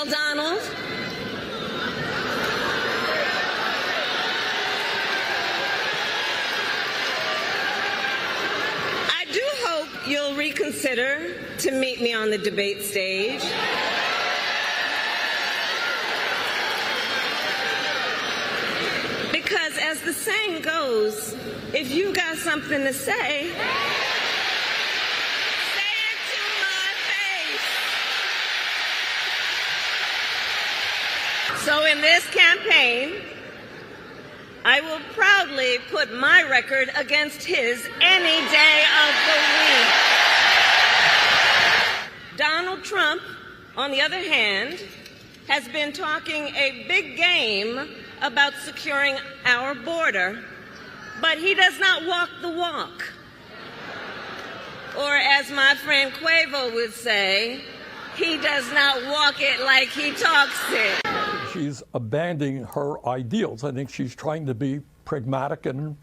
Well, Donald, I do hope you'll reconsider to meet me on the debate stage. Because as the saying goes, if you got something to say, so in this campaign, I will proudly put my record against his any day of the week. Donald Trump, on the other hand, has been talking a big game about securing our border, but he does not walk the walk. Or as my friend Quavo would say, he does not walk it like he talks it. She's abandoning her ideals. I think she's trying to be pragmatic and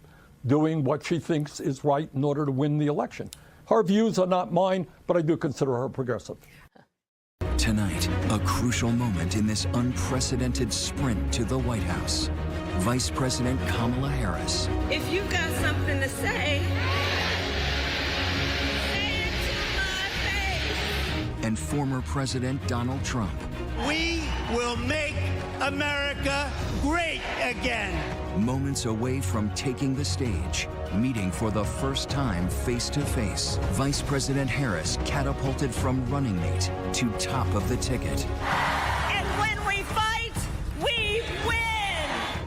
doing what she thinks is right in order to win the election. Her views are not mine, but I do consider her progressive. Tonight, a crucial moment in this unprecedented sprint to the White House. Vice President Kamala Harris. If you've got something to say it to my face. And former President Donald Trump. We will make America great again. Moments away from taking the stage, meeting for the first time face-to-face. Vice President Harris catapulted from running mate to top of the ticket. And when we fight, we win!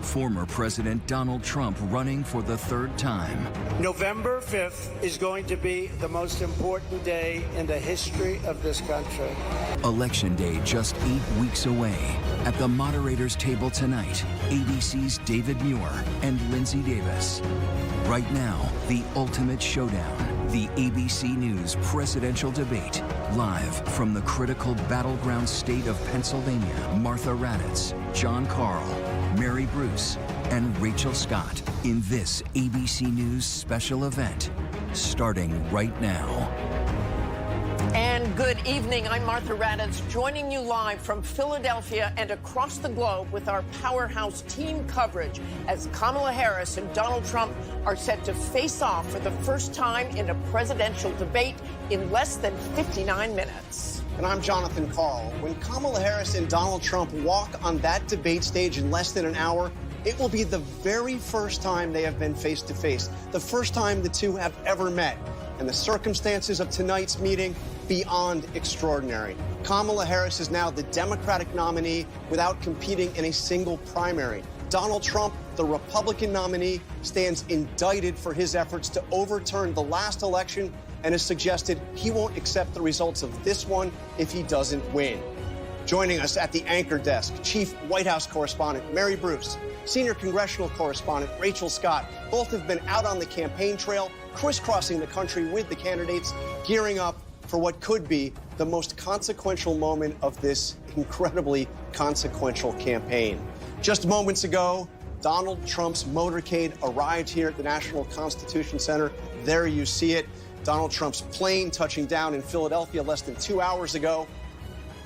Former President Donald Trump running for the third time. November 5th is going to be the most important day in the history of this country. Election Day just 8 weeks away. At the moderator's table tonight, ABC's David Muir and Lindsay Davis. Right now, the ultimate showdown, the ABC News presidential debate. Live from the critical battleground state of Pennsylvania, Martha Raddatz, Jon Karl, Mary Bruce, and Rachel Scott in this ABC News special event, starting right now. And good evening. I'm Martha Raddatz, joining you live from Philadelphia and across the globe with our powerhouse team coverage as Kamala Harris and Donald Trump are set to face off for the first time in a presidential debate in less than 59 minutes. And I'm Jonathan Karl. When Kamala Harris and Donald Trump walk on that debate stage in less than an hour, it will be the very first time they have been face-to-face, the first time the two have ever met. And the circumstances of tonight's meeting, beyond extraordinary. Kamala Harris is now the Democratic nominee without competing in a single primary. Donald Trump, the Republican nominee, stands indicted for his efforts to overturn the last election and has suggested he won't accept the results of this one if he doesn't win. Joining us at the anchor desk, Chief White House Correspondent Mary Bruce, Senior Congressional Correspondent Rachel Scott. Both have been out on the campaign trail, crisscrossing the country with the candidates, gearing up for what could be the most consequential moment of this incredibly consequential campaign. Just moments ago, Donald Trump's motorcade arrived here at the National Constitution Center. There you see it. Donald Trump's plane touching down in Philadelphia less than 2 hours ago.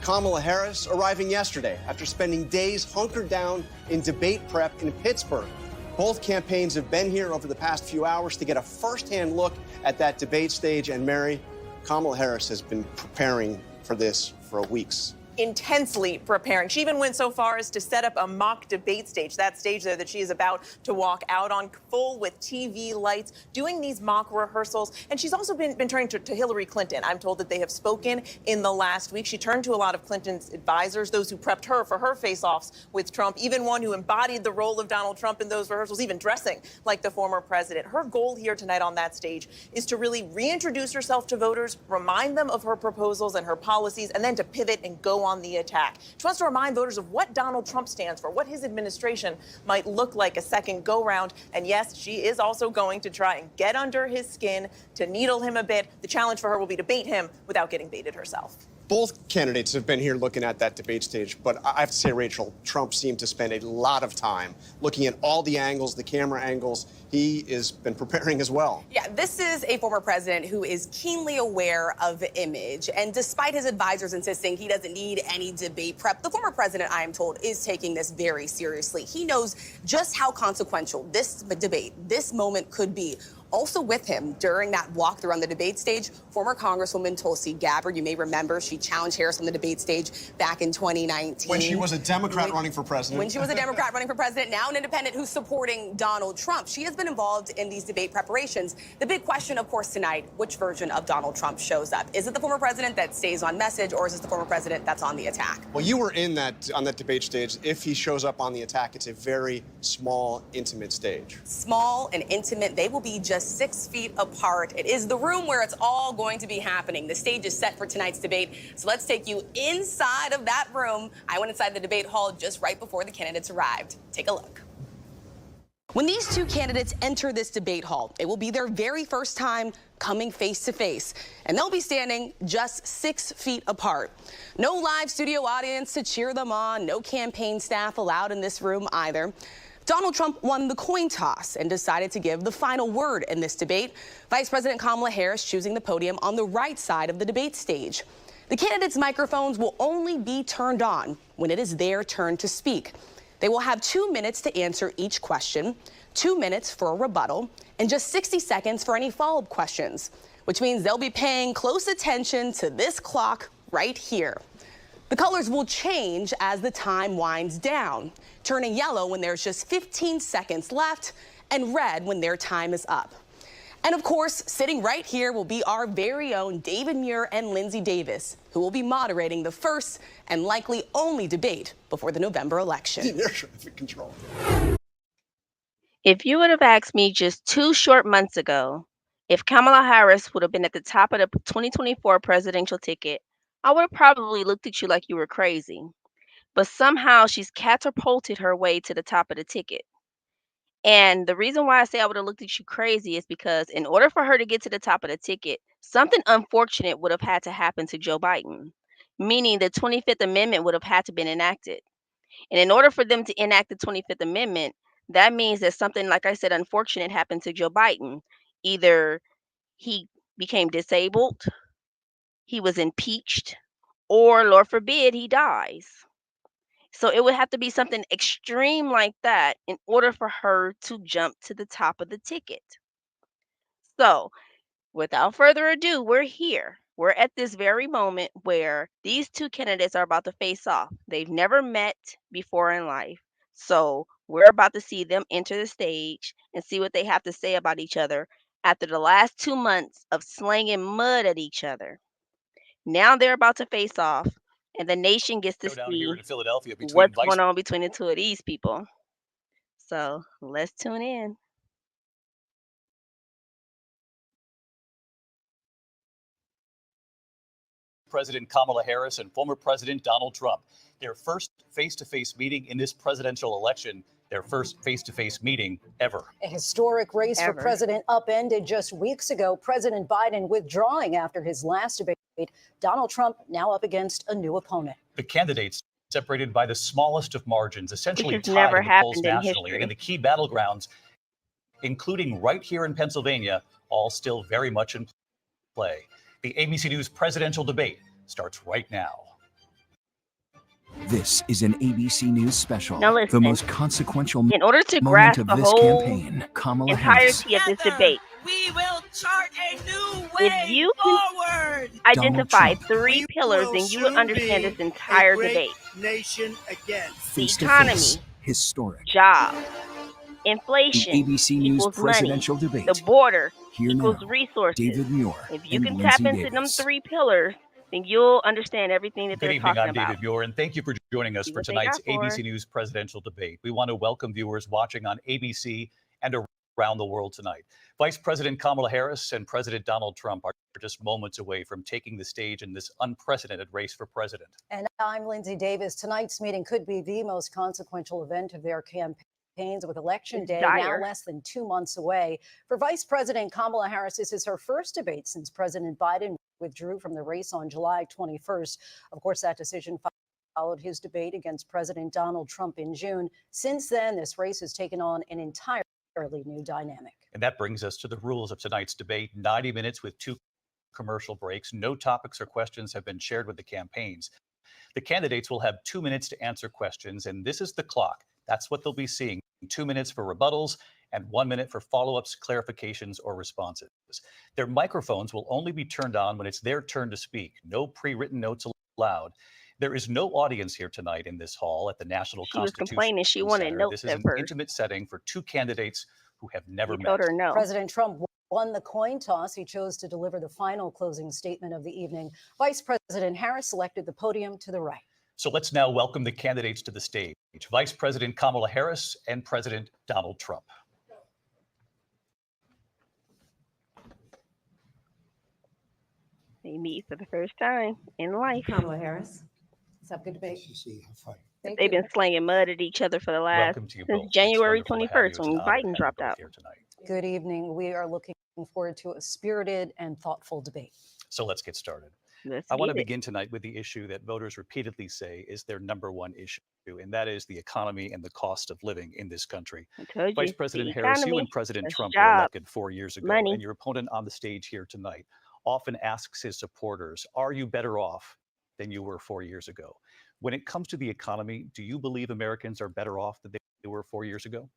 Kamala Harris arriving yesterday after spending days hunkered down in debate prep in Pittsburgh. Both campaigns have been here over the past few hours to get a firsthand look at that debate stage. And Mary, Kamala Harris has been preparing for this for weeks. Intensely preparing. She even went so far as to set up a mock debate stage, that stage there that she is about to walk out on, full with TV lights, doing these mock rehearsals. And she's also been turning to Hillary Clinton. I'm told that they have spoken in the last week. She turned to a lot of Clinton's advisors, those who prepped her for her face-offs with Trump, even one who embodied the role of Donald Trump in those rehearsals, even dressing like the former president. Her goal here tonight on that stage is to really reintroduce herself to voters, remind them of her proposals and her policies, and then to pivot and go on the attack. She wants to remind voters of what Donald Trump stands for, what his administration might look like a second go-round. And yes, she is also going to try and get under his skin, to needle him a bit. The challenge for her will be to bait him without getting baited herself. Both candidates have been here looking at that debate stage, but I have to say, Rachel, Trump seemed to spend a lot of time looking at all the angles, the camera angles. He has been preparing as well. Yeah, this is a former president who is keenly aware of image. And despite his advisors insisting he doesn't need any debate prep, the former president, I am told, is taking this very seriously. He knows just how consequential this debate, this moment could be. Also with him during that walkthrough on the debate stage, former Congresswoman Tulsi Gabbard. You may remember she challenged Harris on the debate stage back in 2019. When she was a Democrat running for president. When she was a Democrat running for president, now an independent who's supporting Donald Trump. She has been involved in these debate preparations. The big question, of course, tonight, which version of Donald Trump shows up? Is it the former president that stays on message, or is it the former president that's on the attack? Well, you were on that debate stage. If he shows up on the attack, it's a very small, intimate stage. Small and intimate. They will be just 6 feet apart. It is the room where it's all going to be happening. The stage is set for tonight's debate. So let's take you inside of that room. I went inside the debate hall just right before the candidates arrived. Take a look. When these two candidates enter this debate hall, it will be their very first time coming face to face, and they'll be standing just 6 feet apart. No live studio audience to cheer them on, no campaign staff allowed in this room either. Donald Trump won the coin toss and decided to give the final word in this debate. Vice President Kamala Harris choosing the podium on the right side of the debate stage. The candidates' microphones will only be turned on when it is their turn to speak. They will have 2 minutes to answer each question, 2 minutes for a rebuttal, and just 60 seconds for any follow-up questions, which means they'll be paying close attention to this clock right here. The colors will change as the time winds down, turning yellow when there's just 15 seconds left and red when their time is up. And of course, sitting right here will be our very own David Muir and Lindsay Davis, who will be moderating the first and likely only debate before the November election. Air traffic control. If you would have asked me just 2 short months ago if Kamala Harris would have been at the top of the 2024 presidential ticket, I would have probably looked at you like you were crazy. But somehow she's catapulted her way to the top of the ticket. And the reason why I say I would have looked at you crazy is because in order for her to get to the top of the ticket, something unfortunate would have had to happen to Joe Biden, meaning the 25th Amendment would have had to been enacted. And in order for them to enact the 25th Amendment, that means that something, like I said, unfortunate happened to Joe Biden. Either he became disabled, he was impeached, or, Lord forbid, he dies. So it would have to be something extreme like that in order for her to jump to the top of the ticket. So, without further ado, we're here. We're at this very moment where these two candidates are about to face off. They've never met before in life. So, we're about to see them enter the stage and see what they have to say about each other after the last 2 months of slanging mud at each other. Now they're about to face off, and the nation gets to down see here in Philadelphia what's going on between the two of these people. So let's tune in. President Kamala Harris and former President Donald Trump. Their first face-to-face meeting in this presidential election, their first face-to-face meeting ever. A historic race for president upended just weeks ago. President Biden withdrawing after his last debate. Donald Trump now up against a new opponent. The candidates separated by the smallest of margins, essentially Which has tied never in the polls happened in nationally. history. And the key battlegrounds, including right here in Pennsylvania, all still very much in play. The ABC News presidential debate starts right now. This is an ABC News special. Now listen. The most consequential In order to moment grasp of the this whole campaign, Kamala Harris. entirety of this debate, We will chart a new way if you can forward. identify Trump. 3 pillars, then you would understand this entire debate. Nation again. Face to economy, face, historic. Jobs, The inflation ABC News equals money, presidential debate. the border Here equals now, resources. David Muir If you and can Lindsay tap into them Davis. 3 pillars, then you'll understand everything that Good they're evening, talking I'm about. David Muir, and thank you for joining us See for what they tonight's got for ABC News presidential debate. We want to welcome viewers watching on ABC and around the world tonight. Vice President Kamala Harris and President Donald Trump are just moments away from taking the stage in this unprecedented race for president. And I'm Lindsay Davis. Tonight's meeting could be the most consequential event of their campaigns, with Election It's Day dire. now less than 2 months away. For Vice President Kamala Harris, this is her first debate since President Biden withdrew from the race on July 21st. Of course, that decision followed his debate against President Donald Trump in June. Since then, this race has taken on an entirely new dynamic. And that brings us to the rules of tonight's debate. 90 minutes with 2 commercial breaks. No topics or questions have been shared with the campaigns. The candidates will have 2 minutes to answer questions, and this is the clock. That's what they'll be seeing. 2 minutes for rebuttals and 1 minute for follow-ups, clarifications, or responses. Their microphones will only be turned on when it's their turn to speak. No pre-written notes allowed. There is no audience here tonight in this hall at the National She was Constitution complaining she wanted Center. notes This is at an first. intimate setting for 2 candidates who have never You met. told her no. President Trump won the coin toss. He chose to deliver the final closing statement of the evening. Vice President Harris selected the podium to the right. So let's now welcome the candidates to the stage. Vice President Kamala Harris and President Donald Trump. They meet for the first time in life. Kamala Harris. Let's have a good debate. They've been slinging mud at each other for the last Welcome to you since both. It's January wonderful to have 21st you. It's when an honor to Biden have you dropped both out. here tonight. Good evening. We are looking forward to a spirited and thoughtful debate. So let's get started. Let's I want to get it. begin tonight with the issue that voters repeatedly say is their number one issue, and that is the economy and the cost of living in this country. I told Vice you, President the Harris, you economy, and President that's Trump were jobs, elected 4 years ago, money. and your opponent on the stage here tonight often asks his supporters, are you better off than you were 4 years ago? When it comes to the economy, do you believe Americans are better off than they were 4 years ago?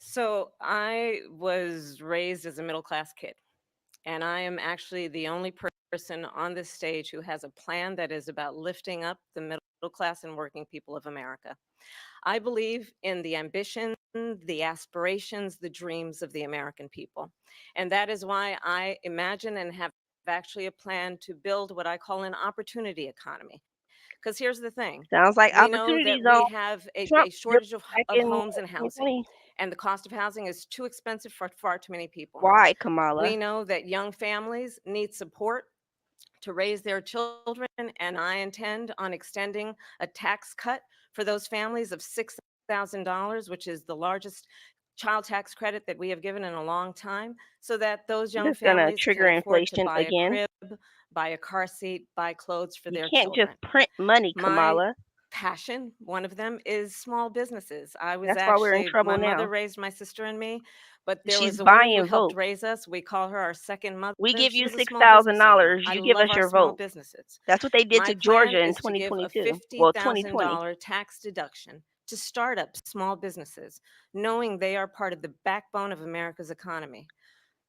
So I was raised as a middle class kid, and I am actually the only person on this stage who has a plan that is about lifting up the middle class and working people of America. I believe in the ambition, the aspirations, the dreams of the American people. And that is why I imagine and have actually a plan to build what I call an opportunity economy. Because here's the thing. Sounds like We know that opportunity zone. we have a Trump shortage of back in homes and housing, 2020. and the cost of housing is too expensive for far too many people. Why, Kamala? We know that young families need support to raise their children, and I intend on extending a tax cut for those families of $6,000, which is the largest child tax credit that we have given in a long time, so that those young That's gonna families trigger can afford to inflation buy again. a crib, buy a car seat, buy clothes for You their can't children. just print money, My Kamala. passion, one of them, is small businesses. I was That's why we're in actually, trouble my now. mother raised my sister and me, but there She's was a woman who buying helped votes. raise us. We call her our second mother. We give She you was a small business owner. $6,000. I You give love us our your small vote. businesses. That's what they did My to plan Georgia in is to give a 2022. Well, 2020. $50,000 tax deduction to start up small businesses, knowing they are part of the backbone of America's economy.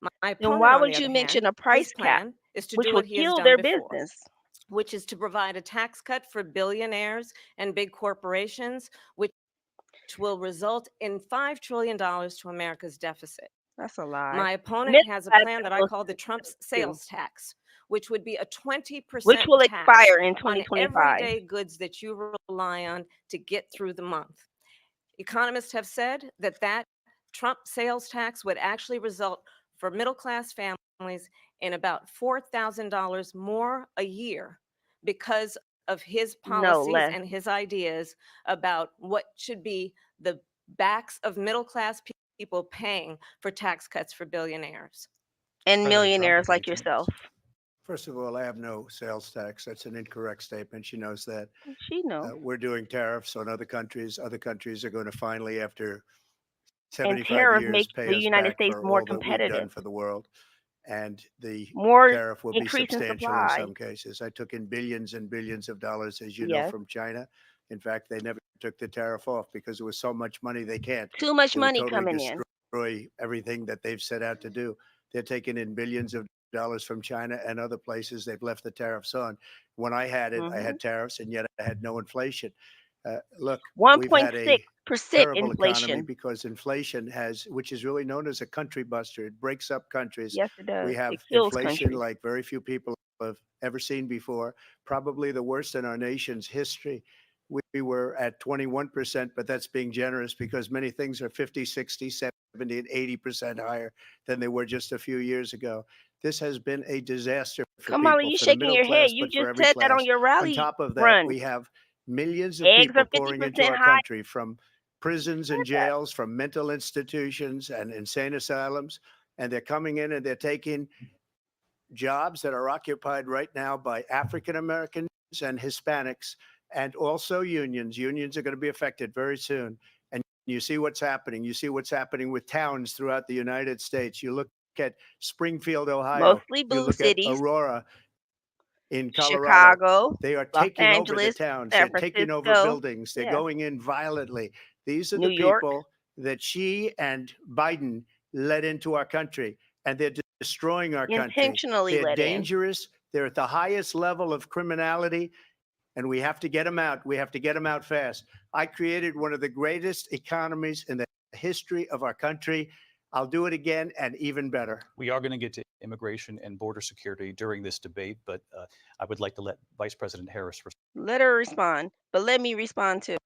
My Then opponent, why on would the you other mention hand, a price his cap, plan is to which do will what he has kill done their before, business? which is to provide a tax cut for billionaires and big corporations, which will result in $5 trillion to America's deficit. That's a lie. My opponent Middle has a class plan that I people call the Trump too, sales tax, which would be a 20% which will tax expire in on 2025. everyday goods that you rely on to get through the month. Economists have said that that Trump sales tax would actually result for middle class families in about $4,000 more a year because of his No policies less. and his ideas about what should be the backs of middle class people paying for tax cuts for billionaires. And President Trump, millionaires like any comments? yourself. First of all, I have no sales tax. That's an incorrect statement. She knows that. She knows. We're doing tariffs on other countries. Other countries are going to finally, after And 75 tariffs years, make pay the us United back States for more all that we've done competitive. for the world. And the More tariff will be increase in substantial in supply. some cases. I took in billions and billions of dollars, as you know, Yes. from China. In fact, they never took the tariff off because there was so much money they can't. Too much It would money totally coming in. destroy everything that they've set out to do. They're taking in billions of dollars from China and other places. They've left the tariffs on. When I had it, I Mhm. had tariffs, and yet I had no inflation. Look, we've had a 1.6% terrible economy inflation. because inflation has, which is really known as a country buster. It breaks up countries. Yes, it does. We have It kills inflation countries. like very few people have ever seen before, probably the worst in our nation's history. We were at 21%, but that's being generous because many things are 50, 60, 70, and 80% higher than they were just a few years ago. This has been a disaster for Kamala, people, you for the shaking middle your class, head. You but for just every said that on class. your On rally top of that, run. we have millions of Eggs are people pouring into 50% our higher. country from prisons and jails, from mental institutions and insane asylums, and they're coming in and they're taking jobs that are occupied right now by African Americans and Hispanics, and also unions. Unions are going to be affected very soon. And you see what's happening. You see what's happening with towns throughout the United States. You look at Springfield, Ohio. Mostly You blue look at cities, Aurora in Colorado. Chicago, They are Los taking over the Angeles, towns. San They're taking over Francisco, buildings. They're yeah, going in violently. These are New the York. people that she and Biden led into our country, and they're destroying our country. Intentionally They're let in. dangerous. They're at the highest level of criminality, and we have to get them out. We have to get them out fast. I created one of the greatest economies in the history of our country. I'll do it again and even better. We are going to get to immigration and border security during this debate, but I would like to let Vice President Harris respond. Let her respond, but let me respond too.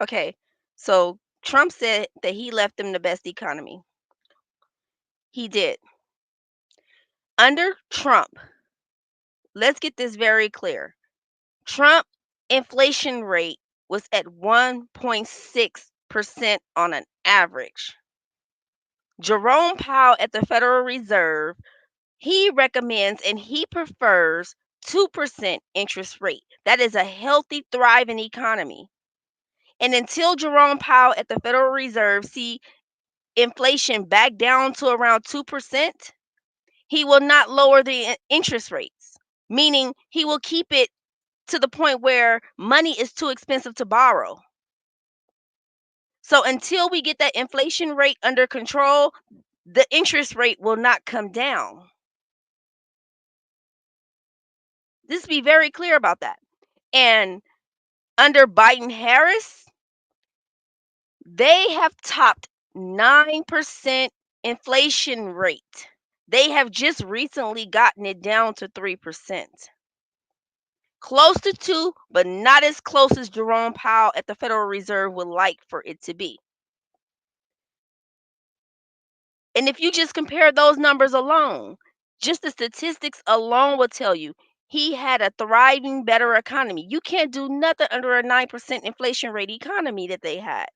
Okay, so Trump said that he left them the best economy. He did. Under Trump, let's get this very clear. Trump inflation rate was at 1.6% on an average. Jerome Powell at the Federal Reserve, he recommends and he prefers 2% interest rate. That is a healthy, thriving economy. And until Jerome Powell at the Federal Reserve see inflation back down to around 2%, he will not lower the interest rates, meaning he will keep it to the point where money is too expensive to borrow. So until we get that inflation rate under control, the interest rate will not come down. Let's be very clear about that. And under Biden Harris, they have topped 9% inflation rate. They have just recently gotten it down to 3%. Close to 2, but not as close as Jerome Powell at the Federal Reserve would like for it to be. And if you just compare those numbers alone, just the statistics alone will tell you he had a thriving, better economy. You can't do nothing under a 9% inflation rate economy that they had.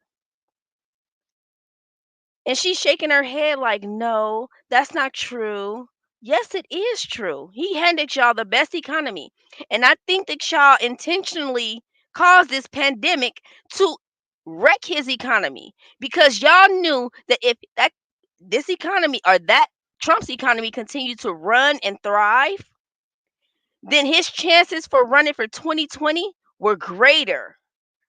And she's shaking her head like, no, that's not true. Yes, it is true. He handed y'all the best economy. And I think that y'all intentionally caused this pandemic to wreck his economy because y'all knew that if this economy or that Trump's economy continued to run and thrive, then his chances for running for 2020 were greater.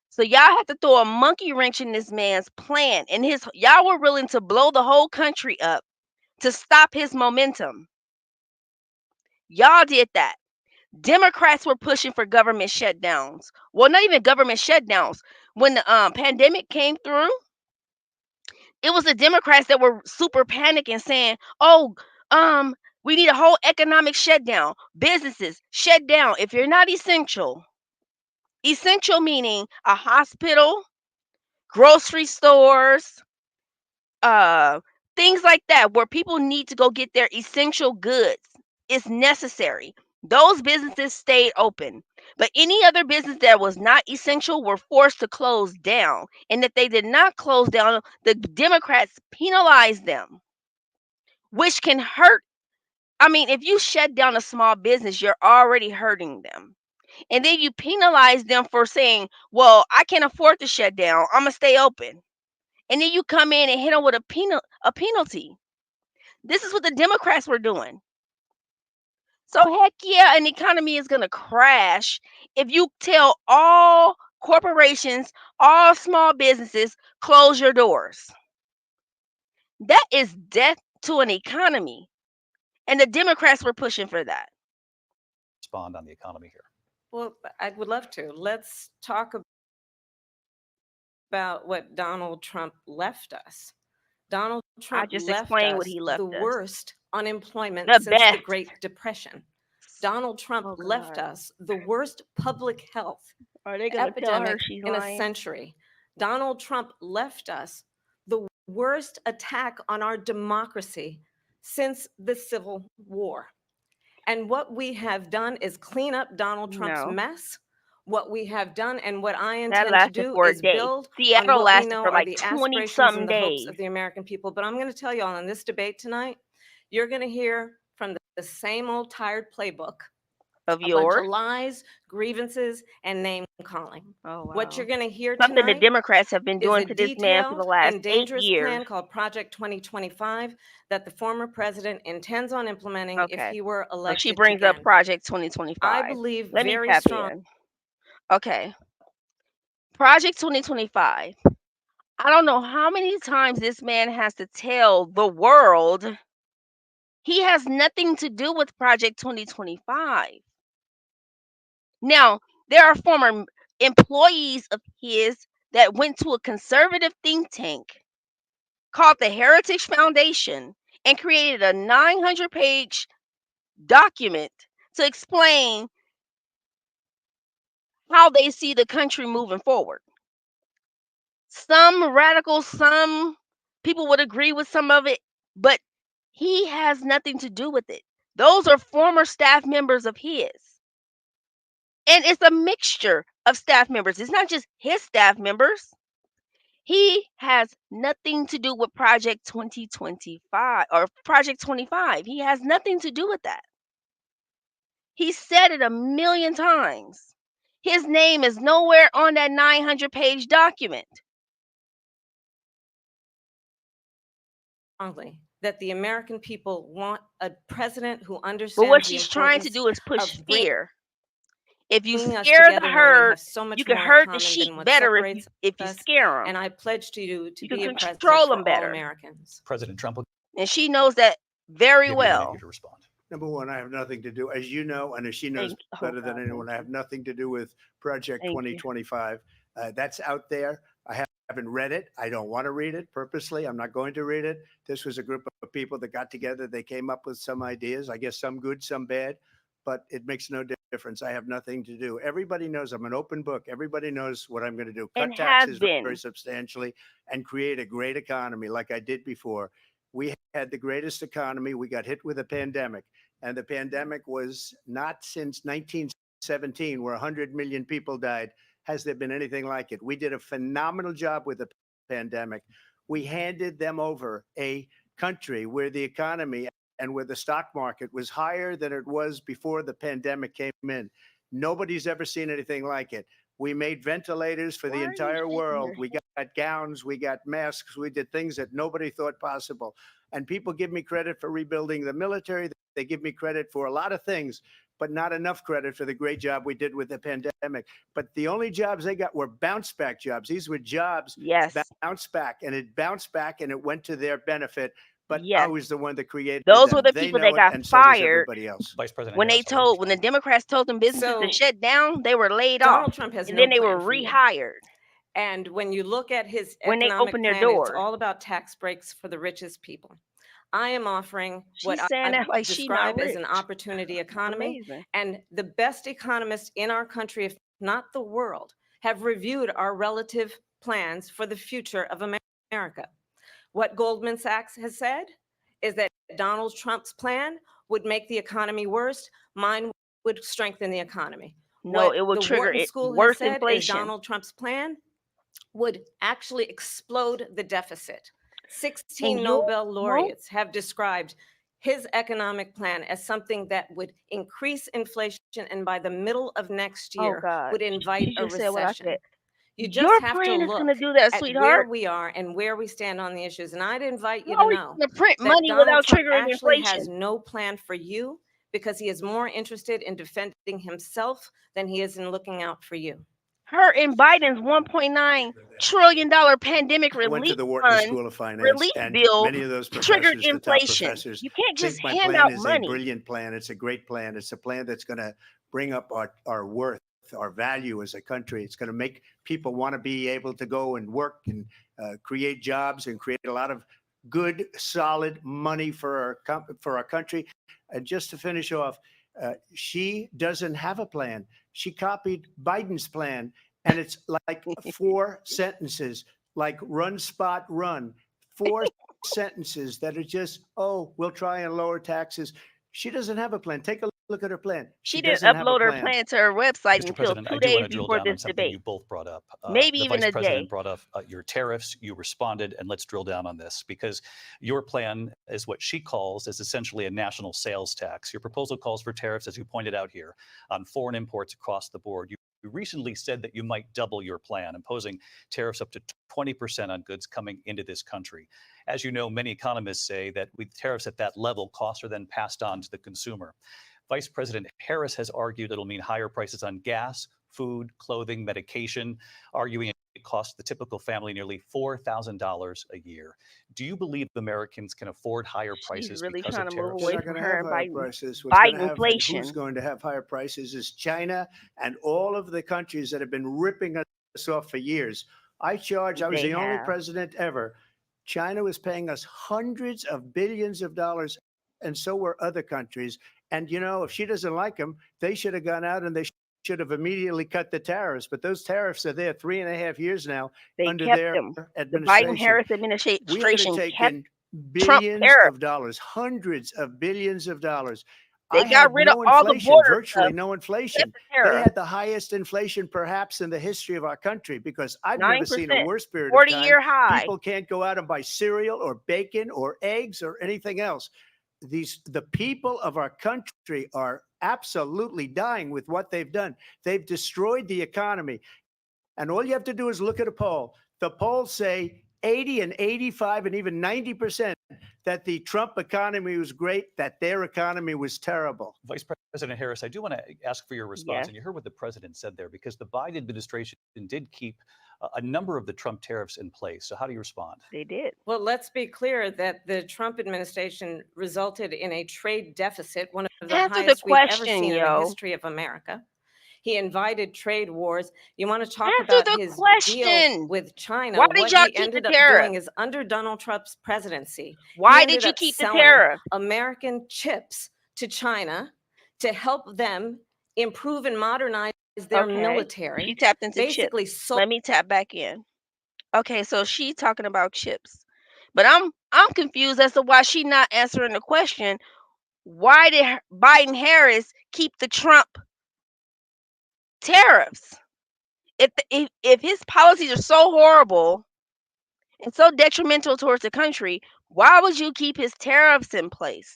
So y'all have to throw a monkey wrench in this man's plan, and y'all were willing to blow the whole country up to stop his momentum. Y'all did that. Democrats were pushing for government shutdowns. Well, not even government shutdowns. When the pandemic came through, it was the Democrats that were super panicking, saying, "Oh, we need a whole economic shutdown. Businesses shut down if you're not essential." Essential meaning a hospital, grocery stores, things like that, where people need to go get their essential goods. It's necessary. Those businesses stayed open, but any other business that was not essential were forced to close down. And if they did not close down, the Democrats penalized them, which can hurt. I mean, if you shut down a small business, you're already hurting them. And then you penalize them for saying, well, I can't afford to shut down. I'm going to stay open. And then you come in and hit them with a penalty. This is what the Democrats were doing. So heck yeah, an economy is going to crash if you tell all corporations, all small businesses, close your doors. That is death to an economy. And the Democrats were pushing for that. Respond on the economy here. Well, I would love to. Let's talk about what Donald Trump left us. Donald Trump just left explained us what he left the us. worst unemployment The since the best. Great Depression. Donald Trump Oh, left God. us the worst public health Are they going to tell her epidemic she's in a lying? century. Donald Trump left us the worst attack on our democracy since the Civil War. And what we have done is clean up Donald Trump's No. mess. What we have done and what I That intend to lasted do for a is day. build on Seattle what we lasted know for are like the 20 aspirations something and the hopes days. of the American people. But I'm going to tell y'all in this debate tonight, you're going to hear from the the same old tired playbook. Of A bunch yours? of lies, grievances, and name calling. Oh, What you're wow. going to hear Something the tonight Democrats have been is doing a to this man for the detailed last and 8 dangerous years. plan called Project 2025 that the former president intends on implementing if Okay. he were So elected she brings up again. Project I 2025. believe Let me very tap strongly. in. Okay. Project 2025. I don't know how many times this man has to tell the world he has nothing to do with Project 2025. Now, there are former employees of his that went to a conservative think tank called the Heritage Foundation and created a 900-page document to explain how they see the country moving forward. Some radicals, some people would agree with some of it, but he has nothing to do with it. Those are former staff members of his. And it's a mixture of staff members. It's not just his staff members. He has nothing to do with Project 2025 or Project 25. He has nothing to do with that. He said it a million times. His name is nowhere on that 900-page document. Strongly that the American people want a president who But understands what the she's trying to importance do is push of fear. If you bringing us scare the together when we herd, have so much you can more in herd the common sheep than what better separates if you us. scare And them. I pledge to you to You can be a president control for them all better. Americans. President Trump will And she knows that very give you a minute well. here to respond. Number one, I have nothing to do, as you know, and as she knows Thank, oh better than God, anyone, thank I you. have nothing to do with Project Thank you. 2025. That's out there. I haven't read it. I don't want to read it purposely. I'm not going to read it. This was a group of people that got together. They came up with some ideas, I guess some good, some bad, but it makes no difference. I have nothing to do. Everybody knows I'm an open book. Everybody knows what I'm going to do. Cut And have taxes been. very substantially and create a great economy like I did before. We had the greatest economy. We got hit with a pandemic. And the pandemic was not since 1917, where 100 million people died, has there been anything like it. We did a phenomenal job with the pandemic. We handed them over a country where the economy and where the stock market was higher than it was before the pandemic came in. Nobody's ever seen anything like it. We made ventilators for Why the are you entire shaking world. your We got gowns, we got masks, we did things that nobody thought possible. And people give me credit for rebuilding the military. They give me credit for a lot of things, but not enough credit for the great job we did with the pandemic. But the only jobs they got were bounce back jobs. These were jobs Yes. bounce back, and it bounced back and it went to their benefit. But I Yes. was the one that created Those them. were the They people know that got it, and so does fired everybody else. Vice President when they Harris, I'll let you told when the respond. Democrats told them businesses to So shut down. They were laid Donald off, Trump has and no then they were plan for you. rehired And when you look at his when they economic opened their plan, it's doors. all about tax breaks for the richest people. I am offering what She's saying I that like she not describe as rich. an opportunity economy. Amazing. And the best economists in our country, if not the world, have reviewed our relative plans for the future of America. What Goldman Sachs has said is that Donald Trump's plan would make the economy worse. Mine would strengthen the economy. No, What it will the trigger Wharton it School has worse said is inflation. Donald Trump's plan would actually explode the deficit. 16 And Nobel no, laureates have described his economic plan as something that would increase inflation and by the middle of next oh year God, would invite she a just said what I recession. said. You Your just have to plan is look gonna do that, at where sweetheart. we are and where we stand on the issues. And I'd invite you You're to always know gonna print that money Donald without Trump triggering actually has inflation. no plan for you because he is more interested in defending himself than he is in looking out for you. Her and Biden's $1.9 trillion pandemic I went to relief the Wharton fund School of Finance, relief and bill many of those triggered professors, the top inflation. professors, You can't think just my hand plan out is a money. brilliant plan. It's a great plan. It's a plan that's going to bring up our worth, our value as a country. It's going to make people want to be able to go and work and create jobs and create a lot of good, solid money for our country. And just to finish off, she doesn't have a plan. She copied Biden's plan, and it's like 4 sentences, like run, spot, run. 4 sentences that are just, oh, we'll try and lower taxes. She doesn't have a plan. Take a look at her plan. She She didn't doesn't have a upload her plan. plan to her website Mr. until President, 2 I do want days to drill before down on this something you debate, both brought up. maybe The even Vice a President day. brought up your tariffs. You responded, and let's drill down on this because your plan is what she calls is essentially a national sales tax. Your proposal calls for tariffs, as you pointed out here, on foreign imports across the board. You recently said that you might double your plan, imposing tariffs up to 20% on goods coming into this country. As you know, many economists say that with tariffs at that level, costs are then passed on to the consumer. Vice President Harris has argued it'll mean higher prices on gas, food, clothing, medication, arguing it costs the typical family nearly $4,000 a year. Do you believe Americans can afford higher She's prices really because trying of to move tariffs? They're away not from going to her have and higher Biden. prices. What's going to have and who's Inflation. going to have higher prices is China and all of the countries that have been ripping us off for years. I was They the only have. president ever. China was paying us hundreds of billions of dollars, and so were other countries. And you know, if she doesn't like them, they should have gone out and they should have immediately cut the tariffs. But those tariffs are there 3.5 years now They under kept their them. The administration. Biden-Harris We haven't administration kept taken Trump billions tariffs. of dollars, hundreds of billions of dollars. They I got had rid of no all the inflation, border virtually stuff, no except inflation. the They tariff. had the highest inflation perhaps in the history of our country because I've never seen a 9%, worse period of time. 40-year high. People can't go out and buy cereal or bacon or eggs or anything else. The people of our country are absolutely dying with what they've done. They've destroyed the economy. And all you have to do is look at a poll. The polls say 80 and 85 and even 90% that the Trump economy was great, that their economy was terrible. Vice President Harris, I do want to ask for your response. Yes. And you heard what the president said there because the Biden administration did keep a number of the Trump tariffs in place. So how do you respond? They did. Well, let's be clear that the Trump administration resulted in a trade deficit, one of the Answer the highest we've ever question, seen in the yo. history of America. He invited trade wars. You want to talk Answer about the his deal question. with China? Why did What y'all he keep the ended up tariff? doing is under Donald Trump's presidency. Why he did ended you up keep the selling tariff? American chips to China to help them improve and modernize their Okay. She military. tapped into chips. Basically, sold. Let me tap back in. Okay, so she talking about chips. But I'm confused as to why she not answering the question. Why did Biden Harris keep the Trump tariffs? If his policies are so horrible and so detrimental towards the country, why would you keep his tariffs in place?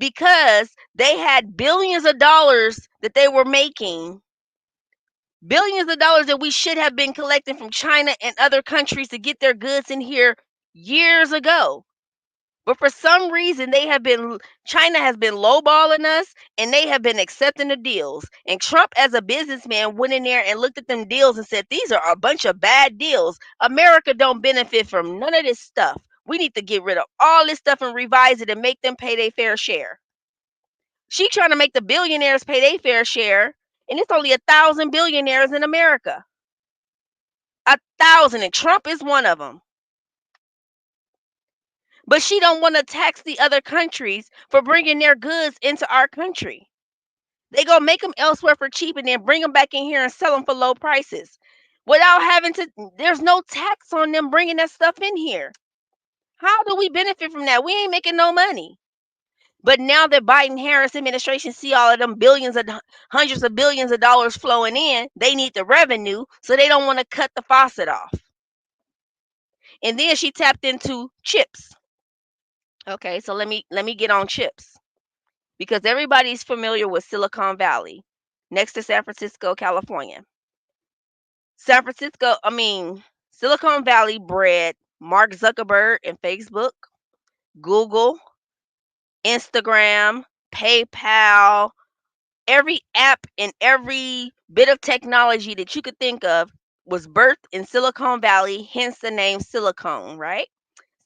Because they had billions of dollars that they were making, billions of dollars that we should have been collecting from China and other countries to get their goods in here years ago. But for some reason, China has been lowballing us and they have been accepting the deals. And Trump, as a businessman, went in there and looked at them deals and said, these are a bunch of bad deals. America don't benefit from none of this stuff. We need to get rid of all this stuff and revise it and make them pay their fair share. She trying to make the billionaires pay their fair share, and it's only 1,000 billionaires in America. 1,000, and Trump is one of them. But she don't want to tax the other countries for bringing their goods into our country. They gonna make them elsewhere for cheap and then bring them back in here and sell them for low prices without having to. There's no tax on them bringing that stuff in here. How do we benefit from that? We ain't making no money. But now that Biden-Harris administration see all of them hundreds of billions of dollars flowing in, they need the revenue, so they don't want to cut the faucet off. And then she tapped into chips. Okay, so let me get on chips because everybody's familiar with Silicon Valley, next to San Francisco, California. Silicon Valley bred Mark Zuckerberg and Facebook, Google, Instagram, PayPal, every app and every bit of technology that you could think of was birthed in Silicon Valley, hence the name silicone, right?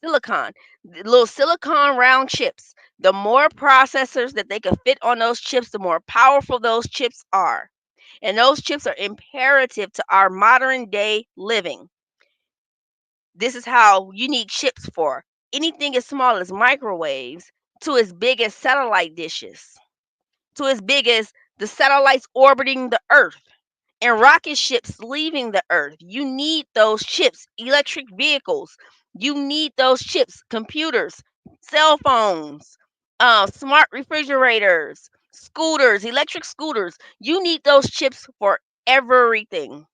Silicon, the little silicon round chips. The more processors that they can fit on those chips, the more powerful those chips are. And those chips are imperative to our modern day living. This is how you need chips for anything as small as microwaves to as big as satellite dishes, to as big as the satellites orbiting the Earth and rocket ships leaving the Earth. You need those chips. Electric vehicles, you need those chips. Computers, cell phones, smart refrigerators, scooters, electric scooters. You need those chips for everything.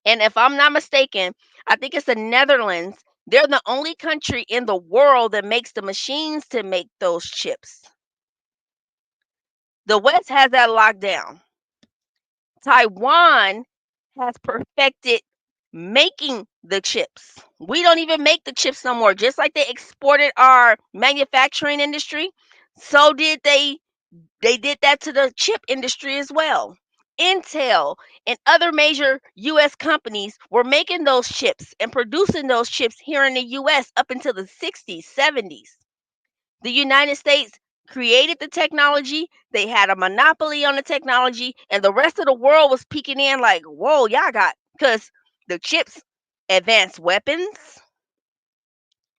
And if I'm not mistaken, I think it's the Netherlands. They're the only country in the world that makes the machines to make those chips. The West has that locked down. Taiwan has perfected making the chips. We don't even make the chips no more. Just like they exported our manufacturing industry, so did they did that to the chip industry as well. Intel and other major US companies were making those chips and producing those chips here in the US up until the 60s, 70s. The United States created the technology, they had a monopoly on the technology, and the rest of the world was peeking in like, whoa, y'all got, because the chips, advanced weapons,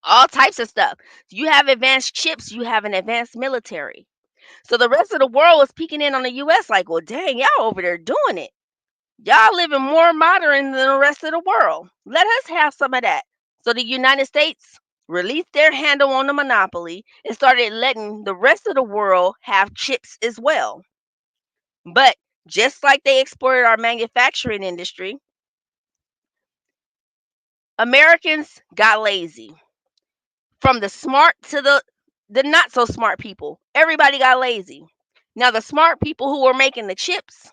all types of stuff. You have advanced chips, you have an advanced military. So the rest of the world was peeking in on the US like, well, dang, y'all over there doing it. Y'all living more modern than the rest of the world. Let us have some of that. So the United States released their handle on the monopoly and started letting the rest of the world have chips as well. But just like they exported our manufacturing industry, Americans got lazy. From the smart to the not so smart people, everybody got lazy. Now the smart people who were making the chips,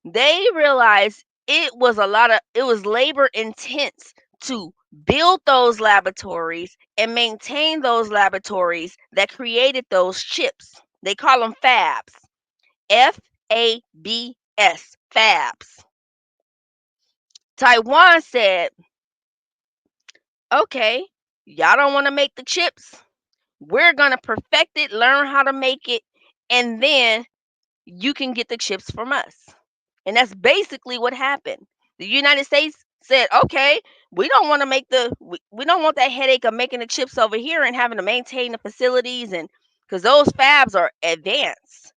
they realized it was labor intense to build those laboratories and maintain those laboratories that created those chips. They call them fabs. FABS, fabs. Taiwan said, okay, y'all don't want to make the chips. We're going to perfect it, learn how to make it, and then you can get the chips from us. And that's basically what happened. The United States said, okay, we don't want to we don't want that headache of making the chips over here and having to maintain the facilities, and because those fabs are advanced.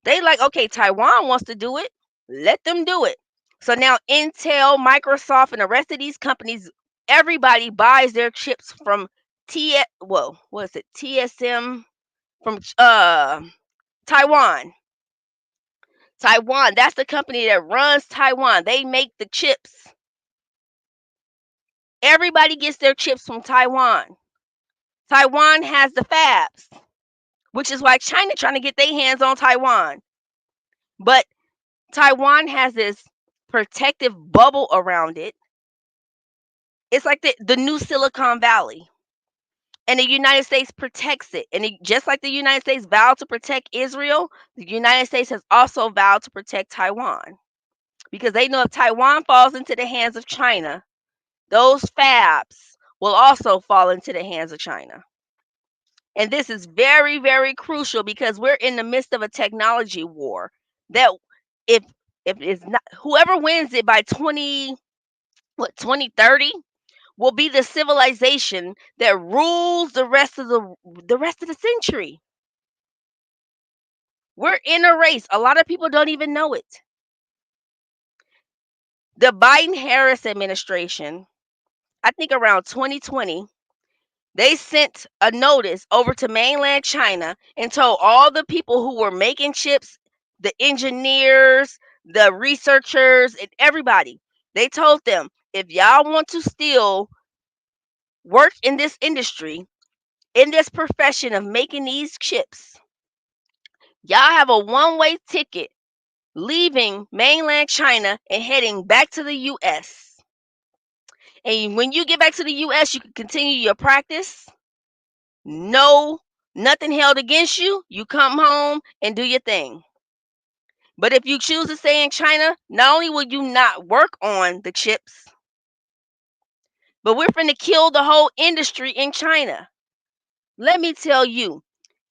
They like, okay, Taiwan wants to do it. Let them do it. So now Intel, Microsoft, and the rest of these companies, everybody buys their chips from what is it? TSM from Taiwan. Taiwan, that's the company that runs Taiwan. They make the chips. Everybody gets their chips from Taiwan. Taiwan has the fabs, which is why China trying to get their hands on Taiwan. But Taiwan has this protective bubble around it. It's like the new Silicon Valley. And the United States protects it. And just like the United States vowed to protect Israel, the United States has also vowed to protect Taiwan. Because they know if Taiwan falls into the hands of China, those fabs will also fall into the hands of China. And this is very, very crucial because we're in the midst of a technology war that if it's not, whoever wins it by 2030 will be the civilization that rules the rest of the century. We're in a race. A lot of people don't even know it. The Biden-Harris administration, I think around 2020, they sent a notice over to mainland China and told all the people who were making chips, the engineers, the researchers, and everybody, they told them, if y'all want to still work in this industry, in this profession of making these chips, y'all have a one-way ticket leaving mainland China and heading back to the US. And when you get back to the US, you can continue your practice. No, nothing held against you. You come home and do your thing. But if you choose to stay in China, not only will you not work on the chips, but we're finna kill the whole industry in China. Let me tell you,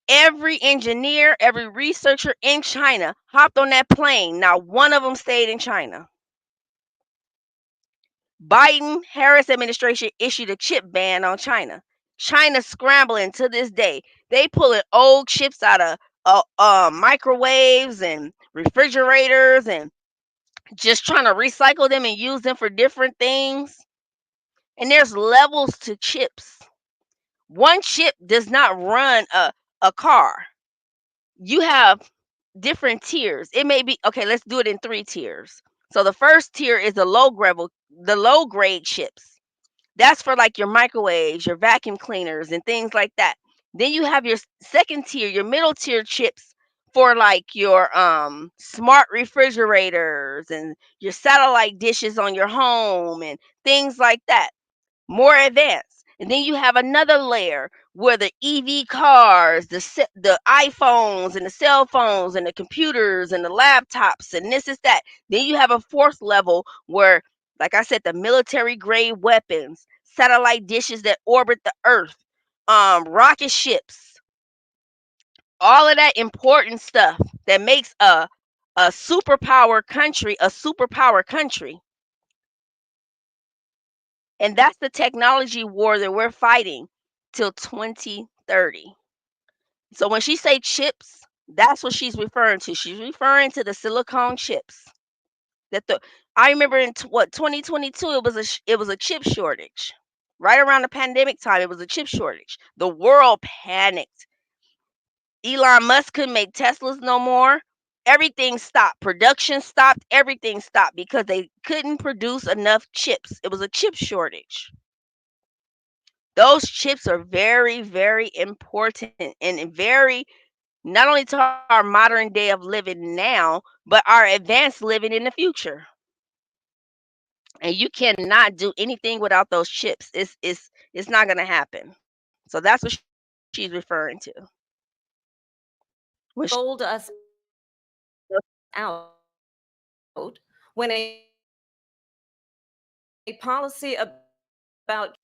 every engineer, every researcher in China hopped on that plane. Not one of them stayed in China. Biden-Harris administration issued a chip ban on China. China's scrambling to this day. They pulling old chips out of microwaves and refrigerators and just trying to recycle them and use them for different things. And there's levels to chips. One chip does not run a car. You have different tiers. It may be okay, let's do it in 3 tiers. So the first tier is the low grade chips. That's for like your microwaves, your vacuum cleaners, and things like that. Then you have your second tier, your middle tier chips for like your smart refrigerators and your satellite dishes on your home and things like that. More advanced. And then you have another layer where the EV cars, the iPhones and the cell phones and the computers and the laptops and this is that. Then you have a fourth level where, like I said, the military grade weapons, satellite dishes that orbit the Earth, rocket ships, all of that important stuff that makes a superpower country a superpower country. And that's the technology war that we're fighting till 2030. So when she say chips, that's what she's referring to. She's referring to the silicone chips. That the I remember in 2022 it was a chip shortage. Right around the pandemic time, it was a chip shortage. The world panicked. Elon Musk couldn't make Teslas no more. Everything stopped. Production stopped. Everything stopped because they couldn't produce enough chips. It was a chip shortage. Those chips are very, very important and very not only to our modern day of living now, but our advanced living in the future. And you cannot do anything without those chips. It's not gonna happen. So that's what she's referring to. When she, Sold us out when a policy about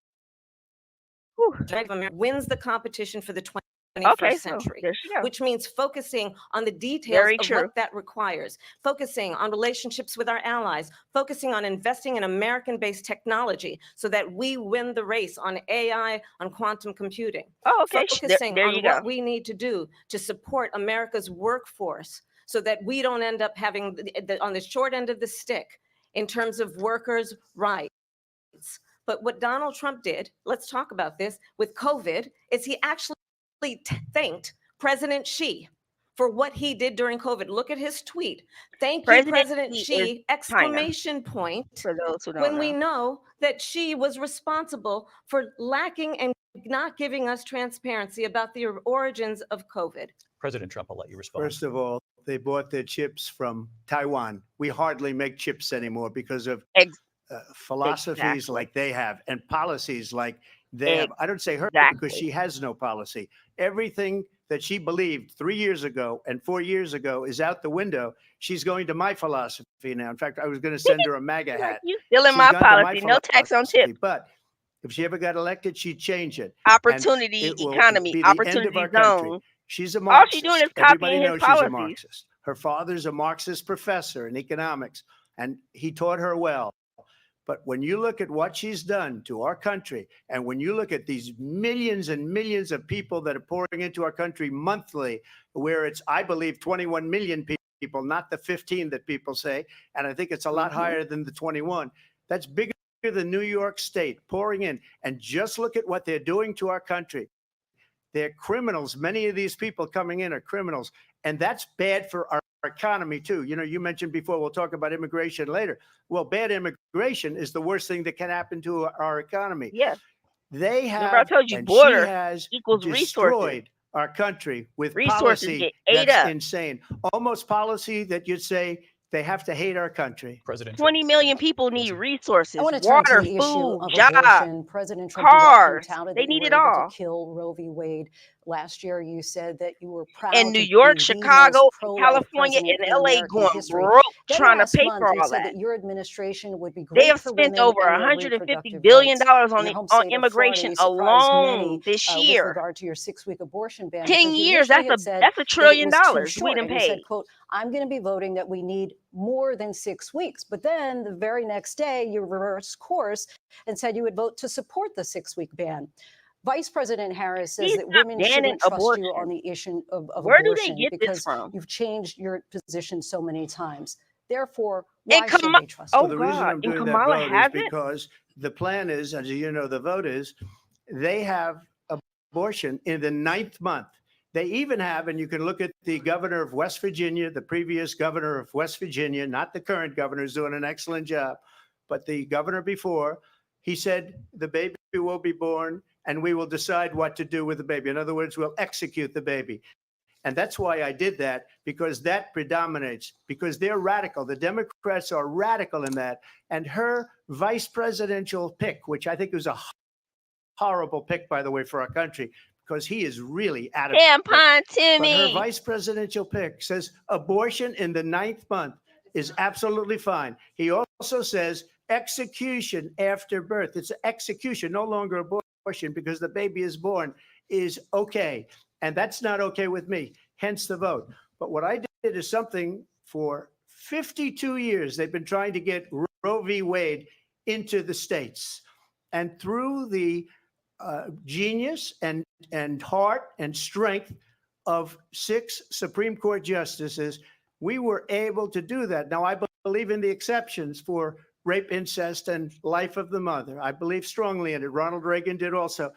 whew, wins the competition for the 21st okay, so century, there she goes. which means focusing on the details Very of true. what that requires, focusing on relationships with our allies, focusing on investing in American-based technology so that we win the race on AI, on quantum computing, Oh, okay. focusing There on you go. what we need to do to support America's workforce so that we don't end up having on the short end of the stick in terms of workers' rights. But what Donald Trump did, let's talk about this, with COVID, is he actually thanked President Xi for what he did during COVID. Look at his tweet. Thank you, President Xi is Xi, China, exclamation point, for those who don't when we know. know that Xi was responsible for lacking and not giving us transparency about the origins of COVID. President Trump, I'll let you respond. First of all, they bought their chips from Taiwan. We hardly make chips anymore because of philosophies Exactly. like they have and policies like they have. I don't say her because she has no policy. Everything that she believed 3 years ago and 4 years ago is out the window. She's going to my philosophy now. In fact, I was going to send her a MAGA hat. You still in She's my gone to my policy. No tax on philosophy, tips. But if she ever got elected, she'd change it. Opportunity It will economy, be the end of opportunity our country. zone. She's a All Marxist. she's doing is Everybody copying his knows she's a policies. Marxist. Her father's a Marxist professor in economics, and he taught her well. But when you look at what she's done to our country, and when you look at these millions and millions of people that are pouring into our country monthly, where it's, I believe, 21 million people, not the 15 that people say, and I think it's a lot higher than the 21. That's bigger than New York State pouring in. And just look at what they're doing to our country. They're criminals. Many of these people coming in are criminals. And that's bad for our economy, too. You know, you mentioned before, we'll talk about immigration later. Well, bad immigration is the worst thing that can happen to our economy. Yes. They have, Remember I told you, and border she has equals destroyed resources. our country with Resources policy get ate that's up. insane. Almost policy that you'd say they have to hate our country. President 20 million people need resources, I want to turn to water, the issue food, of jobs, abortion. President Trump, you often cars. touted They that you need were it able all. to kill Roe v. Wade. Last year, you said that you were proud In New to York, be the Chicago, most pro-life California, president and in LA American going history. broke Then trying to last pay month, for you all said that. that your administration would be They great have for spent women over and their $150 reproductive billion rights. on In your the, home on state of immigration Florida, you surprised alone many this with year. regard to your 6-week abortion ban 10 because you years, initially that's had said $1 that it trillion was too we short. done And you said, paid. quote, I'm going to be voting that we need more than 6 weeks. But then the very next day, you reversed course and said you would vote to support the 6-week ban. Vice President Harris says He's that not women banning shouldn't trust you abortion. on the issue of Where do they abortion get this because from? you've changed your position so many times. Therefore, And why should Kamala, they trust oh Well, the reason God, I'm and doing that Kamala vote is hasn't? because the plan is, as you know, the vote is, they have abortion in the 9th month. They even have, and you can look at the governor of West Virginia, the previous governor of West Virginia, not the current governor, who's doing an excellent job, but the governor before, he said the baby will be born and we will decide what to do with the baby. In other words, we'll execute the baby. And that's why I did that, because that predominates, because they're radical. The Democrats are radical in that. And her vice presidential pick, which I think was a horrible pick, by the way, for our country, because he is really out of Tampon But Timmy. her vice presidential pick says abortion in the 9th month is absolutely fine. He also says execution after birth. It's execution, no longer abortion, because the baby is born, is okay. And that's not okay with me, hence the vote. But what I did is something for 52 years, they've been trying to get Roe v. Wade into the states. And through the genius and heart and strength of 6 Supreme Court justices, we were able to do that. Now, I believe in the exceptions for rape, incest, and life of the mother. I believe strongly in it. Ronald Reagan did also.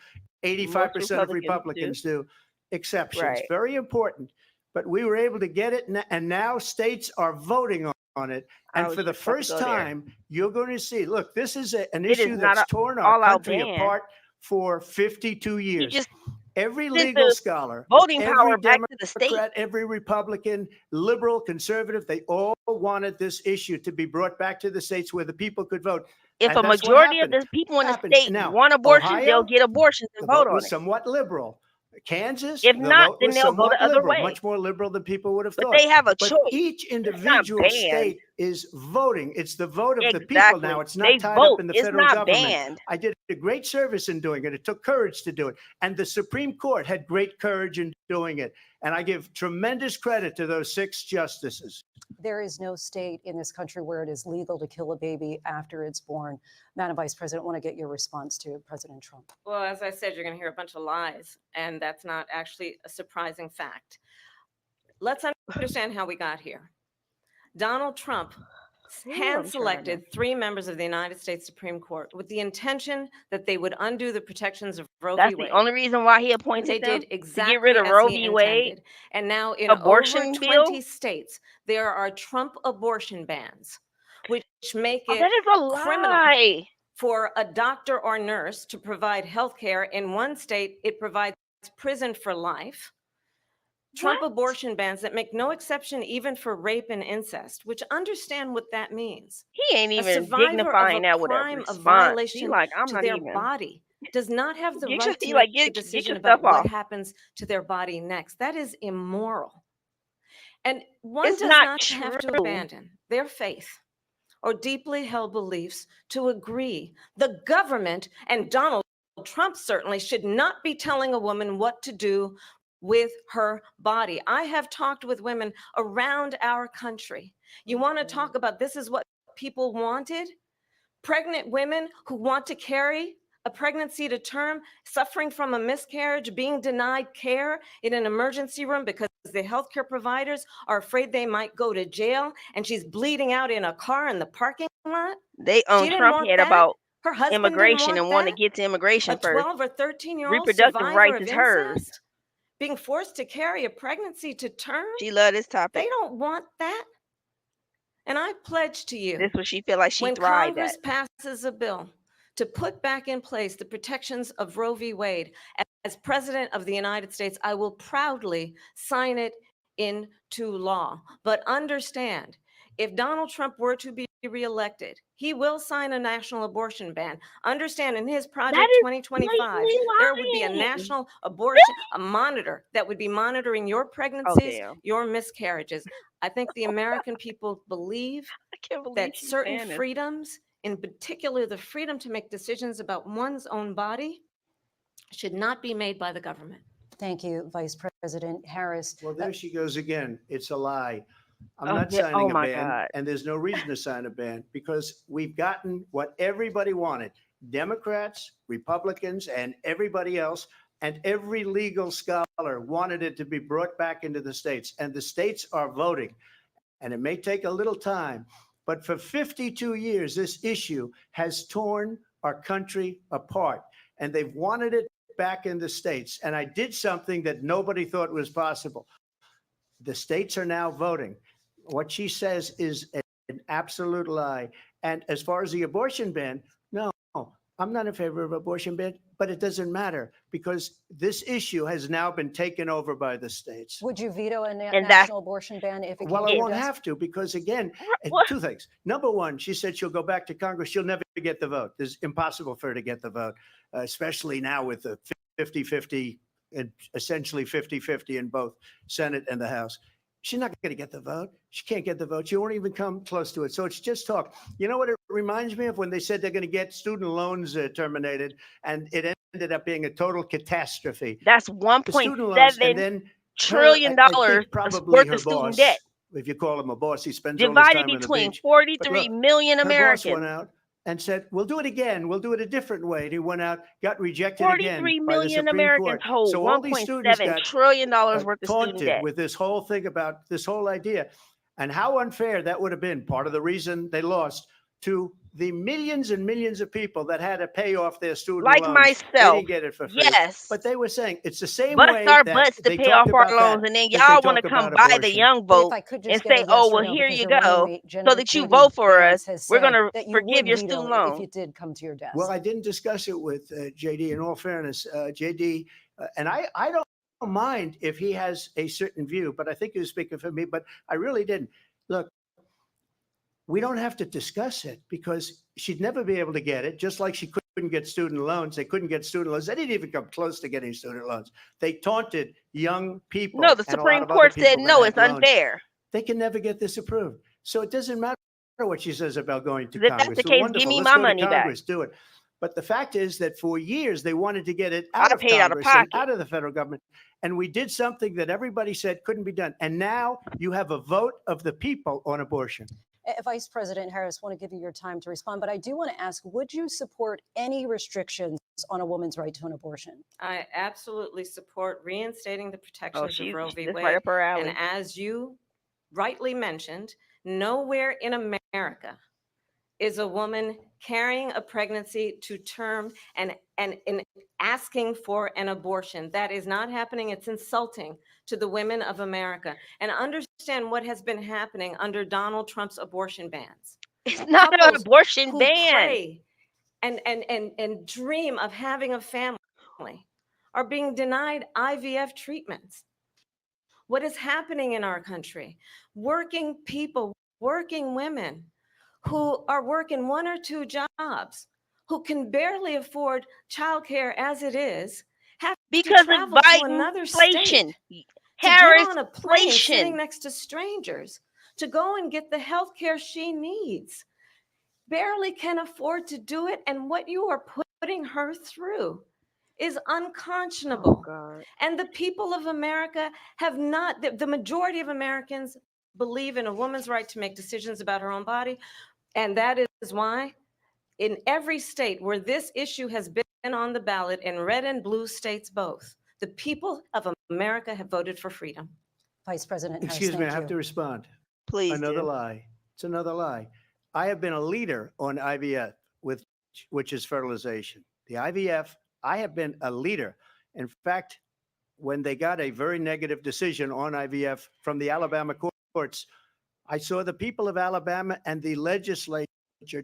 85% of Republicans do. Exceptions. Right. Very important. But we were able to get it, and now states are voting on it. And for the first time, you're going to see, look, this is an issue that's torn our country apart for 52 years. Every legal scholar, voting every power back Democrat, to the state. every Republican, liberal, conservative, they all wanted this issue to be brought back to the states where the people could vote. If And a that's what majority of happened. the people in the Happened. state Now, want abortions, Ohio, they'll get abortions and the vote vote on was it. somewhat liberal. Kansas, If the not, vote then was they'll go somewhat the other liberal, way. much more liberal than people would have But thought. they have a But choice. each It's not individual banned. state is voting. It's the vote of the people Exactly. now. It's They not tied vote. up in the It's federal not government. banned. I did a great service in doing it. It took courage to do it. And the Supreme Court had great courage in doing it. And I give tremendous credit to those 6 justices. There is no state in this country where it is legal to kill a baby after it's born. Madam Vice President, I want to get your response to President Trump. Well, as I said, you're going to hear a bunch of lies, and that's not actually a surprising fact. Let's understand how we got here. Donald Trump hand-selected 3 members of the United States Supreme Court with the intention that they would undo the protections of Roe That's v. Wade. the only reason why he And appointed they them did to exactly get rid of as Roe he v. Wade. intended. And now in Abortion over bill? 20 states, there are Trump abortion bans, which make Oh, it that is a criminal lie. for a doctor or nurse to provide health care. In one state, it provides prison for life. Trump abortion bans that make no exception even for rape and incest, which understand what that means. He ain't A even survivor dignifying of a that with a crime of response. He violation like, I'm to not their even. body does not have the Get right your- to he make like, the get decision your about stuff what off. happens to their body next. That is immoral. And one It's does not not have to true. abandon their faith or deeply held beliefs to agree. The government and Donald Trump certainly should not be telling a woman what to do with her body. I have talked with women around our country. You want to talk about this is what people wanted? Pregnant women who want to carry a pregnancy to term, suffering from a miscarriage, being denied care in an emergency room because the healthcare providers are afraid they might go to jail, and she's bleeding out in a car in the parking lot. They She on didn't Trump want head that. about Her husband immigration didn't and want want to that. get to immigration A first. 12 or 13-year-old Reproductive survivor rights of is hers. incest being forced to carry a pregnancy to term. She love this topic. They don't want that. And I pledge to you, This what she feel like she when thrived Congress at. passes a bill to put back in place the protections of Roe v. Wade, as President of the United States, I will proudly sign it into law. But understand, if Donald Trump were to be reelected, he will sign a national abortion ban. Understand, in his Project That is 2025, blatantly there would be a lying. national abortion, a monitor that would be monitoring your pregnancies, damn. your miscarriages. I think the American people believe I can't believe that she's certain saying this. freedoms, in particular the freedom to make decisions about one's own body, should not be made by the government. Thank you, Vice President Harris. Well, there she goes again. It's a lie. I'm Oh, not yeah. signing Oh, a my ban, God. and there's no reason to sign a ban because we've gotten what everybody wanted. Democrats, Republicans, and everybody else, and every legal scholar wanted it to be brought back into the states, and the states are voting. And it may take a little time, but for 52 years, this issue has torn our country apart, and they've wanted it back in the states, and I did something that nobody thought was possible. The states are now voting. What she says is an absolute lie. And as far as the abortion ban, no, I'm not in favor of abortion ban, but it doesn't matter because this issue has now been taken over by the states. Would you veto a And that's national abortion ban if it Well, came I to your won't desk? have to because, again, what? two things. Number one, she said she'll go back to Congress. She'll never get the vote. It's impossible for her to get the vote, especially now with the 50-50 and essentially 50-50 in both Senate and the House. She's not going to get the vote. She can't get the vote. She won't even come close to it. So it's just talk. You know what it reminds me of when they said they're going to get student loans terminated, and it ended up being a total catastrophe. That's The student loans, and $1.7 then trillion I think probably worth her of student boss, debt, if you call him a boss, he spends all his divided time on the between beach. 43 million Her boss Americans. went out and said, we'll do it again. We'll do it a different way. And he went out, got rejected again 43 by the million Supreme Americans Court. hold So all these students $1.7 got trillion worth of student taunted debt. with this whole thing about this whole idea and how unfair that would have been. Part of the reason they lost to the millions and millions of people that had to pay off their student Like loans. They myself. didn't get it for free. Yes. But they were saying it's the same Bust way our that butts to they pay off talked our about loans, that, and then that y'all they want to talk come about buy the abortion. young But if vote I could and just get say, a oh, yes or well, no, here because you your running go, mate, so Jenna that you J.D. vote for Vance, us. has We're said going that to you forgive would your veto student it loan. if it did come to your desk. Well, I didn't discuss it with JD. In all fairness, JD, and I don't mind if he has a certain view, but I think he was speaking for me. But I really didn't. Look, we don't have to discuss it because she'd never be able to get it. Just like she couldn't get student loans, they couldn't get student loans. They didn't even come close to getting student loans. They taunted young people. No, the and a lot Supreme of other Court said people that no, had it's loans. unfair. They can never get this approved. So it doesn't matter what she says about going to If that's Congress. the case, Wonderful. give me Let's my go to money back. Congress, do it. But the fact is that for years they wanted to get it I out of paid out of Congress and pocket. out of the federal government. And we did something that everybody said couldn't be done. And now you have a vote of the people on abortion. Vice President Harris, want to give you your time to respond, but I do want to ask, would you support any restrictions on a woman's right to an abortion? I absolutely support reinstating the Oh, protections of Roe v. that's Wade. right up her alley. And as you rightly mentioned, nowhere in America is a woman carrying a pregnancy to term and asking for an abortion. That is not happening. It's insulting to the women of America. And understand what has been happening under Donald Trump's abortion bans. It's not an Couples abortion who ban. pray and dream of having a family are being denied IVF treatments. What is happening in our country? Working people, working women who are working one or two jobs, who can barely afford childcare as it is, have Because to travel of to another Biden-flation. state to get on a plane sitting Harris-flation. next to strangers to go and get the health care she needs. Barely can afford to do it, and what you are putting her through is unconscionable. Oh, God. And the people of America have not, the majority of Americans believe in a woman's right to make decisions about her own body. And that is why in every state where this issue has been on the ballot, in red and blue states both, the people of America have voted for freedom. Vice President Harris, Excuse me, I thank have you. to respond. Please Another do. lie. It's another lie. I have been a leader on IVF, which is fertilization. The IVF, I have been a leader. In fact, when they got a very negative decision on IVF from the Alabama courts, I saw the people of Alabama and the legislature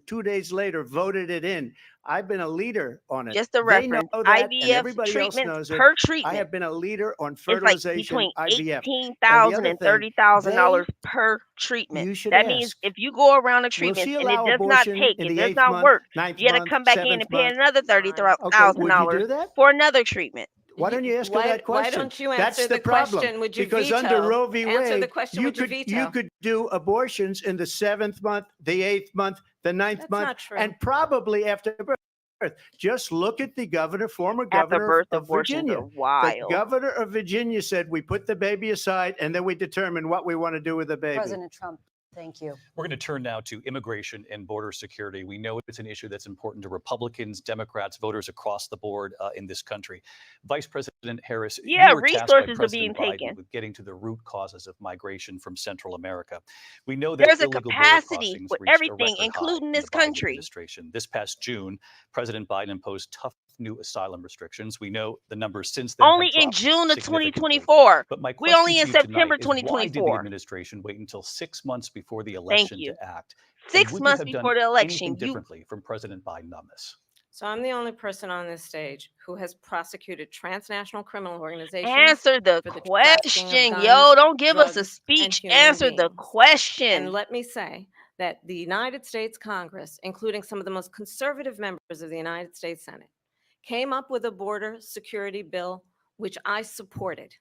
2 days later voted it in. I've been a leader on it. Just a They know reference. that, and IVF everybody else treatments knows it. per I treatment have been a leader on is like fertilization between IVF. $18,000 and thing, $30,000 per treatment. You should That means ask. if you go around a Will treatment she and it allow does not abortion take, in it the does 8th not month, work, 9th you got to month, come back in 7th and pay month? another Okay, would you $30,000 do that? for another treatment. Why don't you ask her Why- that why question? don't you That's answer the the problem. question, would you Because veto? under Roe v. Answer the Wade, question, you would you could veto? do abortions in the 7th month, the 8th month, the 9th That's month, not true. and probably after birth. Just look at the former After governor birth, of abortions Virginia. are wild. The governor of Virginia said, we put the baby aside and then we determine what we want to do with the baby. President Trump, thank you. We're going to turn now to immigration and border security. We know it's an issue that's important to Republicans, Democrats, voters across the board in this country. Vice President Harris, Yeah, you were tasked by resources are being President Biden taken. with getting to the root causes of migration from Central America. We know that There's a illegal border capacity crossings for reached a everything, record high including in this the Biden country. administration. This past June, President Biden imposed tough new asylum restrictions. We know the numbers since then Only have in dropped June of significantly. 2024. But my We question only to in you tonight September is, why did the 2024. administration wait until 6 months before the Thank election you. to act? And 6 would you months have before done the election, anything you differently from President Biden on this? So I'm the only person on this stage who has prosecuted transnational criminal organizations answer the for the trafficking of question. Yo, guns, don't give us a drugs, and speech. human Answer the beings. And question. let me say that the United States Congress, including some of the most conservative members of the United States Senate, came up with a border security bill, which I supported.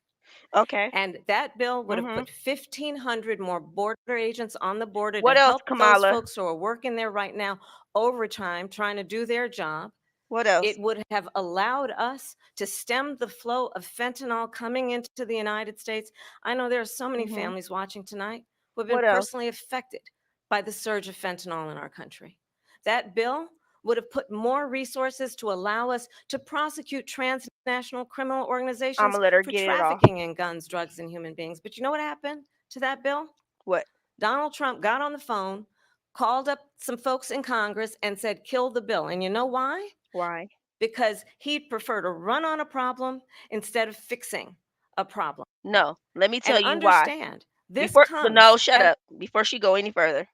Okay. And that bill would have Mhm. put 1,500 more border agents on the border What to else, help those Kamala? folks who are working there right now overtime, trying to do their job. What else? It would have allowed us to stem the flow of fentanyl coming into the United States. I know there are so many Mhm. families watching tonight who have been What else? personally affected by the surge of fentanyl in our country. That bill would have put more resources to allow us to prosecute transnational criminal I'm organizations gonna let her for get it off. trafficking in guns, drugs, and human beings. But you know what happened to that bill? What? Donald Trump got on the phone, called up some folks in Congress, and said, kill the bill. And you know why? Why? Because he'd prefer to run on a problem instead of fixing a problem. No. Let me tell And you why. understand, this Before comes no, shut at up. Before she go any further.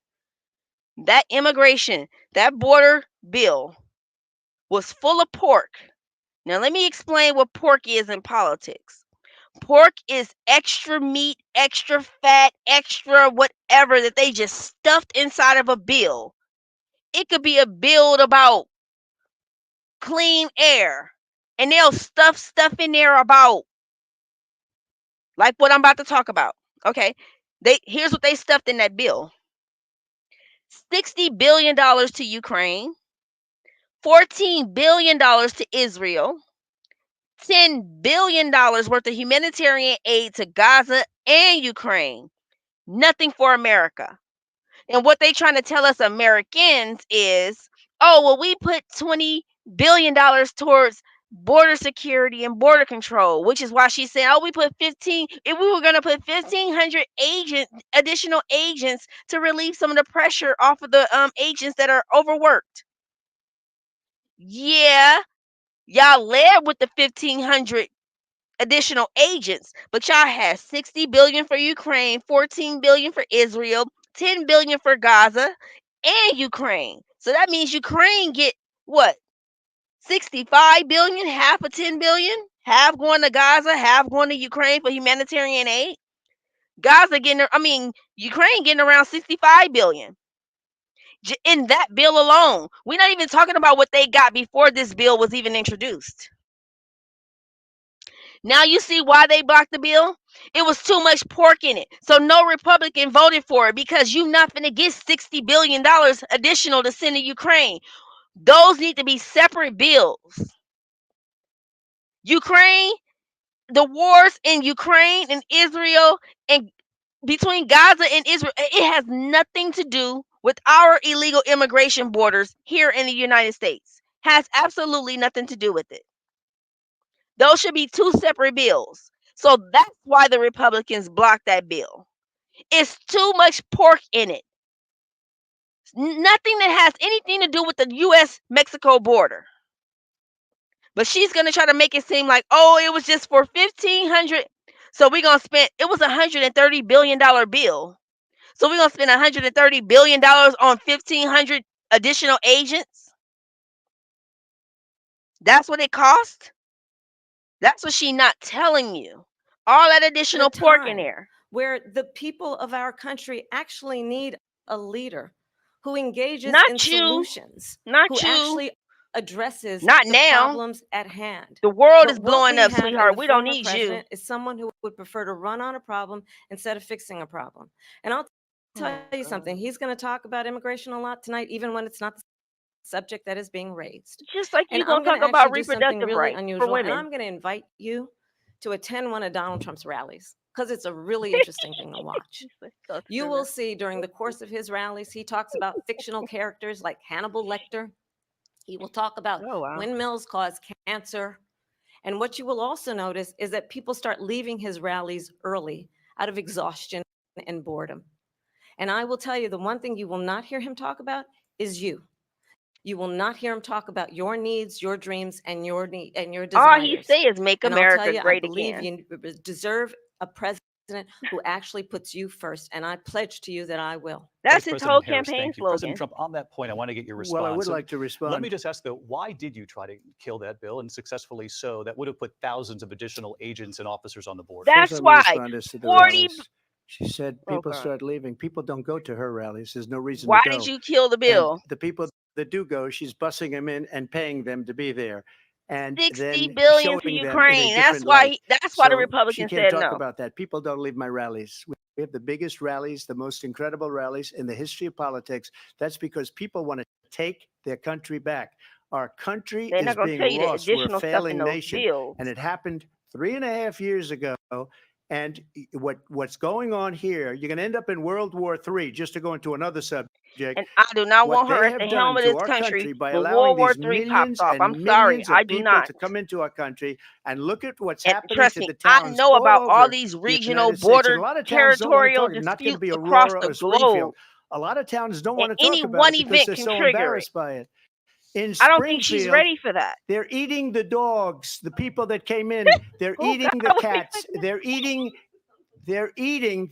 That immigration, that border bill was full of pork. Now let me explain what pork is in politics. Pork is extra meat, extra fat, extra whatever that they just stuffed inside of a bill. It could be a bill about clean air, and they'll stuff in there about like what I'm about to talk about. Okay, here's what they stuffed in that bill: $60 billion to Ukraine, $14 billion to Israel, $10 billion worth of humanitarian aid to Gaza and Ukraine. Nothing for America. And what they trying to tell us Americans is, oh, well, we put $20 billion towards border security and border control, which is why she said, oh, we put 15, if we were going to put 1,500 additional agents to relieve some of the pressure off of the agents that are overworked. Yeah, y'all led with the 1,500 additional agents, but y'all had 60 billion for Ukraine, 14 billion for Israel, 10 billion for Gaza and Ukraine. So that means Ukraine get what? 65 billion, half of 10 billion, half going to Gaza, half going to Ukraine for humanitarian aid. Ukraine getting around 65 billion in that bill alone. We're not even talking about what they got before this bill was even introduced. Now you see why they blocked the bill? It was too much pork in it. So no Republican voted for it because you not finna get $60 billion additional to send to Ukraine. Those need to be separate bills. Ukraine, the wars in Ukraine and Israel and between Gaza and Israel, it has nothing to do with our illegal immigration borders here in the United States. Has absolutely nothing to do with it. Those should be two separate bills. So that's why the Republicans blocked that bill. It's too much pork in it. Nothing that has anything to do with the US Mexico border. But she's going to try to make it seem like, oh, it was just for 1,500. So we're going to spend, it was $130 billion bill. So we're going to spend $130 billion on 1,500 additional agents. That's what it cost. That's what she's not telling you. All that additional pork in there. Where the people of our country actually need a leader who engages Not in you. solutions, Not who you. actually addresses Not the now. problems at hand. The world But is what blowing we up, have in sweetheart. the We don't former need you. president is someone who would prefer to run on a problem instead of fixing a problem. And I'll tell you something. He's going to talk about immigration a lot tonight, even when it's not the subject that is being raised. Just like And you gonna I'm going talk to about actually do something reproductive really rights for unusual. And women. I'm going to invite you to attend one of Donald Trump's rallies because it's a really interesting thing to watch. You will see during the course of his rallies, he talks about fictional characters like Hannibal Lecter. He will talk about windmills cause cancer. And what you will also notice is that people start leaving his rallies early out of exhaustion and boredom. And I will tell you, the one thing you will not hear him talk about is you. You will not hear him talk about your needs, your dreams, and your desires. All he say is make And I'll tell America you, great I believe again. you deserve a president who actually puts you first, and I pledge to you that I will. That's Vice his whole President Harris, campaign thank you. slogan. President Trump, on that point, I want to get your response. Well, I would So like to respond. let me just ask, though, why did you try to kill that bill, and successfully so? That would have put thousands of additional agents and officers on the board. That's First, why let me respond as to the 40 rallies. She said Oh, people God. start leaving. People don't go to her rallies. There's no reason Why to go. did you kill the And bill? the people that do go, she's bussing them in and paying them to be there. And 60 then billion to showing them in a Ukraine. That's different why. light. That's why the So Republicans she can't said talk no. about that. People don't leave my rallies. We have the biggest rallies, the most incredible rallies in the history of politics. That's because people want to take their country back. Our country They're is not going to tell being you the lost. We're a additional stuff in failing those nation. bills. And it happened 3.5 years ago. And what's going on here, you're going to end up in World War III, just to go into another subject. And I do not What want her they at have the done helm of to this our country by when allowing World War these III pops millions off. and I'm sorry, millions of I do people not. to come into our country, and look at what's And happening trust to me, the I towns know about all over these the regional United States. And border a lot of towns don't want to territorial talk. Not going to disputes be across Aurora the or Springfield. globe. A lot of towns don't And want to any talk about one it because event they're can so trigger it. embarrassed by it. In I don't think she's Springfield, ready for that. they're eating the dogs, the people that came in. They're Oh, eating God, the I was cats. They're eating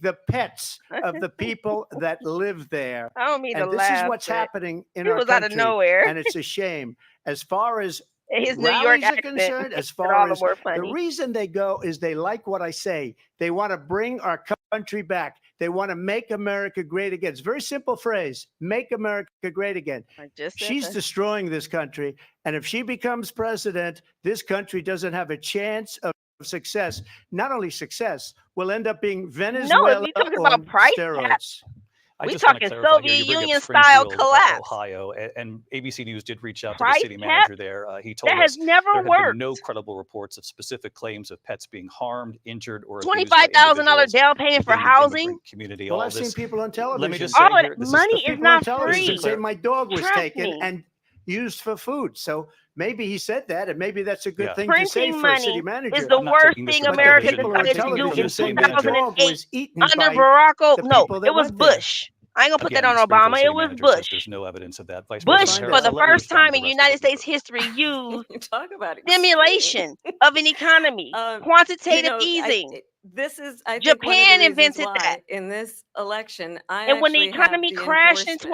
the pets of the people that live there. I don't mean to And this is laugh, what's but happening in it our was out of country. nowhere. And it's a shame. As far as His New York rallies are accent concerned, as makes it far all the as more the funny. reason they go is they like what I say. They want to bring our country back. They want to make America great again. It's a very simple phrase, make America great again. I just said She's that. destroying this country. And if she becomes president, this country doesn't have a chance of success. Not only success, will end up being No, if Venezuela you're talking on about price steroids. caps, I we just want to talking clarify here, Soviet you bring up Union style Springfield, collapse. Ohio, and ABC News did reach out to the Price city manager caps? there. He told That us has never there have worked. been no credible reports of specific claims of pets being harmed, injured, or abused by $25,000 individuals down payment for within the housing. immigrant community. Well, All I've seen this. people on Let me television. just say All here, that this money is is People on not television free. say my dog was Trust taken me. and used for food. So maybe he said that, and maybe that's a good Yeah. thing to say Printing for a city money manager. is the I'm not worst taking this thing from But the America television. people on I'm decided to taking do this in from television saying their 2008 dog was eaten under by Barack the Obama. No, people that it was went there. Bush. I ain't gonna put that Again, on Springfield Obama. city It was manager says Bush. there's no evidence of that. Vice Bush, President find for Harris, the out. let me first respond time to in the rest of United what States you've heard. history, used You talk about stimulation of an economy, You quantitative know, easing. this is, I think, one of Japan the reasons invented why that. in this election, I And when the actually have economy the crashed in endorsement of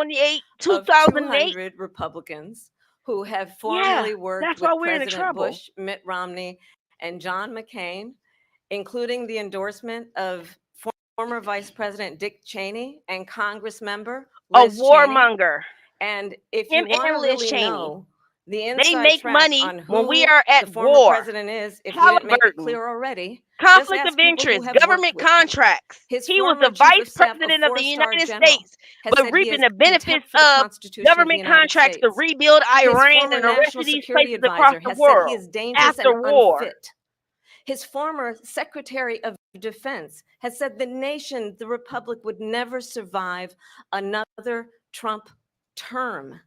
2008, 200 Republicans who have yeah, formerly worked that's with why we're in President trouble. Bush, Mitt Romney, and John McCain, including the endorsement of former Vice President Dick Cheney and Congress member A Liz Cheney. warmonger. And if Him you want and to Liz really Cheney. know the They inside make track money on when we who are at the former war. president is, if you didn't make it Halliburton, clear already, conflict ask of people who interest, have worked government with him. contracts. His He was former the chief vice of staff, a president of the four-star United general, States, has but said he reaping has the benefits contempt for the of Constitution of the government United contracts to States. rebuild His Iran former and the rest national of these security places across advisor the has said he world is dangerous after and war. unfit. His former Secretary of Defense has said the nation, the republic, would never survive another Trump term.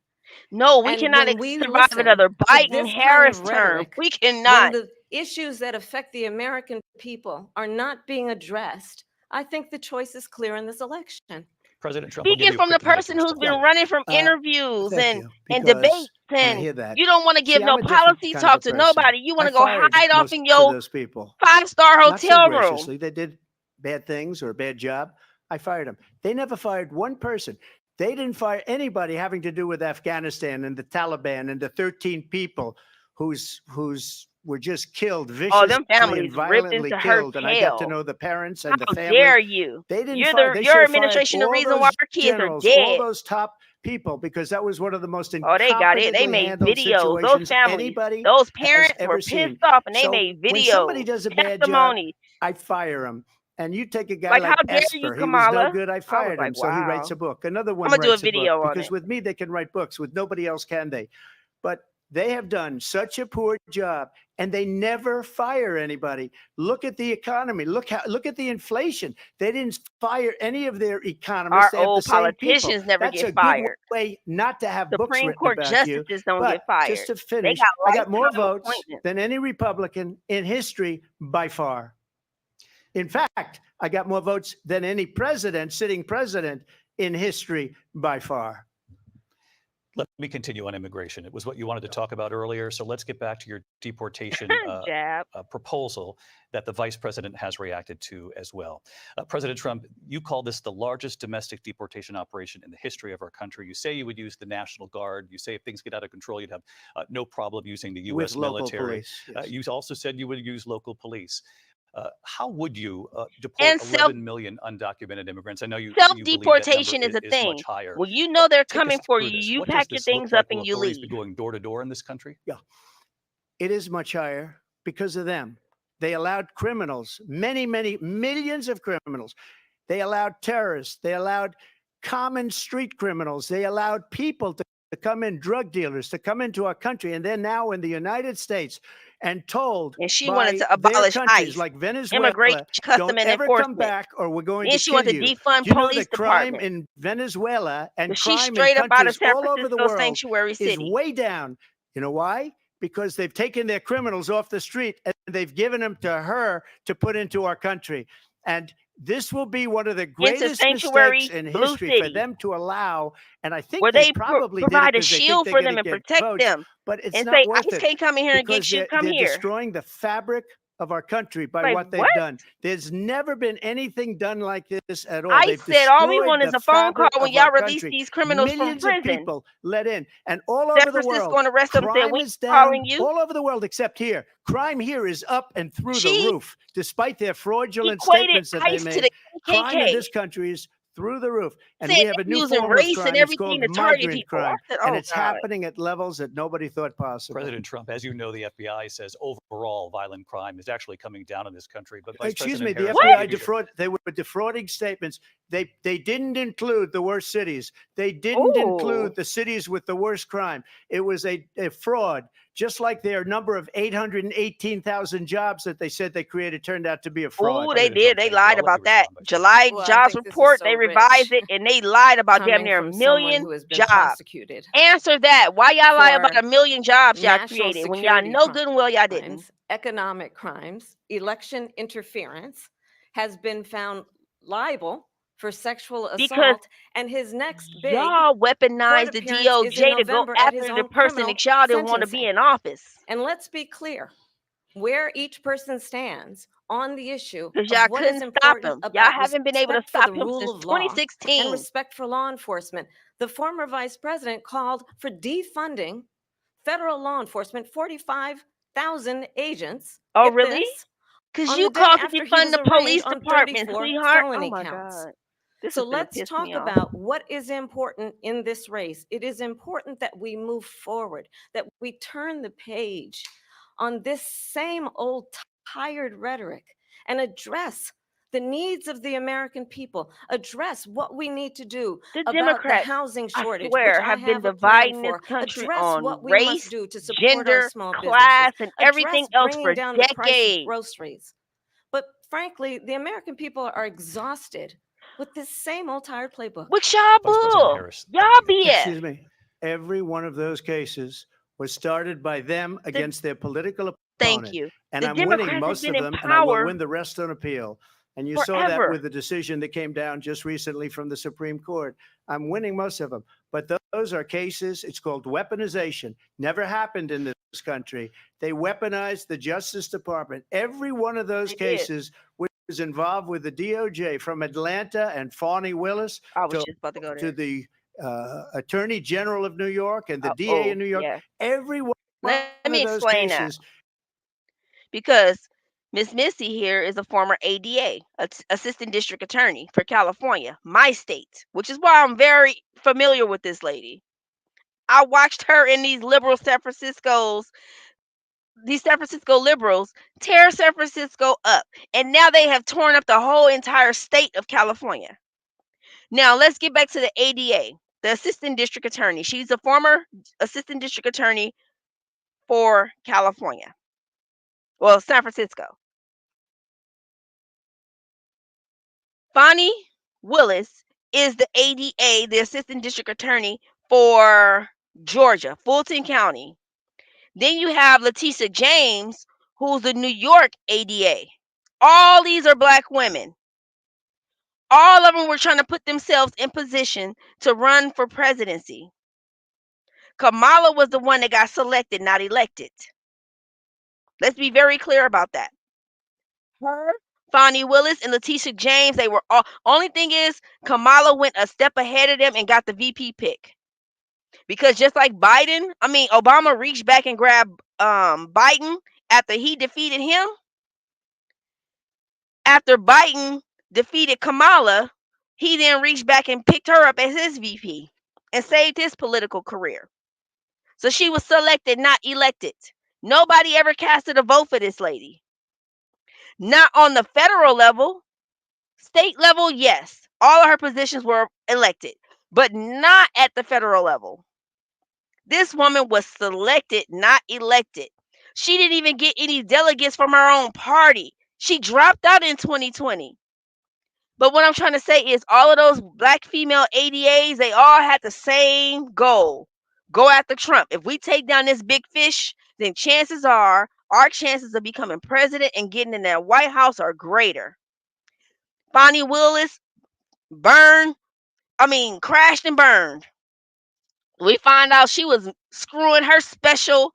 No, we And cannot when we survive listen another to Biden this kind Harris of term. rhetoric, We when cannot. the issues that affect the American people are not being addressed, I think the choice is clear in this election. President Trump, will give Speaking you a from the quick minute to person who's been respond. running from Uh, interviews Thank you. and Because debates, when I and hear that, you don't want to give see, no I'm a different policy kind talk of a to person. nobody. You want I to go fired hide off most in of your those people. 5-star Not so hotel room. graciously. They did bad things or a bad job. I fired them. They never fired one person. They didn't fire anybody having to do with Afghanistan and the Taliban and the 13 people whose were just killed viciously Oh, them and families ripped violently into her killed. And I got to tail. know the parents How and the family. dare you? They didn't You're fire. the They your should have fired administration the all reason those why our kids are generals, all dead. those top people, because that was one of the most Oh, they got it. They incompetently made handled videos. Those situations families, anybody those has parents were ever pissed seen. off, and they So made when somebody videos, does a bad job, testimonies. I fire him. And you take a guy Like, like how dare you, Esper, he was no Kamala? good. I I was fired him. like, So he writes wow. a book. Another one I'ma do a writes a video book on because it. with me they can write books. With nobody else can they? But they have done such a poor job, and they never fire anybody. Look at the economy. Look at the inflation. They didn't fire any of their economists. Our They have the old same people. politicians never That's get a good fired. way not to have books Supreme written Court about you. justices don't But get fired. just to They finish, got I got more lifetime votes appointments. than any Republican in history by far. In fact, I got more votes than any president, sitting president in history by far. Let me continue on immigration. It was what you wanted to talk about earlier. So let's get back to your deportation Jab. proposal that the vice president has reacted to as well. President Trump, you call this the largest domestic deportation operation in the history of our country. You say you would use the National Guard. You say if things get out of control, you'd have no problem using the U.S. With local military. police, yes. You also said you would use local police. How would you deport And 11 million undocumented immigrants? I know you believe that number self-deportation is a is thing. much higher. When you know they're Take us coming for through you, this. you What does pack your this look things like? up and Will you authorities be leave. going door to door in this country? Yeah, it is much higher because of them. They allowed criminals, many, many millions of criminals. They allowed terrorists. They allowed common street criminals. They allowed people to come in, drug dealers to come into our country. And they're now in the United States and told And she by wanted to their abolish countries ICE, like Venezuela, immigration, custom, don't and ever come enforcement. back or we're going Then to she kill wanted you. to defund Do you know police that crime department. in Venezuela and But she's crime in straight up out of countries San all over the Francisco world sanctuary is city. way down? You know why? Because they've taken their criminals off the street and they've given them to her to put into our country. And this will be one of the greatest sanctuary mistakes in Blue history for City, them to allow. And I think where they they probably did it provide a because they think shield they're for going them to and get protect votes, them but it's and not say, worth ICE it can't come in here and because get you. Come they're here. destroying the fabric of our country by Like, what they've what? done. There's never been anything done like this at all. ICE They've said all we destroyed want is the a phone call fabric when of y'all our release country. these criminals from Millions of prison. people let in, and all San over the Francisco world, and arrest them and say, crime we is down calling you. all over the world except here. Crime here is up and through the She roof, despite their fraudulent equated statements that they ICE to made. the Crime in KKK. this country is through the roof, and Said we have a new using form of race crime. and It's everything called to target migrant people. I crime, said, and oh, it's God. happening at levels that nobody thought possible. President Trump, as you know, the FBI says overall violent crime is actually coming down in this country. But Vice Excuse me, President the Harris, FBI they were defrauding statements. They didn't include the worst cities. They didn't Ooh. include the cities with the worst crime. It was a fraud, just like their number of 818,000 jobs that they said they created turned out to be a fraud. Oh, they President did. Trump, They thank you. lied I'll let about you that. respond, Vice July Well, I jobs think this is report, so they revised rich it and they lied about damn coming near a from someone million who has been jobs. prosecuted Answer that. Why y'all lie about for a million jobs y'all national created when y'all security know good and well y'all didn't? crimes, economic crimes, election interference, has been found liable for sexual Because assault, and his next big y'all weaponized court the appearance is in DOJ to go November at his after the own person criminal that y'all didn't want to be sentencing. in office. And let's be clear where each person stands on the issue Because of y'all what is couldn't stop important him. Y'all about haven't been able to respect for stop the him rule since of law and 2016. respect for law enforcement. The former vice president called for defunding federal law enforcement, 45,000 agents. Oh, Get really? this, Because on you the day called to after he defund was the arraigned police on department, 34 sweetheart. Oh felony my counts. God. This So is gonna let's piss talk me off. about what is important in this race. It is important that we move forward, that we turn the page on this same old tired rhetoric and address the needs of the American people, address what we need to do The about the Democrats, housing I shortage, swear, which I have been have a plan dividing this for, country address on what we must race, do to support our gender, small businesses, class, and everything address else bringing for down the price of decades. groceries. But frankly, the American people are exhausted with this same old tired playbook. With y'all Vice President bull. Harris, Y'all thank you. BS. Excuse me. Every one of those cases was started by them against their political Thank opponent. you. And The I'm Democrats winning have most been of in them, and I will power win the rest on appeal. And you saw that forever. with the decision that came down just recently from the Supreme Court. I'm winning most of them. But those are cases, it's called weaponization. Never happened in this country. They weaponized the Justice Department. Every one of those They did. cases was involved with the DOJ, from Atlanta and Fani Willis I was to, just about to go to there. the Attorney General of New York and the DA in New York. Yeah. Every one Let of me those explain that. cases. Because Miss Missy here is a former ADA, Assistant District Attorney for California, my state, which is why I'm very familiar with this lady. I watched her and these liberal these San Francisco liberals tear San Francisco up. And now they have torn up the whole entire state of California. Now let's get back to the ADA, the Assistant District Attorney. She's a former Assistant District Attorney for California. Well, San Francisco. Fani Willis is the ADA, the Assistant District Attorney for Georgia, Fulton County. Then you have Letitia James, who's the New York ADA. All these are black women. All of them were trying to put themselves in position to run for presidency. Kamala was the one that got selected, not elected. Let's be very clear about that. Her, Fonnie Willis, and Letitia James, they were all. Only thing is, Kamala went a step ahead of them and got the VP pick. Because just like Obama reached back and grabbed Biden after he defeated him. After Biden defeated Kamala, he then reached back and picked her up as his VP and saved his political career. So she was selected, not elected. Nobody ever casted a vote for this lady. Not on the federal level. State level, yes. All of her positions were elected, but not at the federal level. This woman was selected, not elected. She didn't even get any delegates from her own party. She dropped out in 2020. But what I'm trying to say is all of those black female ADAs, they all had the same goal. Go after Trump. If we take down this big fish, then chances are our chances of becoming president and getting in that White House are greater. Fonnie Willis crashed and burned. We find out she was screwing her special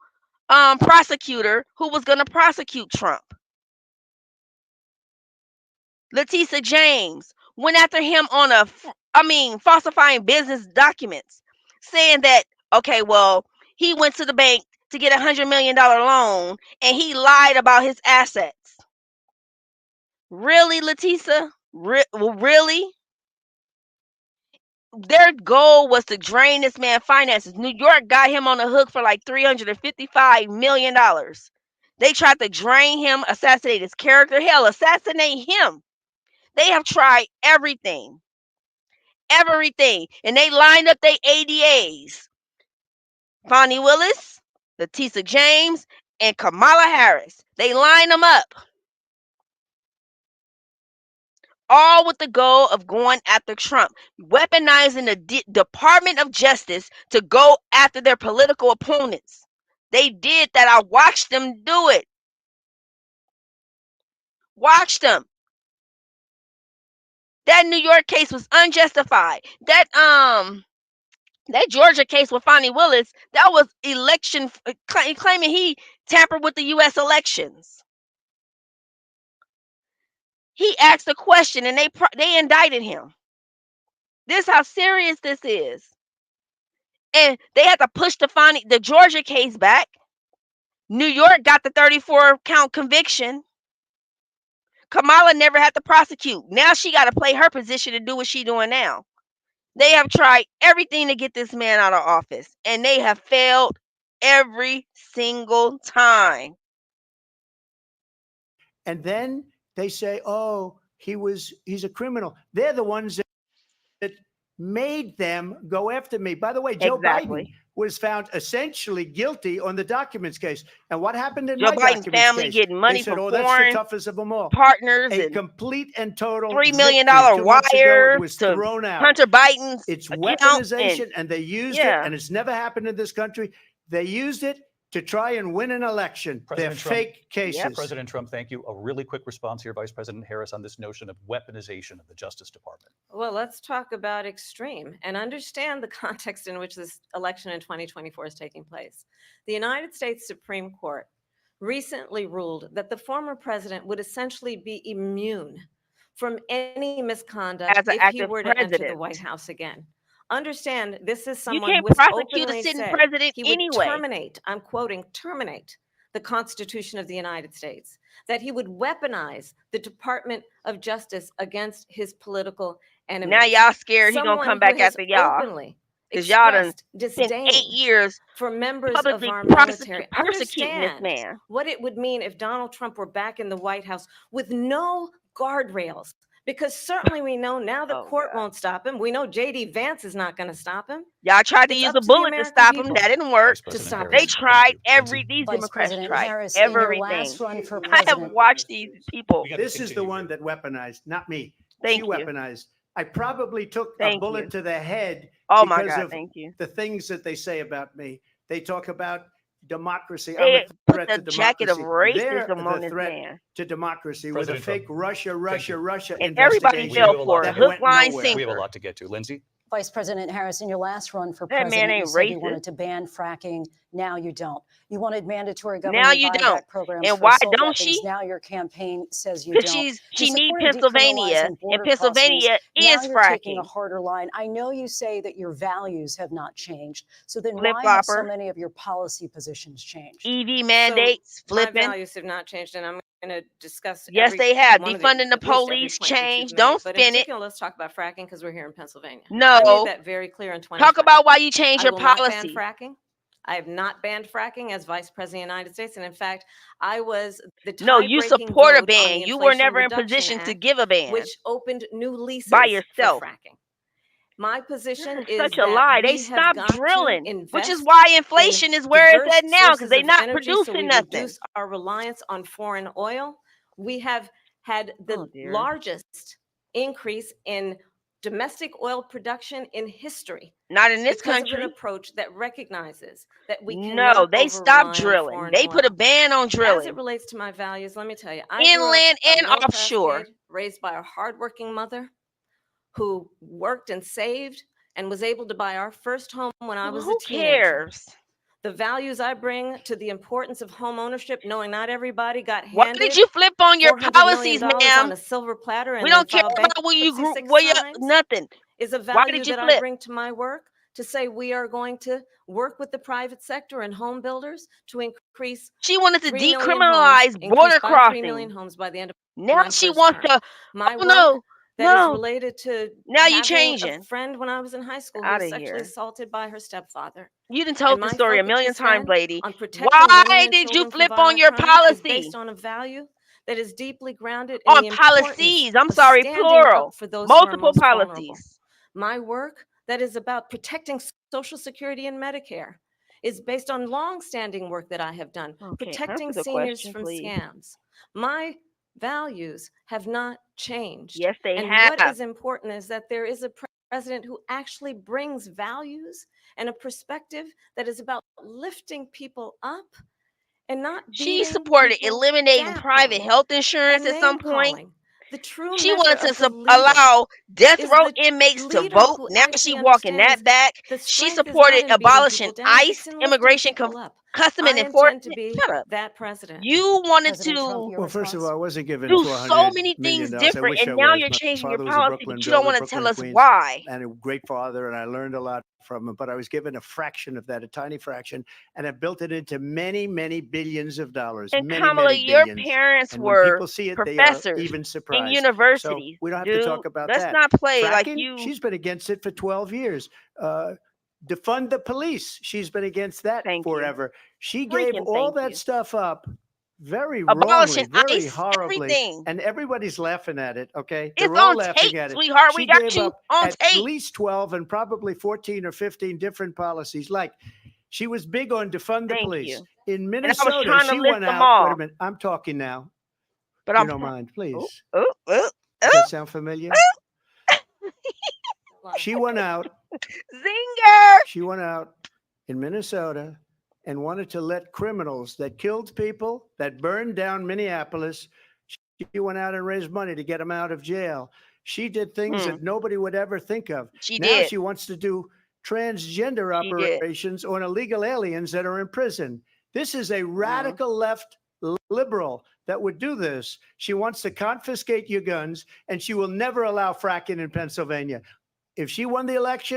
prosecutor who was going to prosecute Trump. Letitia James went after him on falsifying business documents, saying that, okay, well, he went to the bank to get $100 million loan and he lied about his assets. Really, Letitia? Really? Their goal was to drain this man's finances. New York got him on the hook for like $355 million. They tried to drain him, assassinate his character. Hell, assassinate him. They have tried everything. Everything. And they lined up their ADAs. Fonnie Willis, Letitia James, and Kamala Harris. They lined them up. All with the goal of going after Trump, weaponizing the Department of Justice to go after their political opponents. They did that. I watched them do it. Watched them. That New York case was unjustified. That Georgia case with Fonnie Willis, that was election claiming he tampered with the U.S. elections. He asked a question and they indicted him. This is how serious this is. And they had to push the Georgia case back. New York got the 34-count conviction. Kamala never had to prosecute. Now she got to play her position and do what she's doing now. They have tried everything to get this man out of office, and they have failed every single time. And then they say, oh, he's a criminal. They're the ones that made them go after me. By the way, Joe Biden was found essentially guilty on the documents case. And what happened in Joe my Biden's documents family case? getting money They said, from oh, that's foreign the toughest of them all. partners. A And complete and total $3 million victory. 2 months ago, it wire was to thrown out. Hunter Biden's It's account, weaponization, and they used it, yeah. and it's never happened in this country. They used it to try and win an election. President They're Trump- fake cases. Yeah, President Trump, thank you. A really quick response here, Vice President Harris, on this notion of weaponization of the Justice Department. Well, let's talk about extreme and understand the context in which this election in 2024 is taking place. The United States Supreme Court recently ruled that the former president would essentially be immune from any misconduct As an if he active were to enter the president. White House again. Understand, this is You someone can't who has prosecute a openly sitting said president he would anyway. terminate, I'm quoting, terminate the Constitution of the United States, that he would weaponize the Department of Justice against his political enemies. Now y'all scared he gonna Someone come who back has after y'all. openly Because y'all done expressed spent disdain 8 years for members of publicly our military. persecuting this Understand man. what it would mean if Donald Trump were back in the White House with no guardrails. Because certainly we know now the Oh, court God. won't stop him. We know J.D. Vance is not going to stop him. Y'all tried to It's use up a to the bullet to American stop him. people That didn't work. Vice President stop Harris, They him. tried thank you. Lindsay? these Vice Democrats President tried Harris, in your everything. last run for I have president, watched these people. We gotta This is the continue one here. that weaponized, not me. Thank She you. weaponized. I probably took a Thank bullet you. to the head Oh my because God, of thank you. the things that they say about me. They talk about democracy. I'm They a put threat the to jacket of democracy. They're racism on the this threat man. to democracy President with a fake Trump, Russia you. Russia And everybody investigation We have fell a for lot it. to that get Hook, went line, nowhere. We have a sinker. lot to get to. Lindsay? Vice President Harris, in your last run for That man president, you ain't said you racist. wanted to ban fracking. Now you don't. You wanted mandatory Now government you buyback don't. programs And for why assault don't weapons. she? Now your campaign says you Because don't. You she need supported Pennsylvania, decriminalizing and border crossings. Pennsylvania Now is you're taking a fracking. harder line. I know you say that your values have not changed. So then Flip why have so flopper. many of your policy positions changed? EV mandates, So my flipping. values have not changed, and I'm going to discuss Yes, every they have. one of Defunding the at least every police, point that you've change. made. Don't But in spin it. particular, let's talk about fracking because we're here in Pennsylvania. I No. made that very clear in 2020. Talk about why you changed I your will not ban policy. fracking. I have not banned fracking as Vice President of the United States, and in fact, I was the No, you tie-breaking support a vote on ban. the You were Inflation never in Reduction position to Act, give a ban which opened new leases by for yourself. fracking. My position That's is such a that lie. They we have stopped got to drilling, which is invest why in inflation is where it's diverse at now, because sources they're of not energy so we producing nothing. reduce our reliance on foreign oil. We have had the Oh, dear. largest increase in domestic oil production in history Not in this because of country. an approach that recognizes that we No, cannot they stopped over-rely on drilling. foreign They put a oil. ban on As it drilling, relates to my values, let me tell you, I grew up inland a and middle-class offshore. kid raised by a hardworking mother who worked and saved and was able to buy our first home when I Well, was a who teenager. cares? The values I bring to the importance of home ownership, knowing not everybody got Why handed did you flip on your $400 policies, million ma'am? on a silver platter and We then don't care file about where you bankruptcy grew, 6 where you times nothing. is a Why value did you that I flip? bring to my work to say we are going to work with the private sector and home builders to increase She wanted to 3 million decriminalize homes, border increase by 3 million crossing. homes by the end of Now my she first wants term. to. My Oh work no, that is no. related to Now you having a changing. friend when I was in high school who Outta was sexually here. assaulted by her stepfather. You done And told the my story a million focus times, then lady. on protecting Why women and did you children from flip on violent your crime is policy? based on a value that is deeply grounded in On the importance policies. I'm of sorry, standing plural. up for those who are Multiple most vulnerable. policies. My work that is about protecting Social Security and Medicare is based on long-standing work that I have done, Okay, protecting answer the seniors question, from please. scams. My values have not changed. Yes, they And have. what is important is that there is a president who actually brings values and a perspective that is about lifting people up and not She beating supported people eliminating private down health insurance and at some name point. calling. The true She measure wanted to of the leader allow death is row the inmates to leader vote. who Now actually she walking that understands back. the She strength is not supported in beating abolishing people down, ICE, it's in lifting immigration, people up. custom I and intend to enforcement. be Shut up. that president. You wanted President Trump, to your Well, first of response? all, I wasn't given do so $400 many million. things I different, wish I and now was. you're My changing your father was a policy, Brooklyn but you don't builder, want to tell Brooklyn, us Queens, why. and a great father, and I learned a lot from him. But I was given a fraction of that, a tiny fraction, and I built it into many, many billions of dollars. And Many, Kamala, many your billions. parents And when were people see it, they are professors even in surprised. So universities. we don't have Dude, to talk about let's that. not play like Fracking, you. she's been against it for 12 years. Defund the police. She's been against that Thank you. forever. She gave Freaking all thank that you. stuff up very Abolishing wrongly, very ICE, horribly, everything. and everybody's laughing at it. Okay, It's they're all on laughing tape, at it. sweetheart. We She got gave you up on at tape. least 12 and probably 14 or 15 different policies. Like she was big on defund the Thank police you. in And I was Minnesota. trying to She list went them out. Wait all. a minute, I'm talking now. But You I'm don't mind, please. oh, Does that sound familiar? She went out. Zinger. She went out in Minnesota and wanted to let criminals that killed people, that burned down Minneapolis. She went out and raised money to get them out of jail. She did things that nobody would ever think of. She Now did. she wants to do transgender She did. operations on illegal aliens that are in prison. This is a radical left liberal that would do this. She wants to confiscate your guns, and she will never allow fracking in Pennsylvania. If she won the election,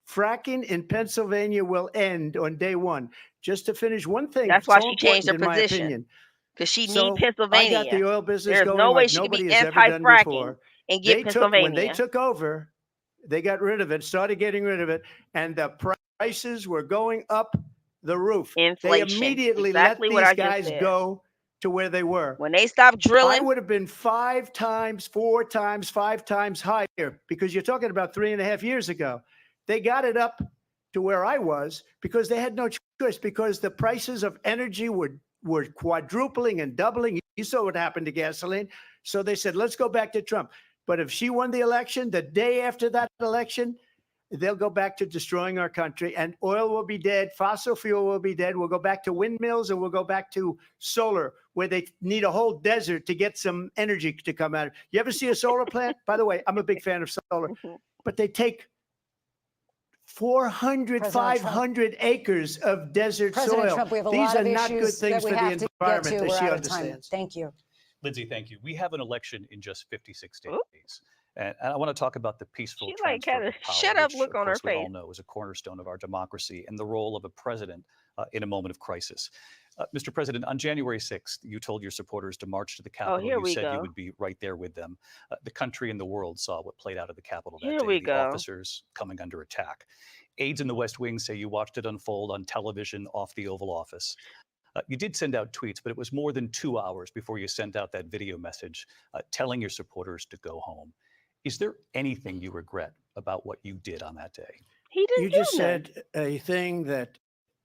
fracking in Pennsylvania will end on day one. Just to finish one thing, That's why so she changed important her in my position. opinion. Because she So need I got Pennsylvania. the oil business There's going no way like she could nobody be has ever done anti-fracking before. and get Pennsylvania. When they took over, they got rid of it, started getting rid of it, and the prices were going up the roof. Inflation. They immediately Exactly let what these I just guys said. go to where they were. When they stopped I drilling, would have been 5 times, 4 times, 5 times higher, because you're talking about 3.5 years ago. They got it up to where I was because they had no choice, because the prices of energy were quadrupling and doubling. You saw what happened to gasoline. So they said, let's go back to Trump. But if she won the election, the day after that election, they'll go back to destroying our country, and oil will be dead. Fossil fuel will be dead. We'll go back to windmills, and we'll go back to solar, where they need a whole desert to get some energy to come out. You ever see a solar plant? By the way, I'm a big fan of solar, but they take 400, President Trump. 500 acres of desert President soil. Trump, we have a These lot are of not good issues that things we for the have to get environment to. that We're she out of time. understands. Thank you. Lindsay, thank you. We have an election in just 56 days. Oop. And I want to talk about the peaceful She like transfer had a of power, shut up which, look of on her course, we all face. know is a cornerstone of our democracy and the role of a president in a moment of crisis. Mr. President, on January 6th, you told your supporters to march to the Capitol. here You we said you go. would be right there with them. The country and the world saw what played out at the Capitol that Here day, we the go. officers coming under attack. Aides in the West Wing say you watched it unfold on television off the Oval Office. You did send out tweets, but it was more than 2 hours before you sent out that video message telling your supporters to go home. Is there anything you regret about what you did on that day? He didn't You do just nothing. said a thing that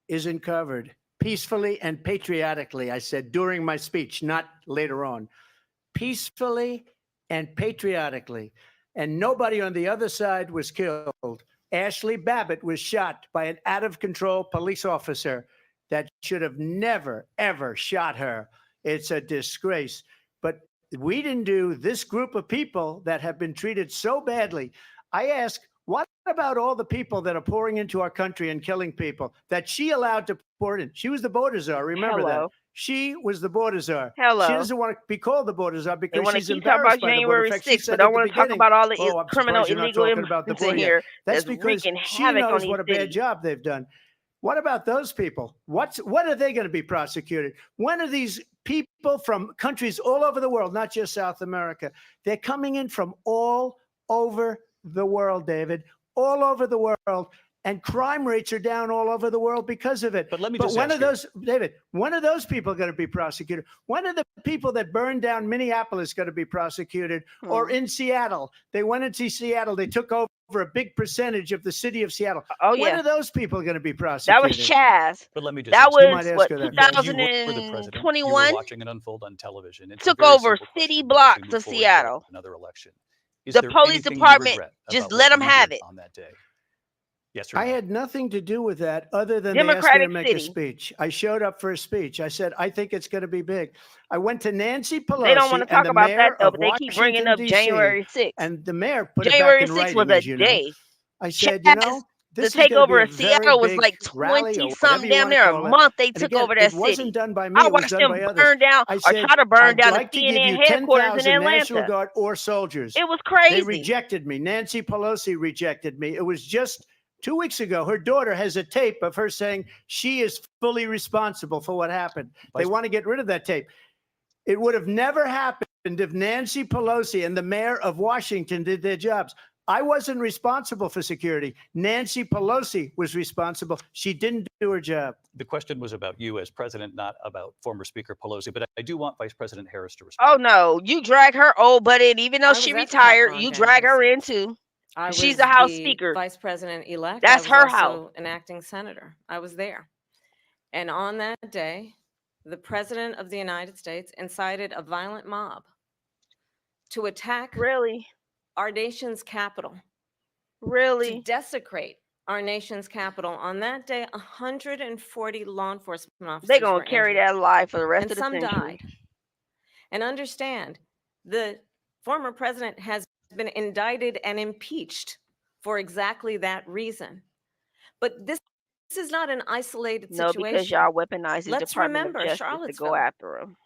isn't covered. Peacefully and patriotically, I said during my speech, not later on. Peacefully and patriotically. And nobody on the other side was killed. Ashley Babbitt was shot by an out-of-control police officer that should have never, ever shot her. It's a disgrace. But we didn't do this group of people that have been treated so badly. I ask, what about all the people that are pouring into our country and killing people that she allowed to pour in? She was the border czar. Remember that. Hello. She was the border czar. Hello. She doesn't want to be called the border czar They because want to she's keep talking about embarrassed by the border. January In fact, she 6th, but said don't at the want to talk beginning, about all the "Oh, I'm criminal, surprised you're not illegal talking about the immigrants in border yet." here That's that's because wreaking she havoc on knows these what a bad cities. job they've done. What about those people? What are they going to be prosecuted? When are these people from countries all over the world, not just South America? They're coming in from all over the world, David, all over the world. And crime rates are down all over the world because of it. But let me But just when ask are you- those, David, when are those people going to be prosecuted? When are the people that burned down Minneapolis going to be prosecuted? Or in Seattle? They went into Seattle. They took over a big percentage of the city of Seattle. Oh, When yeah. are those people going to be That prosecuted? was Chaz. But let me just That ask you, You might was, ask what, her that you question. were the president. You were 2021? watching it unfold on television. It's a Took very over simple 50 question as we blocks move of forward to Seattle. another election. Is The there police anything you department regret just about let what them you have did it. on that day? Yes or I no? had nothing to do with that other than they asked me to Democratic make a City. speech. I showed up for a speech. I said, I think it's going to be big. I went to Nancy They don't want Pelosi to talk and the about that mayor though, of but they keep bringing Washington, up D.C., January 6th. and the mayor put it back January in 6th was writing, a as you know. day. I said, you Chaz, know, the this is going to be takeover a of very Seattle was big like rally 20 or whatever something, you damn want to near a call it. month they And took again, over that it wasn't city. done by me. I It was watched done them by others. burn down I or said, try to burn I'd down like the to give CNN you headquarters in 10,000 National Atlanta. Guard or soldiers. It was They crazy. rejected me. Nancy Pelosi rejected me. It was just 2 weeks ago. Her daughter has a tape of her saying she is fully responsible for what happened. They Vice- want to get rid of that tape. It would have never happened if Nancy Pelosi and the mayor of Washington did their jobs. I wasn't responsible for security. Nancy Pelosi was responsible. She didn't do her job. The question was about you as president, not about former Speaker Pelosi. But I do want Vice President Harris to respond. Oh no, you drag her old butt in, even though I she was at the retired. Capitol on You drag her January in too. I She's was the House the Speaker. Vice President elect. That's I was her house. also an acting senator. I was there. And on that day, the President of the United States incited a violent mob to attack Really, our nation's capital, to really. desecrate our nation's capital. On that day, 140 law enforcement officers They're gonna were carry injured, that lie for the rest and of the some century. died. And understand, the former president has been indicted and impeached for exactly that reason. But this is not an isolated No, situation. because y'all weaponized the Let's Department of remember Justice to go Charlottesville, after him,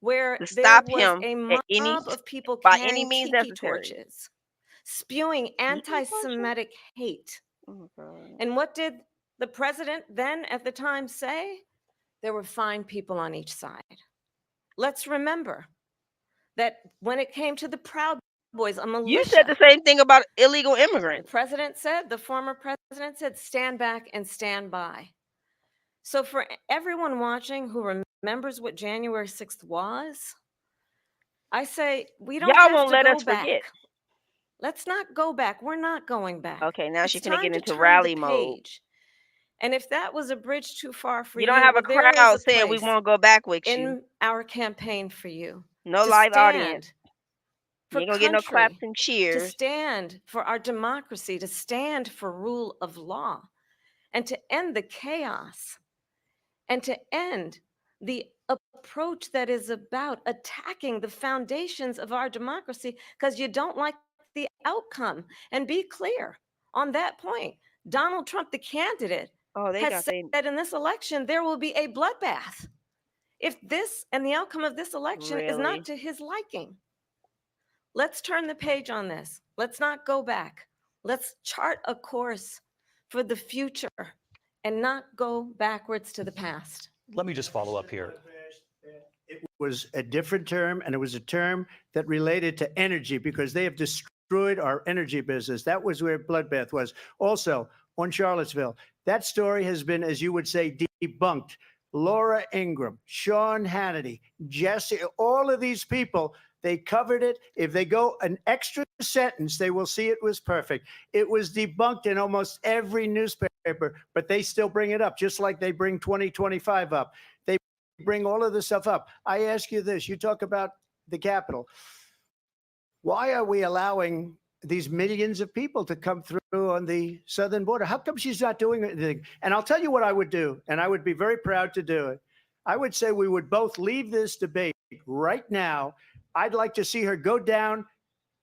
where to there stop was him a at any mob of people by any carrying means tiki necessary. torches, spewing Tiki torches? anti-Semitic hate. Oh, God. And what did the president then at the time say? There were fine people on each side. Let's remember that when it came to the Proud Boys, a militia, You said the same thing about illegal the immigrants. president said, the former president said, stand back and stand by. So for everyone watching who remembers what January 6th was, I say we don't Y'all have won't to let go us back. forget. Let's not go back. We're not going back. Okay, now It's she's gonna time get to into turn rally the mode. page. And if that was a bridge too far for You don't have a well, there is crowd a saying we place won't go back with you. in our campaign for you. No to live stand audience. for You ain't gonna get no country, claps and to cheers. stand for our democracy, to stand for rule of law, and to end the chaos, and to end the approach that is about attacking the foundations of our democracy because you don't like the outcome. And be clear on that point. Donald Trump, the candidate, Oh, they has got said that in this election there will be a bloodbath if this and the outcome of this election is really. not to his liking. Let's turn the page on this. Let's not go back. Let's chart a course for the future and not go backwards to the past. Let me just follow up here. It was a different term, and it was a term that related to energy because they have destroyed our energy business. That was where bloodbath was. Also, on Charlottesville, that story has been, as you would say, debunked. Laura Ingraham, Sean Hannity, Jesse, all of these people, they covered it. If they go an extra sentence, they will see it was perfect. It was debunked in almost every newspaper, but they still bring it up, just like they bring 2025 up. They bring all of this stuff up. I ask you this, you talk about the Capitol. Why are we allowing these millions of people to come through on the southern border? How come she's not doing anything? And I'll tell you what I would do, and I would be very proud to do it. I would say we would both leave this debate right now. I'd like to see her go down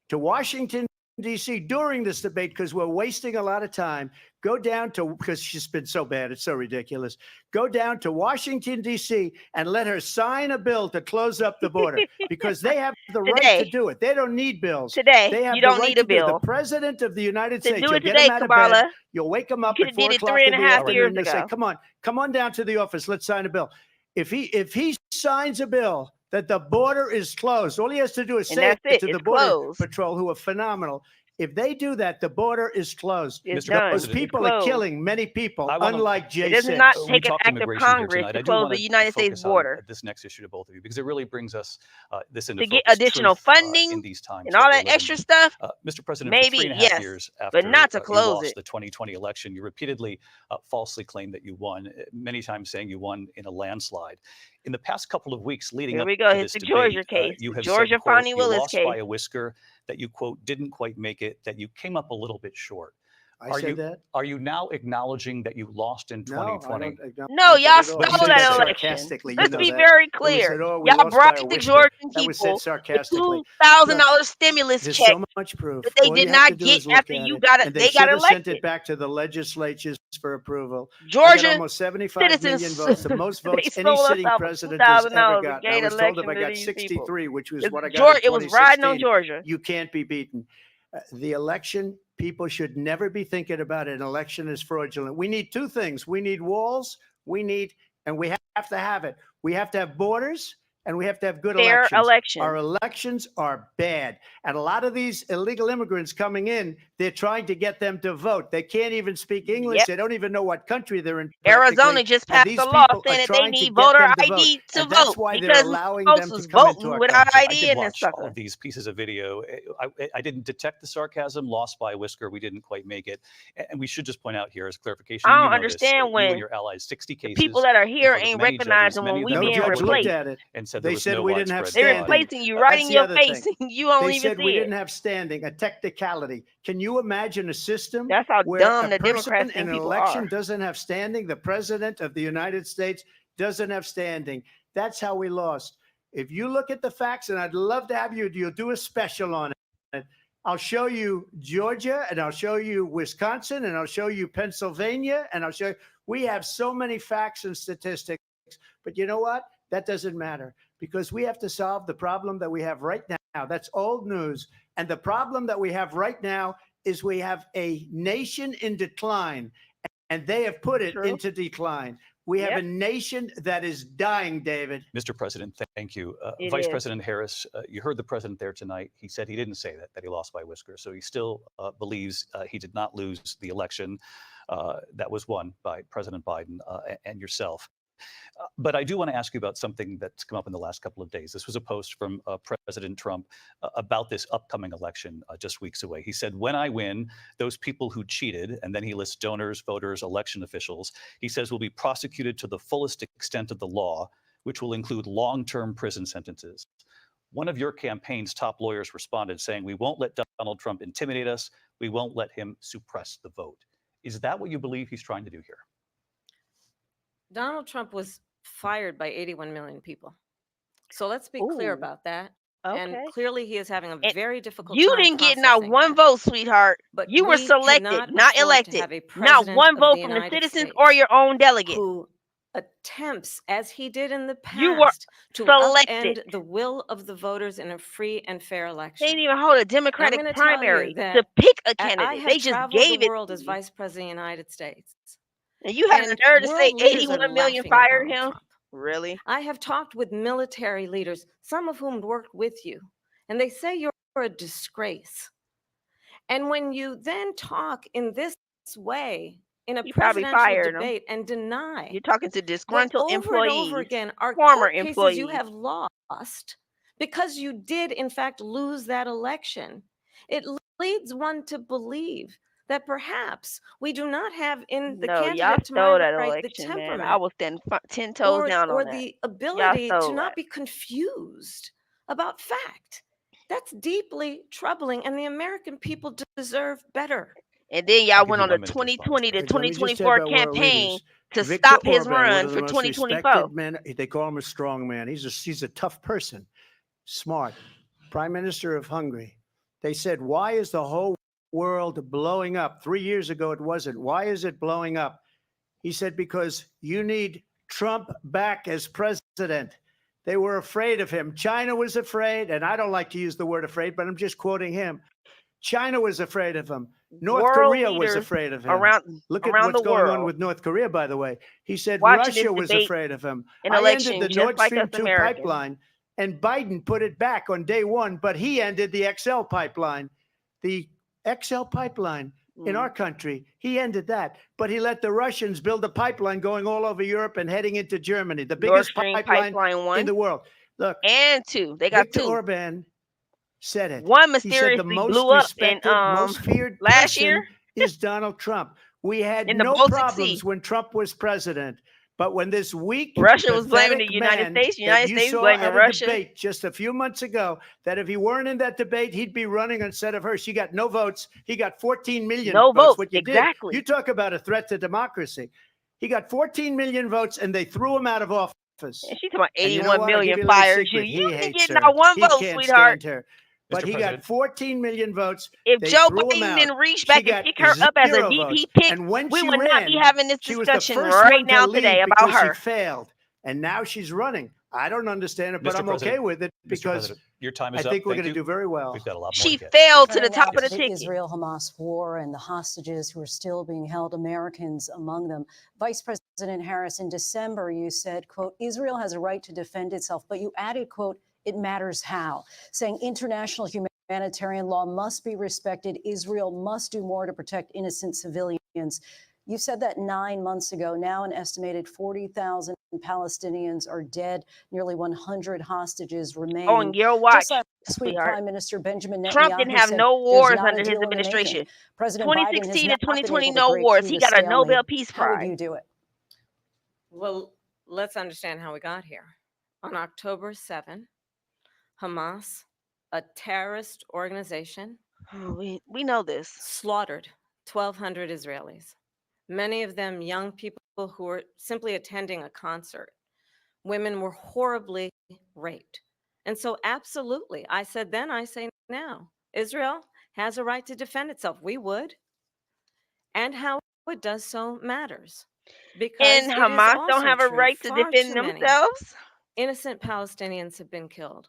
to Washington, D.C. during this debate because we're wasting a lot of time. Go down to, because she's been so bad, it's so ridiculous. Go down to Washington, D.C. and let her sign a bill to close up the border because they have the right to do it. They don't need bills. Today, They have you the don't right need a to do it. bill. The president of the United To States, do you'll it get today, him out of Kamala. bed. You'll wake him up You at could've 4 did it o'clock 3.5 in the afternoon. years They say, ago. come on down to the office. Let's sign a bill. If he signs a bill that the border is closed, all he has to do is And say that's it it. to the It's Border closed. Patrol, who are phenomenal. If they do that, the border is closed. It's Mr. done. Those President, It's people are closed. killing many people, I wanna- unlike It does J6. not We take an talked act of immigration here Congress tonight. to I do close wanna the United States focus on border. this next issue to both of you because it really brings us this into To get focus. additional Truth, funding in these times and that all we're that living extra in. stuff, Mr. President, for maybe, 3.5 yes, years but after not to you close lost it. the 2020 election, you repeatedly falsely claimed that you won, many times saying you won in a landslide. In the past couple of weeks leading Here up we go. to Here's this the debate, Georgia case. you The have Georgia said, quote, Fani you Willis lost by case. a whisker, that you, quote, didn't quite make it, that you came up a little bit short. I said that? Are you now acknowledging that you lost in No, I 2020? don't acknowledge No, it y'all at all. But you stole did that say it. election. Sarcastically, you Let's know be that. very It was clear. said, oh, we Y'all lost brought by a the whisker. Georgian That was said people the sarcastically. $2,000 stimulus There's check so much proof. that they All did you have to not do get is look after at you it. got it. And They should got have sent elected. it back to the legislatures for approval. I got Georgia almost 75 million citizens, votes, the most they votes any stole us sitting out for president has ever $2,000 to gotten. I gain was told if election I to got these people. 63, which was It's what I got in It was riding on 2016, Georgia. you can't be beaten. The election, people should never be thinking about an election as fraudulent. We need two things. We need walls. And we have to have it. We have to have borders and we have to have good Fair elections. Our election. elections are bad. And a lot of these illegal immigrants coming in, they're trying to get them to vote. They can't even speak English. Yep. They don't even know what country they're in. Arizona practically. just And passed these a law people saying are that they trying to need get voter them to vote. ID to And that's vote why they're because allowing folks them to was come into voting our without country. I ID did in this watch all sucker. of these pieces of video. I didn't detect the sarcasm. Lost by a whisker. We didn't quite make it. And we should just point out here as clarification. I you don't know this, understand you when and your allies, 60 the cases. people that are here in front of ain't many judges, recognizing many when of we them No being judge looked replaced. at it. and said They there was said no we didn't have widespread They're fraud. standing. replacing you right That's in the your other face. thing. You don't They even said see we it. didn't have standing, a technicality. Can you imagine a system That's how where dumb a the person Democrats in think an people election are. doesn't have standing? The president of the United States doesn't have standing. That's how we lost. If you look at the facts, and I'd love to have you'll do a special on it. I'll show you Georgia, and I'll show you Wisconsin, and I'll show you Pennsylvania, and I'll show you. We have so many facts and statistics, but you know what? That doesn't matter because we have to solve the problem that we have right now. That's old news. And the problem that we have right now is we have a nation in decline, and they have put it True. into decline. We have Yep. a nation that is dying, David. Mr. President, thank you. It Vice is. President Harris, you heard the president there tonight. He said he didn't say that he lost by a whisker. So he still believes he did not lose the election that was won by President Biden and yourself. But I do want to ask you about something that's come up in the last couple of days. This was a post from President Trump about this upcoming election just weeks away. He said, when I win, those people who cheated, and then he lists donors, voters, election officials, he says will be prosecuted to the fullest extent of the law, which will include long-term prison sentences. One of your campaign's top lawyers responded saying, we won't let Donald Trump intimidate us. We won't let him suppress the vote. Is that what you believe he's trying to do here? Donald Trump was fired by 81 million people. So let's be clear Ooh. about that. And Okay. clearly he is having a And very difficult you time didn't get not processing one that. vote, sweetheart. But You were we selected, cannot not afford to elected. have a Not president one of vote the from the United citizens or States your own delegate. who attempts, as he did in the You were past, to selected. upend the will of the voters in a free and fair They election. didn't even hold a Now, I'm Democratic going to tell you primary to that pick a I candidate. have They just traveled the gave it world to as you. vice president of the United States, And you have the and nerve to say world leaders are 81 million laughing at fired Donald him? Trump. Really? I have talked with military leaders, some of whom worked with you, and they say you're a disgrace. And when you then talk in this way in a You probably presidential fired him. debate and deny You're talking to what disgruntled over and over employees, again are former court cases you employees. have lost because you did, in fact, lose that election, it leads one to believe that perhaps we do not have in the No, y'all candidate to my stole that right the election, man. I temperament will stand 10 toes down or on that. the Y'all ability to stole that. not be confused about fact. That's deeply troubling, and the American people deserve better. And then I'll y'all give went you on the 1 minute to respond. 2020 to Let me just say 2024 about world campaign leaders. to Viktor stop his Orban, one run of for the most 2024. respected men. They call him a strong man. He's a tough person, smart. Prime Minister of Hungary. They said, why is the whole world blowing up? 3 years ago, it wasn't. Why is it blowing up? He said, because you need Trump back as president. They were afraid of him. China was afraid, and I don't like to use the word afraid, but I'm just quoting him. China was afraid of him. North World Korea was leaders afraid of him. Look at around what's the going on world with North Korea, by the way. He said watching this Russia was debate afraid of him. and I election ended the just Nord like Stream us 2 Americans. pipeline, and Biden put it back on day one, but he ended the XL pipeline. The XL pipeline in our country, he ended that. But he let the Russians build a pipeline going all over Europe and heading into Germany, the Nord biggest Stream pipeline Pipeline in 1 the world. Look, and 2. They got Viktor 2. Orban said it. One He said the mysteriously most blew up in respected, most feared last year person is Donald Trump. We had in the no Baltic Sea. problems when Trump was president. But when this weak, Russia was blaming the pathetic United man States. that United you States saw blaming at a Russia. debate just a few months ago, that if he weren't in that debate, he'd be running instead of her. She got no votes. He got 14 million No votes. votes. What you Exactly. did, you talk about a threat to democracy. He got 14 million votes, and they threw him out of office. And she's talking about And you 81 know what? I'll million give you a little fired you. secret. You He didn't hates get her. not one He vote, can't sweetheart. stand her. But Mr. he President. got 14 million votes. If They Joe threw him Biden out. didn't reach She back and got pick her up as a 0 VP votes. pick, And when we she would not be ran, having this she was the discussion first right one now to today leave about because she her. failed. And now she's running. I don't understand it, but Mr. I'm okay President, with it Mr. because President, your time I is up. think we're Thank going to you. do very well. We've got a lot more She to get. fell to the Turning top now of the to ticket. Israel-Hamas war and the hostages who are still being held, Americans among them. Vice President Harris, in December, you said, quote, Israel has a right to defend itself, but you added, quote, it matters how, saying international humanitarian law must be respected. Israel must do more to protect innocent civilians. You said that 9 months ago. Now an estimated 40,000 Palestinians are dead. Nearly 100 hostages remain. On your watch, Just last week, sweetheart. Prime Minister Benjamin Netanyahu Trump didn't have said no there's wars not a under his deal in the making. administration. President Biden has 2016 to not been 2020, able to no break wars. through He the got a stalemate. Nobel Peace How would Prize. you do it? Well, let's understand how we got here. On October 7, Hamas, a terrorist organization, Oh, we know this. slaughtered 1,200 Israelis, many of them young people who were simply attending a concert. Women were horribly raped. And so, absolutely, I said then, I say now, Israel has a right to defend itself. We would. And how it does so matters. Because And it is Hamas don't also have a true, right to far defend too many themselves? innocent Palestinians have been killed.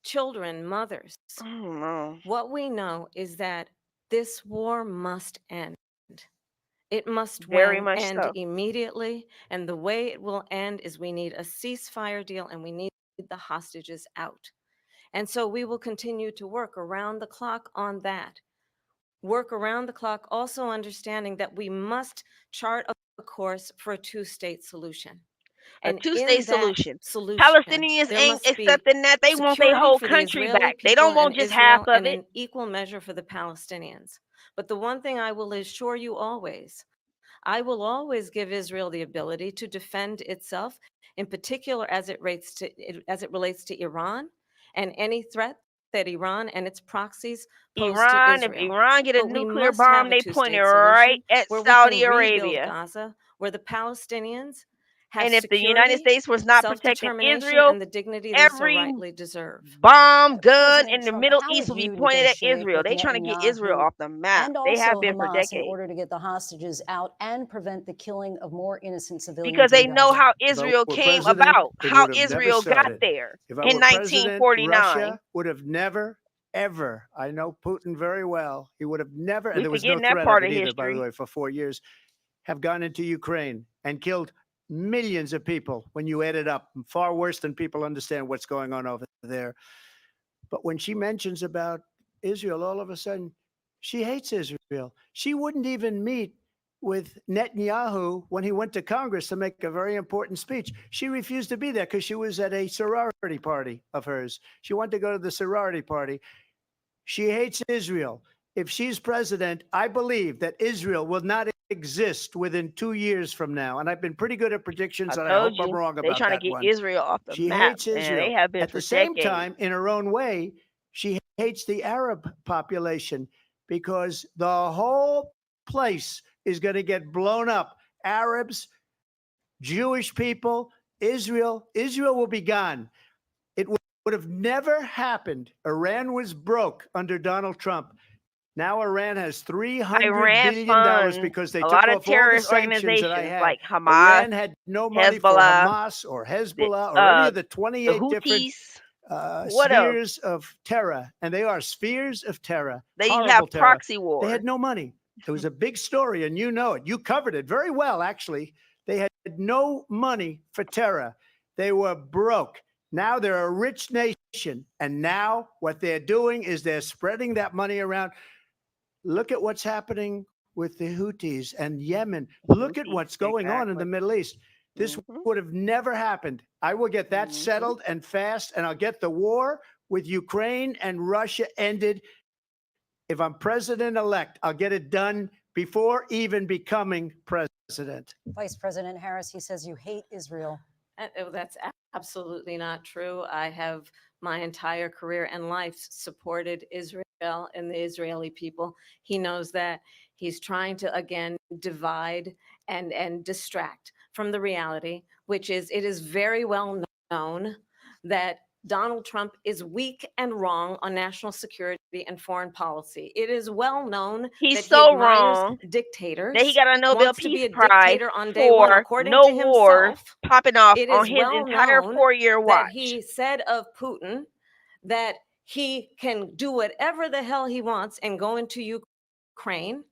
Children, mothers. I don't know. What we know is that this war must end. It must Very much end so. immediately. And the way it will end is we need a ceasefire deal and we need the hostages out. And so we will continue to work around the clock on that. Work around the clock, also understanding that we must chart a course for a two-state solution. A And two-state in that solution. solution, Palestinians there ain't must be accepting that. They want their security whole for the country Israeli back. They people don't want and just half Israel, of and it. in equal measure for the Palestinians. But the one thing I will assure you always, I will always give Israel the ability to defend itself, in particular as it relates to Iran and any threat that Iran and its proxies pose to Iran, if Israel. Iran get a But we nuclear must have bomb, a they point it two-state right solution at where we Saudi can rebuild Arabia. Gaza, where the Palestinians have And if the United security, States was not protecting self-determination, Israel, and the dignity they so every rightly deserve. bomb, gun President in the Trump, Middle how East would will be you pointed at negotiate Israel. with They trying to get Israel Netanyahu off the map. and They have also been for Hamas in decades order to get the hostages out and prevent the killing of more innocent because civilians they in know Gaza? how If I Israel were came president, about, it how would have never Israel got started. there If I in were president, 1949. Russia would have never, ever, I know Putin very well, he would have never, and We there was no forgetting that threat part of of it either, by the history. way, for 4 years, have gone into Ukraine and killed millions of people when you add it up, far worse than people understand what's going on over there. But when she mentions about Israel, all of a sudden, she hates Israel. She wouldn't even meet with Netanyahu when he went to Congress to make a very important speech. She refused to be there because she was at a sorority party of hers. She wanted to go to the sorority party. She hates Israel. If she's president, I believe that Israel will not exist within 2 years from now. And I've been pretty good at predictions, I and I hope told I'm you wrong they about trying to that get one. Israel off the She map, hates and Israel. they have been At for the same decades. time, in her own way, she hates the Arab population because the whole place is going to get blown up. Arabs, Jewish people, Israel will be gone. It would have never happened. Iran was broke under Donald Trump. Now Iran has $300 Iran billion funds because they a took lot of off all the terrorist sanctions that I organizations had. like Hamas, Iran had no money for Hezbollah, Hamas or the, Hezbollah or any of the the 28 different Houthis. What else? spheres of terror. And they are spheres of terror. They Horrible have terror. proxy They wars. had no money. It was a big story, and you know it. You covered it very well, actually. They had no money for terror. They were broke. Now they're a rich nation. And now what they're doing is they're spreading that money around. Look at what's happening with the Houthis and Yemen. Look at what's going on in the Middle East. This would have never happened. I will get that settled and fast, and I'll get the war with Ukraine and Russia ended. If I'm president-elect, I'll get it done before even becoming president. Vice President Harris, he says you hate Israel. That's absolutely not true. I have my entire career and life supported Israel and the Israeli people. He knows that. He's trying to, again, divide and distract from the reality, which is it is very well known that Donald Trump is weak and wrong on national security and foreign policy. It is well known He's that he so admires wrong dictators. that he got a Nobel wants to be Peace a Prize dictator on day one, for according no to wars himself. popping off It on is his well entire known 4-year that watch. he said of Putin that he can do whatever the hell he wants and go into Ukraine.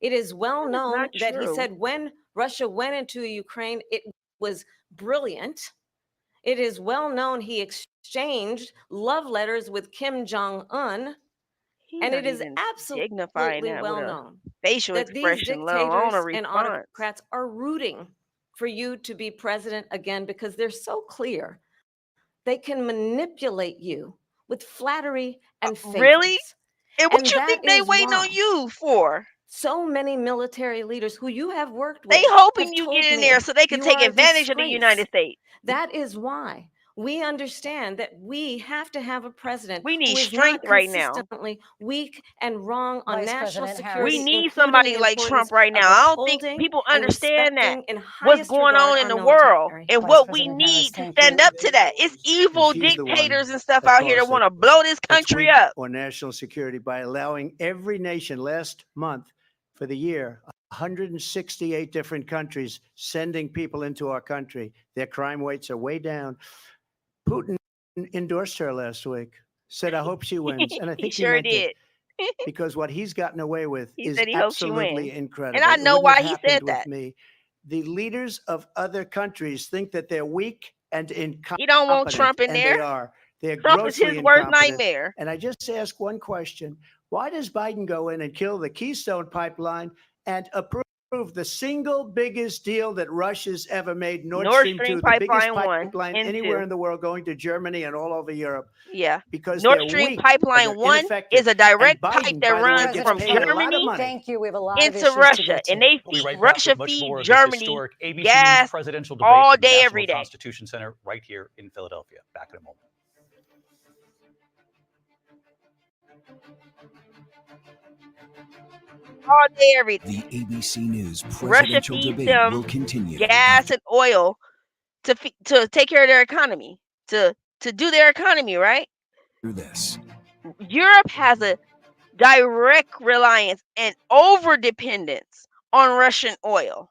It is well That is known not that he true. said when Russia went into Ukraine, it was brilliant. It is well known he exchanged love letters with Kim Jong-un. He's And not it is even dignifying absolutely that well with a known facial that these expression, let alone a dictators and response. autocrats are rooting for you to be president again because they're so clear. They can manipulate you with flattery and favors. Really? And what And you that think they is waiting on why you for? so many military leaders who you have worked They with hoping have you told get in there me so they can you take are a advantage of the disgrace. United States. That is why we understand that we have to have a president We who need is strength not right now. consistently weak and wrong on Vice national President security, We Harris. need including somebody the like importance Trump right of now. I don't think upholding people and understand that. respecting in What's highest going regard on in our the world military. and Vice what we President Harris, need to thank stand you. up to that. It's evil she's the one dictators and stuff that out here that caused want it. to blow this That's country weak up. on national security by allowing every nation last month for the year, 168 different countries sending people into our country. Their crime rates are way down. Putin endorsed her last week, said, I hope she wins. And I He think he sure meant did. it because what he's gotten away with He is said he hopes she absolutely wins. incredible. And I It know wouldn't why have he happened said with that. me. The leaders of other countries think that they're weak and incompetent. He don't want Trump in and there. they are. They're Trump is grossly his worst incompetent. nightmare. And I just ask one question. Why does Biden go in and kill the Keystone Pipeline and approve the single biggest deal that Russia's ever made, Nord Stream 2, the biggest pipeline anywhere in the world going to Germany and all over Europe? Yeah. Because Nord they're Stream weak and Pipeline they're 1 ineffective. is a direct And pipe Biden, that by the way, runs gets from paid a lot of Germany money. Thank you. We have a lot of into issues to Russia, get and to. they We'll be feed right back Russia with much feed more of Germany this historic ABC gas News presidential debate all from the day, National every day. Constitution Center right here in Philadelphia. Back in a moment. All day, every day. The ABC News Russia presidential feeds debate them will continue. gas and oil to take care of their economy, to do their economy, right? Through this. Europe has a direct reliance and over dependence on Russian oil.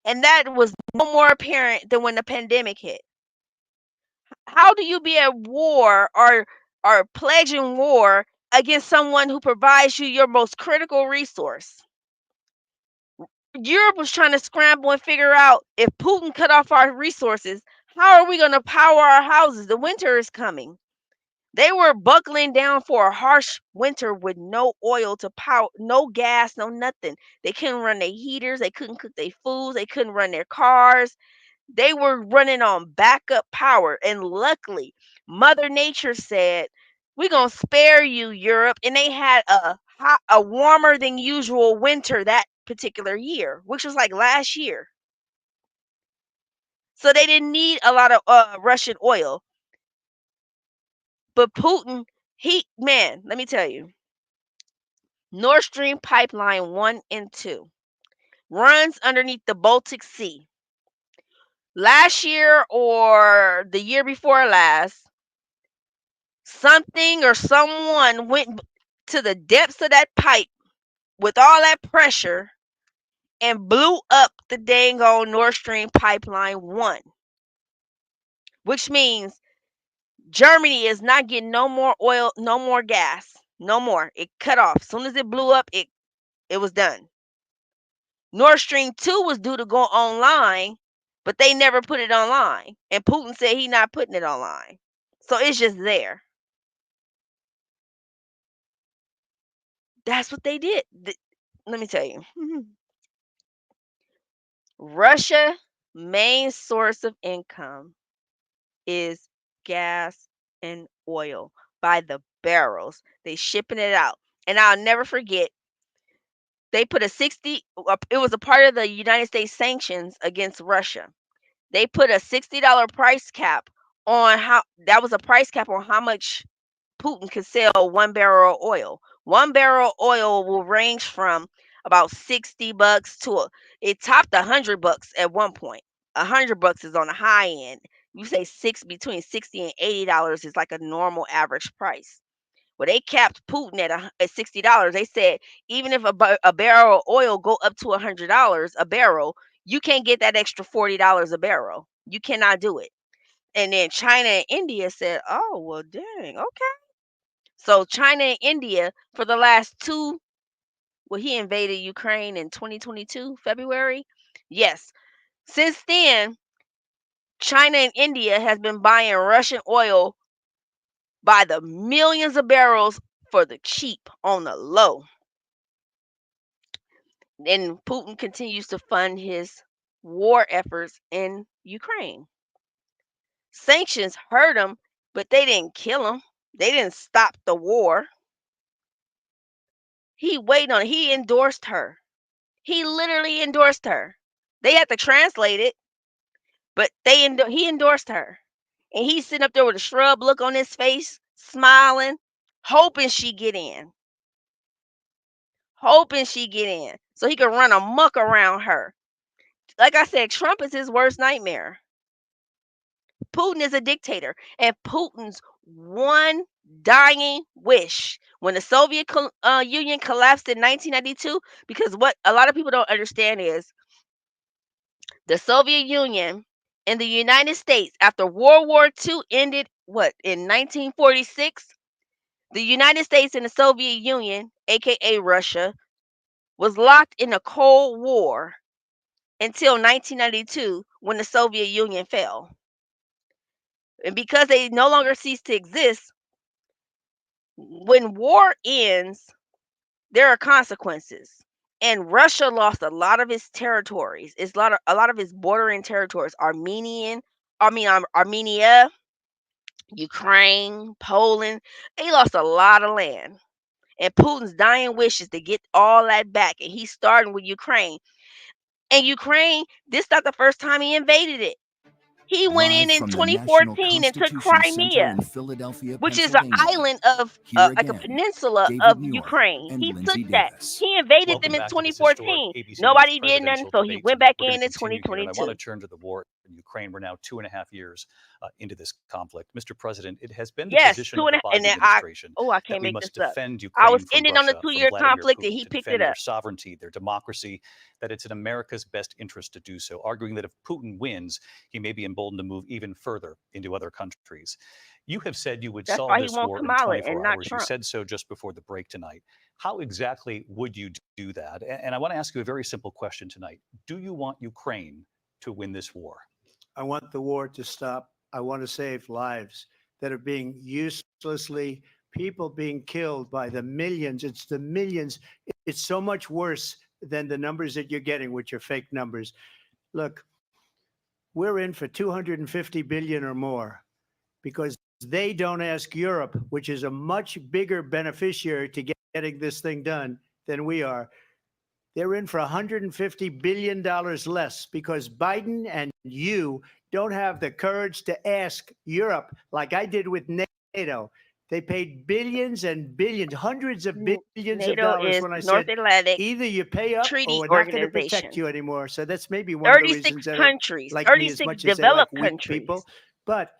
And that was no more apparent than when the pandemic hit. How do you be at war or pledging war against someone who provides you your most critical resource? Europe was trying to scramble and figure out, if Putin cut off our resources, how are we going to power our houses? The winter is coming. They were buckling down for a harsh winter with no oil to power, no gas, no nothing. They couldn't run their heaters, they couldn't cook their foods, they couldn't run their cars. They were running on backup power. And luckily, Mother Nature said, "We're going to spare you, Europe." And they had a warmer than usual winter that particular year, which was like last year. So they didn't need a lot of Russian oil. But Putin, let me tell you, Nord Stream pipeline 1 and 2 runs underneath the Baltic Sea. Last year or the year before last, something or someone went to the depths of that pipe with all that pressure and blew up the dang old Nord Stream pipeline 1, which means Germany is not getting no more oil, no more gas, no more. It cut off. As soon as it blew up, it was done. Nord Stream 2 was due to go online, but they never put it online. And Putin said he's not putting it online. So it's just there. That's what they did. Let me tell you. Russia main source of income is gas and oil by the barrels. They shipping it out. And I'll never forget, they put it was a part of the United States sanctions against Russia. They put a $60 price cap on how much Putin could sell 1 barrel of oil. 1 barrel of oil will range from about $60 to it topped $100 at one point. $100 is on the high end. You say between $60 and $80 is like a normal average price. Well, they capped Putin at $60. They said even if a barrel of oil go up to $100 a barrel, you can't get that extra $40 a barrel. You cannot do it. And then China and India said, "Oh, well, dang, okay." So China and India for the last he invaded Ukraine in 2022, February. Yes. Since then, China and India has been buying Russian oil by the millions of barrels for the cheap on the low. And Putin continues to fund his war efforts in Ukraine. Sanctions hurt him, but they didn't kill him. They didn't stop the war. He endorsed her. He literally endorsed her. They had to translate it, but he endorsed her. And he's sitting up there with a shrub look on his face, smiling, hoping she get in. So he could run amok around her. Like I said, Trump is his worst nightmare. Putin is a dictator, and Putin's one dying wish when the Soviet Union collapsed in 1992, because what a lot of people don't understand is the Soviet Union and the United States, after World War II ended in 1946, the United States and the Soviet Union, aka Russia, was locked in a Cold War until 1992 when the Soviet Union fell. And because they no longer cease to exist, when war ends, there are consequences. And Russia lost a lot of its territories. It's a lot of its bordering territories. Armenia, Ukraine, Poland. They lost a lot of land. And Putin's dying wish is to get all that back. And he's starting with Ukraine. And Ukraine, this is not the first time he invaded it. He went in 2014 and took Crimea, which is an island of like a peninsula of Ukraine. He took that. He invaded them in 2014. Nobody did nothing, so he went back in 2022. I want to turn to the war in Ukraine. We're now 2.5 years into this conflict. Mr. President, it has been the Yes, position two of and the a, and Biden then administration I that can't we make must this up. defend I was Ukraine from ending on the Russia, from 2-year Vladimir conflict, and Putin, he to picked it defend their up. sovereignty, their democracy, that it's in America's best interest to do so, arguing that if Putin wins, he may be emboldened to move even further into other countries. You have said you would That's solve why he this wants war in Kamala and 24 not hours. You Trump. said so just before the break tonight. How exactly would you do that? And I want to ask you a very simple question tonight. Do you want Ukraine to win this war? I want the war to stop. I want to save lives that are being uselessly, people being killed by the millions. It's the millions. It's so much worse than the numbers that you're getting, which are fake numbers. Look, we're in for 250 billion or more because they don't ask Europe, which is a much bigger beneficiary to getting this thing done than we are. They're in for $150 billion less because Biden and you don't have the courage to ask Europe like I did with NATO. They paid billions and billions, hundreds of billions of NATO dollars is when I North said Atlantic either you pay up Treaty or we're not going to Organization. protect you anymore. So that's maybe one of the 36 reasons they don't countries, like me as 36 much as they like developed weak countries. people. But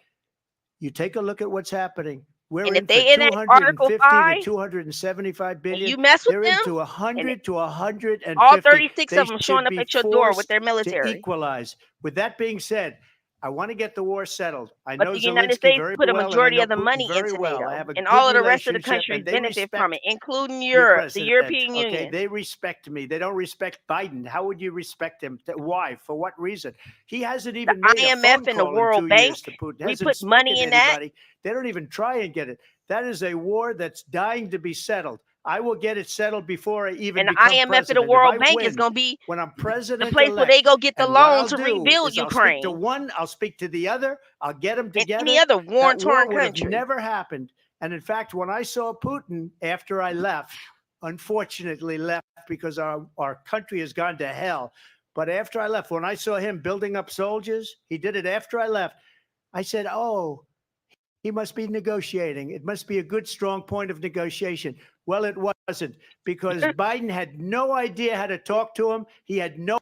you take a look at what's happening. We're And in if they for enact Article 250 5, to 275 and billion. you mess with They're them, into and 100 to 150. all 36 They of them should showing up be at your door with forced their to military. equalize. With that being said, I want to get the war settled. I But know the United Zelensky States very put a well, and I majority know of the Putin money very into well. NATO, I have a and good all of the rest of the relationship, countries and they benefit from it, respect including your Europe, the president. European Okay, Union. they respect me. They don't respect Biden. How would you respect him? Why? For what reason? He hasn't The even made a IMF phone and the call in World 2 Bank, years to Putin. we Hasn't put spoken money to in that. anybody. They don't even try and get it. That is a war that's dying to be settled. I will get it settled before I even And the become IMF and the president. If World I Bank is win, going to be when I'm the president place where they go get the and what loan I'll to do rebuild is I'll speak to Ukraine one, I'll speak to the other, I'll get them and together. any other That war war-torn would have country. never happened. And in fact, when I saw Putin after I left, unfortunately left because our country has gone to hell. But after I left, when I saw him building up soldiers, he did it after I left. I said, oh, he must be negotiating. It must be a good, strong point of negotiation. Well, it wasn't because Biden had no idea how to talk to him. He had no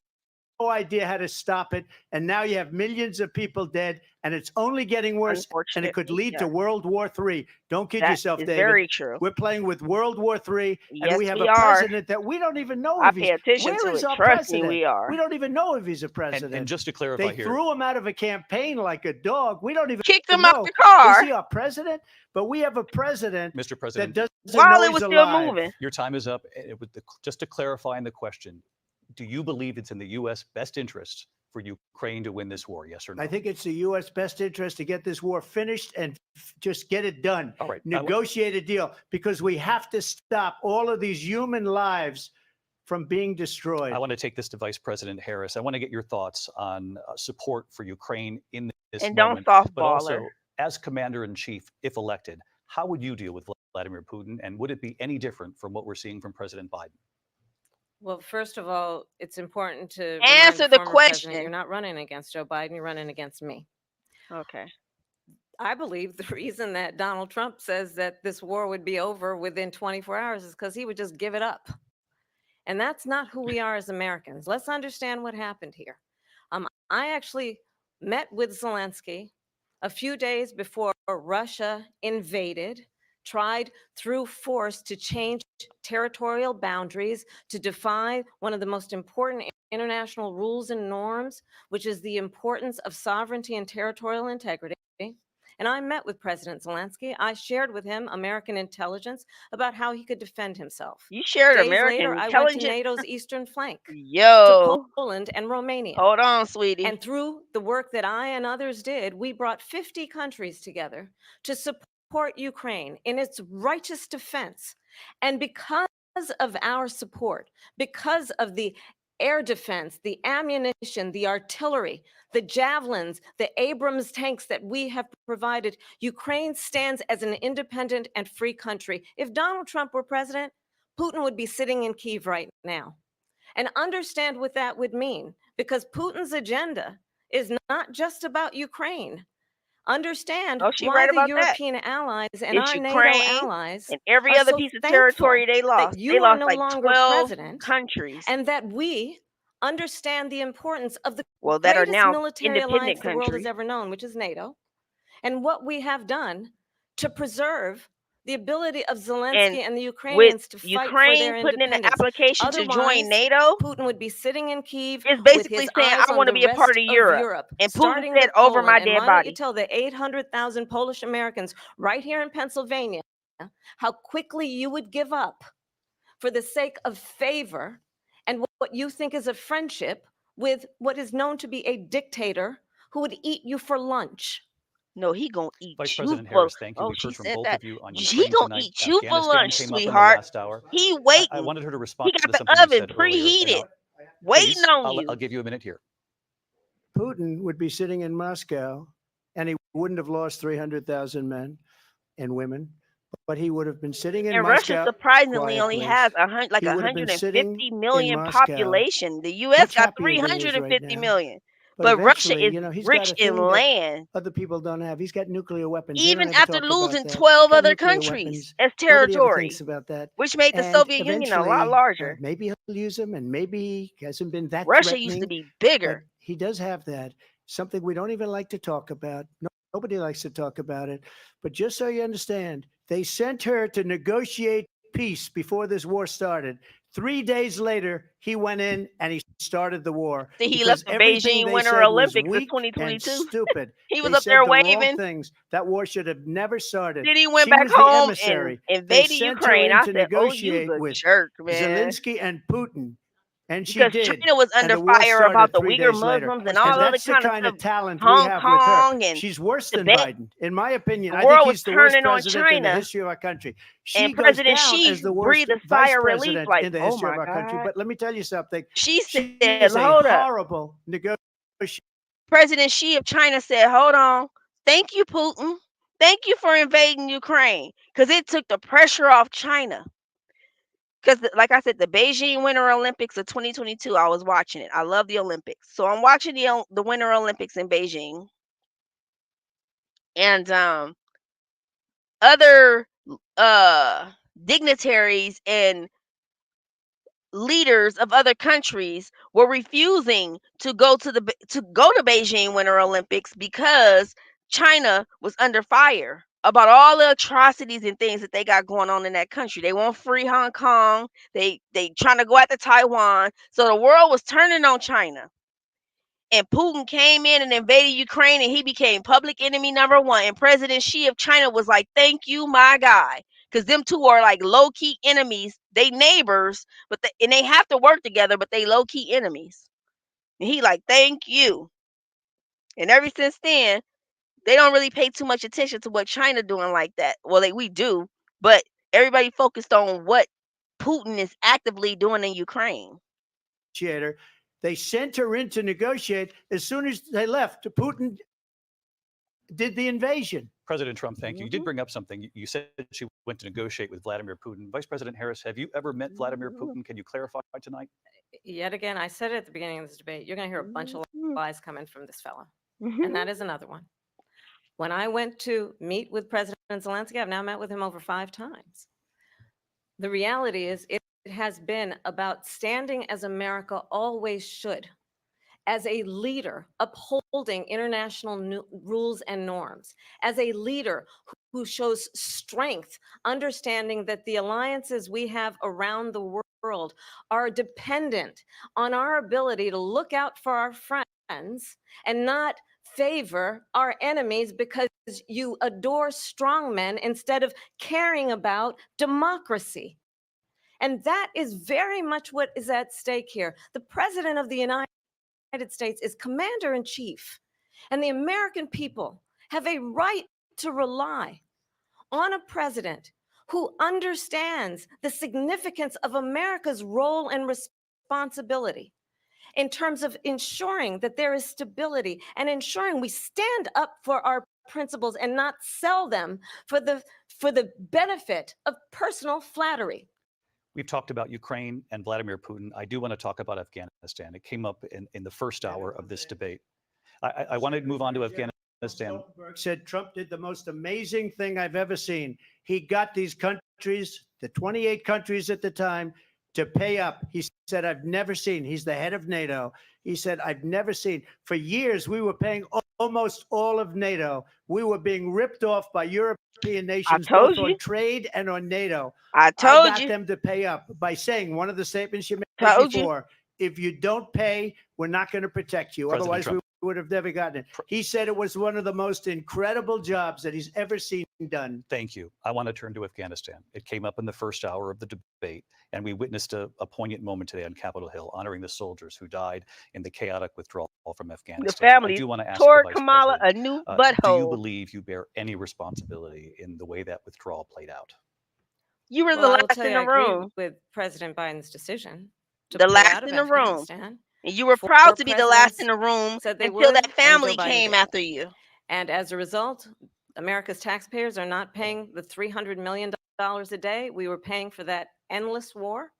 idea how to stop it. And now you have millions of people dead, and it's only getting worse. And it could Unfortunately, lead yes. to World War III. Don't kid That yourself, is David. very true. We're playing with World War III, and Yes, we have we a are. president that we don't even know I if he's. pay attention Where to is it. our Trust me, president? we are. We don't even know if he's a president. And just to clarify They here, threw him out of a campaign like a dog. We don't even Kicked him know. out the car Is he our president? But we have a president Mr. that President, doesn't while know it was he's still alive. moving. your time is up. Just to clarify in the question, do you believe it's in the U.S. best interest for Ukraine to win this war? Yes or no? I think it's the U.S. best interest to get this war finished and just get it done. All right. Negotiate a deal because we have to stop all of these human lives from being destroyed. I want to take this to Vice President Harris. I want to get your thoughts on support for Ukraine in this And moment. don't But also, softball her. as Commander-in-Chief, if elected, how would you deal with Vladimir Putin? And would it be any different from what we're seeing from President Biden? Well, first of all, it's important to Answer remind the former question. president, you're not running against Joe Biden, you're running against me. Okay. I believe the reason that Donald Trump says that this war would be over within 24 hours is because he would just give it up. And that's not who we are as Americans. Let's understand what happened here. I actually met with Zelensky a few days before Russia invaded, tried through force to change territorial boundaries, to defy one of the most important international rules and norms, which is the importance of sovereignty and territorial integrity. And I met with President Zelensky. I shared with him American intelligence about how he could defend himself. You shared Days American later, I went to intelligence. NATO's eastern flank, to Yo, Poland and Romania. hold on, sweetie. And through the work that I and others did, we brought 50 countries together to support Ukraine in its righteous defense. And because of our support, because of the air defense, the ammunition, the artillery, the javelins, the Abrams tanks that we have provided, Ukraine stands as an independent and free country. If Donald Trump were president, Putin would be sitting in Kyiv right now. And understand what that would mean, because Putin's agenda is not just about Ukraine. Understand Oh, she why right the about that. European allies and It's our Ukraine NATO allies and every are other so piece of thankful territory they that lost. you They are lost no like longer 12 president countries. and that we understand the importance of the Well, that are greatest now military alliance independent the world has countries. ever known, which is NATO, and what we have done to preserve the ability of And Zelensky and the with Ukrainians to fight for Ukraine their putting in an independence. application to join Otherwise, NATO, Putin would be sitting in Kyiv it's with basically his saying, eyes I on want to the be a part rest of of Europe. Europe, And Putin starting said, with over my Poland. And dead why don't you body. tell the 800,000 Polish Americans right here in Pennsylvania how quickly you would give up for the sake of favor and what you think is a friendship with what is known to be a dictator who would eat you for lunch? No, he gonna eat Vice you President for. Harris, thank you. Oh, We've she heard from said both that. of you on He Ukraine gonna tonight. eat you for Afghanistan lunch, came up in the sweetheart. last hour. He I waiting. wanted her to He respond got to the something you oven said earlier. and preheated, Please, waiting on I'll you. give you a minute here. Putin would be sitting in Moscow and he wouldn't have lost 300,000 men and women, but he would have been sitting in And Russia Moscow. surprisingly quiet, only please. has like He would have been 150 sitting in million Moscow, population. The U.S. much got happier than he is right 350 now. million. But But Russia eventually, is you know, he's rich got a in thing that land, other people don't have. He's got nuclear weapons. They don't even ever after talk about losing that. 12 Got other nuclear countries weapons. as Nobody ever territory, thinks about that. which made the And Soviet Union a lot eventually, larger. maybe he'll use them, and maybe he hasn't been that Russia used to threatening. be bigger. But he does have that, something we don't even like to talk about. Nobody likes to talk about it. But just so you understand, they sent her to negotiate peace before this war started. 3 days later, he went in and he started the war. See, he because left the everything Beijing they Winter said was Olympics of weak and 2022. stupid. He was They up said there the wrong waving. things. That war should have never started. Then he went She back was the home and emissary. They invaded sent her Ukraine. in I to said, "Oh, you's negotiate a with jerk, man." Zelensky and Putin. And she Because did. China was And under the war fire about started the 3 Uyghur days later. Muslims and And all other that's the kind of kind of stuff. talent we Hong have with her. Kong and She's worse than Tibet. Biden. In my opinion, The I think world was he's the worst turning on president in the China, history of our country. She and goes President down Xi as the worst breathed a vice sigh of relief, president like, in the "Oh history my of our country. God." But let me tell you something. She She said, is a "Hold up." horrible negotiator. President Xi of China said, "Hold on. Thank you, Putin. Thank you for invading Ukraine, because it took the pressure off China." Because, like I said, the Beijing Winter Olympics of 2022, I was watching it. I love the Olympics, so I'm watching the Winter Olympics in Beijing, and other dignitaries and leaders of other countries were refusing to go to Beijing Winter Olympics because China was under fire about all the atrocities and things that they got going on in that country. They won't free Hong Kong. They trying to go after Taiwan. So the world was turning on China. And Putin came in and invaded Ukraine, and he became public enemy number one. And President Xi of China was like, "Thank you, my guy," because them two are like low key enemies. They neighbors, but they have to work together, but they low key enemies. And he like, "Thank you." And ever since then, they don't really pay too much attention to what China doing like that. Well, we do, but everybody focused on what Putin is actively doing in Ukraine. They sent her in to negotiate. As soon as they left, Putin did the invasion. President Trump, thank you. You did bring up something. You said she went to negotiate with Vladimir Putin. Vice President Harris, have you ever met Vladimir Putin? Can you clarify tonight? Yet again, I said it at the beginning of this debate, you're going to hear a bunch of lies coming from this fella. And that is another one. When I went to meet with President Zelensky, I've now met with him over 5 times. The reality is it has been about standing as America always should, as a leader upholding international rules and norms, as a leader who shows strength, understanding that the alliances we have around the world are dependent on our ability to look out for our friends and not favor our enemies because you adore strong men instead of caring about democracy. And that is very much what is at stake here. The President of the United States is commander in chief, and the American people have a right to rely on a president who understands the significance of America's role and responsibility in terms of ensuring that there is stability and ensuring we stand up for our principles and not sell them for the benefit of personal flattery. We've talked about Ukraine and Vladimir Putin. I do want to talk about Afghanistan. It came up in the first hour of this debate. I want to move on to Afghanistan. Stoltenberg said Trump did the most amazing thing I've ever seen. He got these countries, the 28 countries at the time, to pay up. He said, I've never seen, he's the head of NATO. He said, I've never seen, for years, we were paying almost all of NATO. We were being ripped off by European nations, told both you. on trade and on NATO. I I told got you. them to pay up by saying one of the statements you made Told you. before, if you don't pay, we're not going to protect you. President Otherwise, Trump. we would have never gotten it. He said it was one of the most incredible jobs that he's ever seen done. Thank you. I want to turn to Afghanistan. It came up in the first hour of the debate, and we witnessed a poignant moment today on Capitol Hill, honoring the soldiers who died in the chaotic withdrawal from Afghanistan. The I family do want to ask toward the Vice Kamala a President, new do you butthole. believe you bear any responsibility in the way that withdrawal played out? You were the Well, I will last tell in you, I the agree room. with President Biden's decision to The pull last out of in the room. Afghanistan. And you were Four proud to be the last presidents in the room said they until would, that and family Joe Biden came did. after you. And as a result, America's taxpayers are not paying the $300 million a day we were paying for that endless war.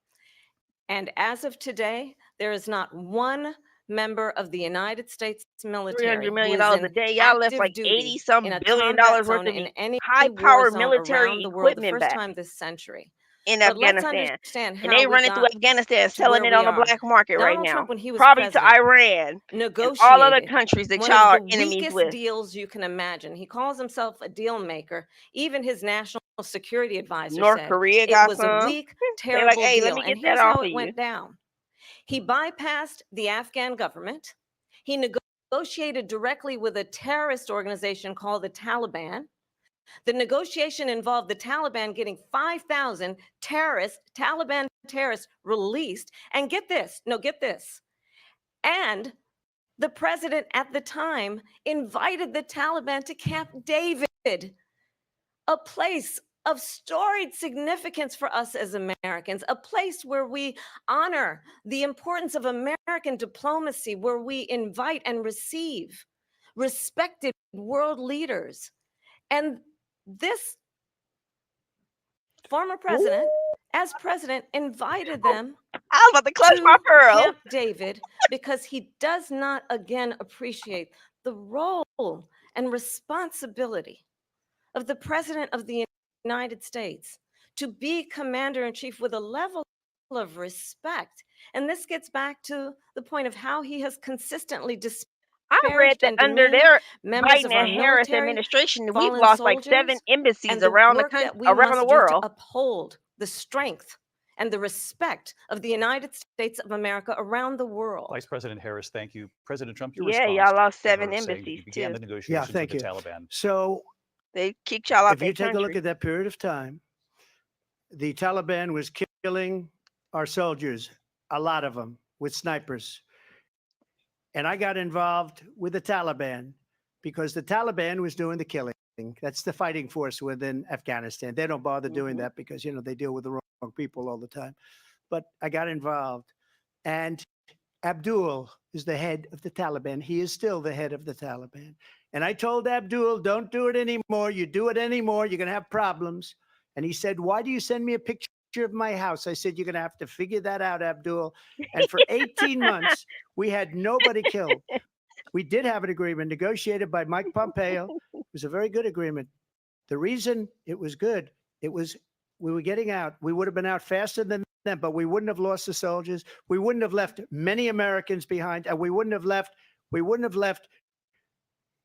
And as of today, there is not one member of the United States military $300 million who is a in day. Y'all left active like duty 80-some in a billion combat dollars worth zone of in any war high-powered zone military around the world, the equipment first back time this century. in But let's Afghanistan. understand And how they we running through got Afghanistan, to selling where it we on the are. black market right Donald now. Trump, when he was Probably to president, Iran and negotiated all other countries that one y'all are of the enemies weakest with. deals you can imagine. He calls himself a deal maker. Even his national security advisor North said Korea it got was a some. weak, They're like, terrible hey, let deal. me And get that here's off how of it you. went down. He bypassed the Afghan government. He negotiated directly with a terrorist organization called the Taliban. The negotiation involved the Taliban getting 5,000 Taliban terrorists released. And get this, and the president at the time invited the Taliban to Camp David, a place of storied significance for us as Americans, a place where we honor the importance of American diplomacy, where we invite and receive respected world leaders. And this former president, as president, invited them I was about to clutch my to pearl. Camp David because he does not again appreciate the role and responsibility of the president of the United States to be commander in chief with a level of respect. And this gets back to the point of how he has consistently I read disparaged that and under demeaned their members of Biden our and Harris military, administration, we've fallen lost like 7 soldiers, embassies and the around the work that we around the must do to world. uphold the strength and the respect of the United States of America around the world. Vice President Harris, thank you. President Trump, your Yeah, response y'all lost to 7 her saying that embassies you began too. the negotiations with thank the you. Taliban. So They kicked y'all out if you their take a look country. at that period of time, the Taliban was killing our soldiers, a lot of them, with snipers. And I got involved with the Taliban because the Taliban was doing the killing. That's the fighting force within Afghanistan. They don't bother doing that because, you know, they deal with the wrong people all the time. But I got involved. And Abdul is the head of the Taliban. He is still the head of the Taliban. And I told Abdul, don't do it anymore. You do it anymore, you're going to have problems. And he said, why do you send me a picture of my house? I said, you're going to have to figure that out, Abdul. And for 18 months, we had nobody killed. We did have an agreement negotiated by Mike Pompeo. It was a very good agreement. The reason it was good, it was we were getting out. We would have been out faster than them, but we wouldn't have lost the soldiers. We wouldn't have left many Americans behind, and we wouldn't have left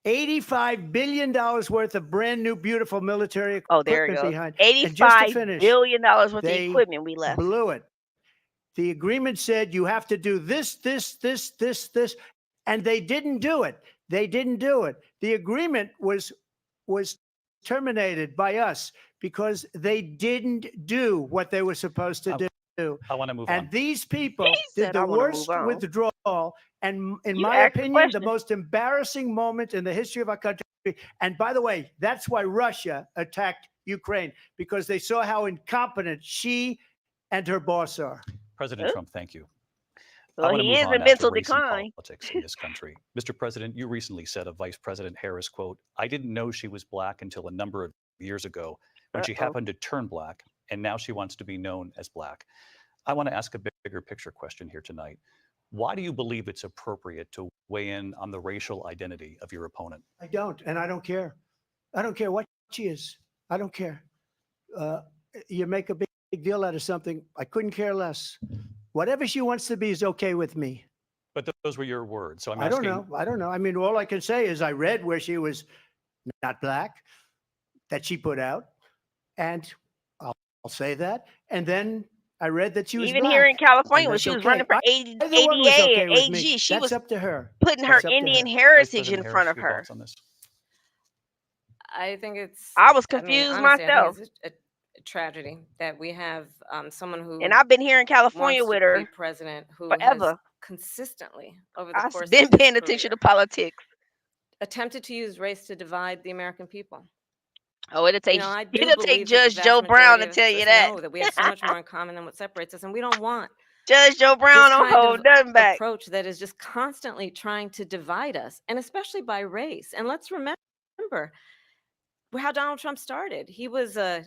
$85 billion worth of brand new, beautiful military Oh, there it equipment goes. behind. And just to $85 finish, billion worth of they equipment we left. blew it. The agreement said you have to do this, and they didn't do it. They didn't do it. The agreement was terminated by us because they didn't do what they were supposed to do. I want to move And on. these people He did said, the "I wanna worst move on." withdrawal, and in You my asked the opinion, the question. most embarrassing moment in the history of our country. And by the way, that's why Russia attacked Ukraine, because they saw how incompetent she and her boss are. President Trump, thank you. I Well, want to he move is on in after mental race and decline. politics in this country. Mr. President, you recently said of Vice President Harris, quote, I didn't know she was black until a number of years ago when she happened to turn black, and now she wants to be known as black. I want to ask a bigger picture question here tonight. Why do you believe it's appropriate to weigh in on the racial identity of your opponent? I don't, and I don't care. I don't care what she is. I don't care. You make a big deal out of something. I couldn't care less. Whatever she wants to be is okay with me. But those were your words. So I'm I don't asking. know. I don't know. I mean, all I can say is I read where she was not black, that she put out, and I'll say that. And then I read that she was Even black. here in California, and when that's she was okay. running for Either one was ADA okay and with me. AG, she That's was up to her. putting her That's up to Indian her. Vice heritage in President front Harris, of your her. thoughts on this? I think it's. I was I mean, confused honestly, I myself. think it's a tragedy that we have someone who And I've been here in California wants with to be her president who has forever. consistently over the I've course been of his paying attention to career politics. attempted to use race to divide the American people. Oh, it'll You take know, I do it'll take believe that the Judge vast Joe Brown majority to of tell you us that. know that we have so much more in common than what separates us, and we don't want Judge Joe this Brown don't kind hold of nothing back. approach that is just constantly trying to divide us, and especially by race. And let's remember how Donald Trump started. He was a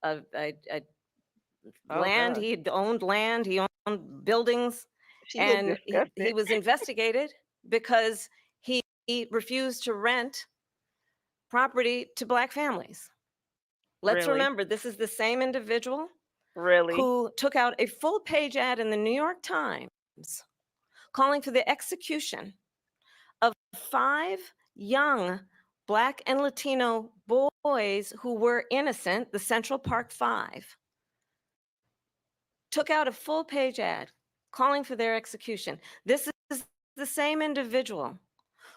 Oh land. God, He owned land. He owned buildings, she looked and he disgusted. was investigated because he refused to rent property to black families. Let's Really, remember, this is the same individual really. who took out a full page ad in the New York Times calling for the execution of 5 young Black and Latino boys who were innocent, the Central Park 5. Took out a full page ad calling for their execution. This is the same individual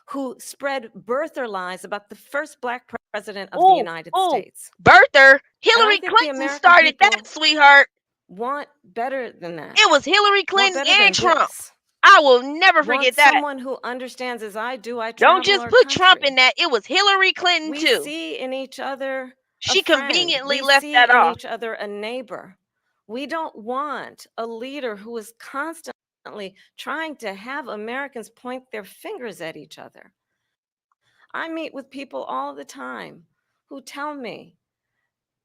who spread birther lies about the first Black president of the Ooh, United ooh, States. birther. And I Hillary think the Clinton American started that, people sweetheart. want better than that. It was Hillary Want Clinton better than and Trump. this. I will never Want forget that. someone who understands, as I do, I Don't travel just our put Trump country. in that. It was Hillary Clinton We too. see in each other a She friend. conveniently We left see that in off. each other a neighbor. We don't want a leader who is constantly trying to have Americans point their fingers at each other. I meet with people all the time who tell me,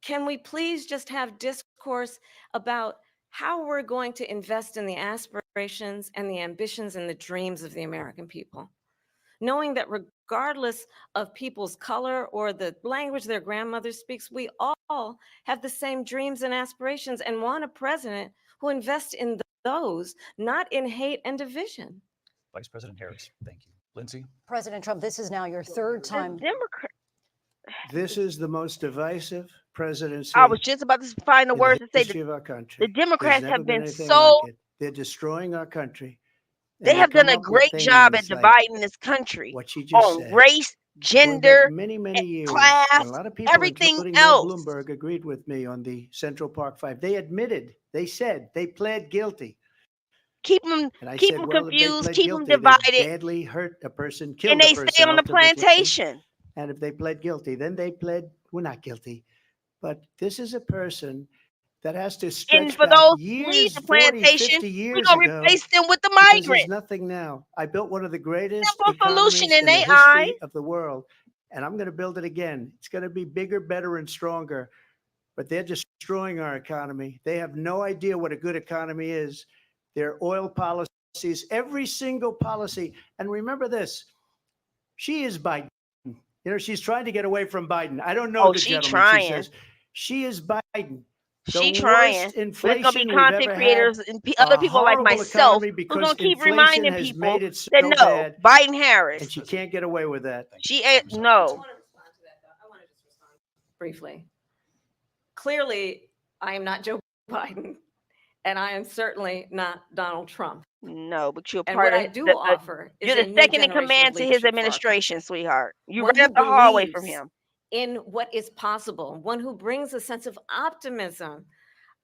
can we please just have discourse about how we're going to invest in the aspirations and the ambitions and the dreams of the American people? Knowing that regardless of people's color or the language their grandmother speaks, we all have the same dreams and aspirations and want a president who invests in those, not in hate and division. Vice President Harris, thank you. Lindsay? President Trump, this is now your third The time. Democrat. This is the most divisive presidency I was just about to find the in words the to say history that of our country. the There's Democrats never have been been anything so like it. They're destroying our country. they And have done come a up with great job at things like dividing this country what she just on said. race, Going back gender, many, many years, class, and a lot of people, everything including Mayor else. Bloomberg, agreed with me on the Central Park 5. They admitted, they said, they pled guilty. Keep them And I keep said, them well, if they confused, pled keep them guilty, they divided, badly hurt a person, and killed a they stay person on the ultimately. plantation. And if they pled guilty, then they pled, we're not guilty. But this is a person that has to And stretch for back those who leave years, the 40, plantation, 50 we're years gonna ago, replace them with the because there's migrants. nothing now. I built one of the greatest Simple solution economies in in the their eyes. history of the world, and I'm going to build it again. It's going to be bigger, better, and stronger. But they're destroying our economy. They have no idea what a good economy is. Their oil policies, every single policy. And remember this, she is Biden. You know, she's trying to get away from Biden. I don't know Oh, the she gentleman. trying. She says she is Biden. She The trying. worst But it's gonna be inflation we've content ever had. creators and other A people like horrible myself economy who's because gonna keep inflation reminding has people made it that so no, bad, Biden Harris. and she can't get away with that. She ain't no. Briefly. Clearly, I am not Joe Biden, and I am certainly not Donald Trump. No, but you're And part what of I do the offer is you're a the new second in generation of command to his leadership for our administration, country. sweetheart. You One right up who the hallway from believes him. in what is possible, one who brings a sense of optimism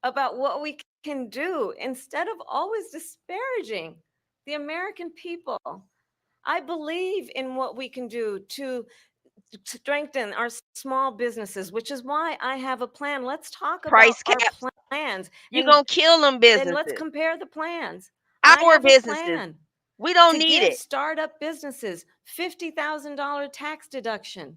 about what we can do instead of always disparaging the American people. I believe in what we can do to strengthen our small businesses, which is why I have a plan. Let's talk Price about caps. our plans. You're And gonna kill them then let's businesses. compare the plans. I Our have a businesses. plan We don't to need give it. startup businesses $50,000 tax deduction,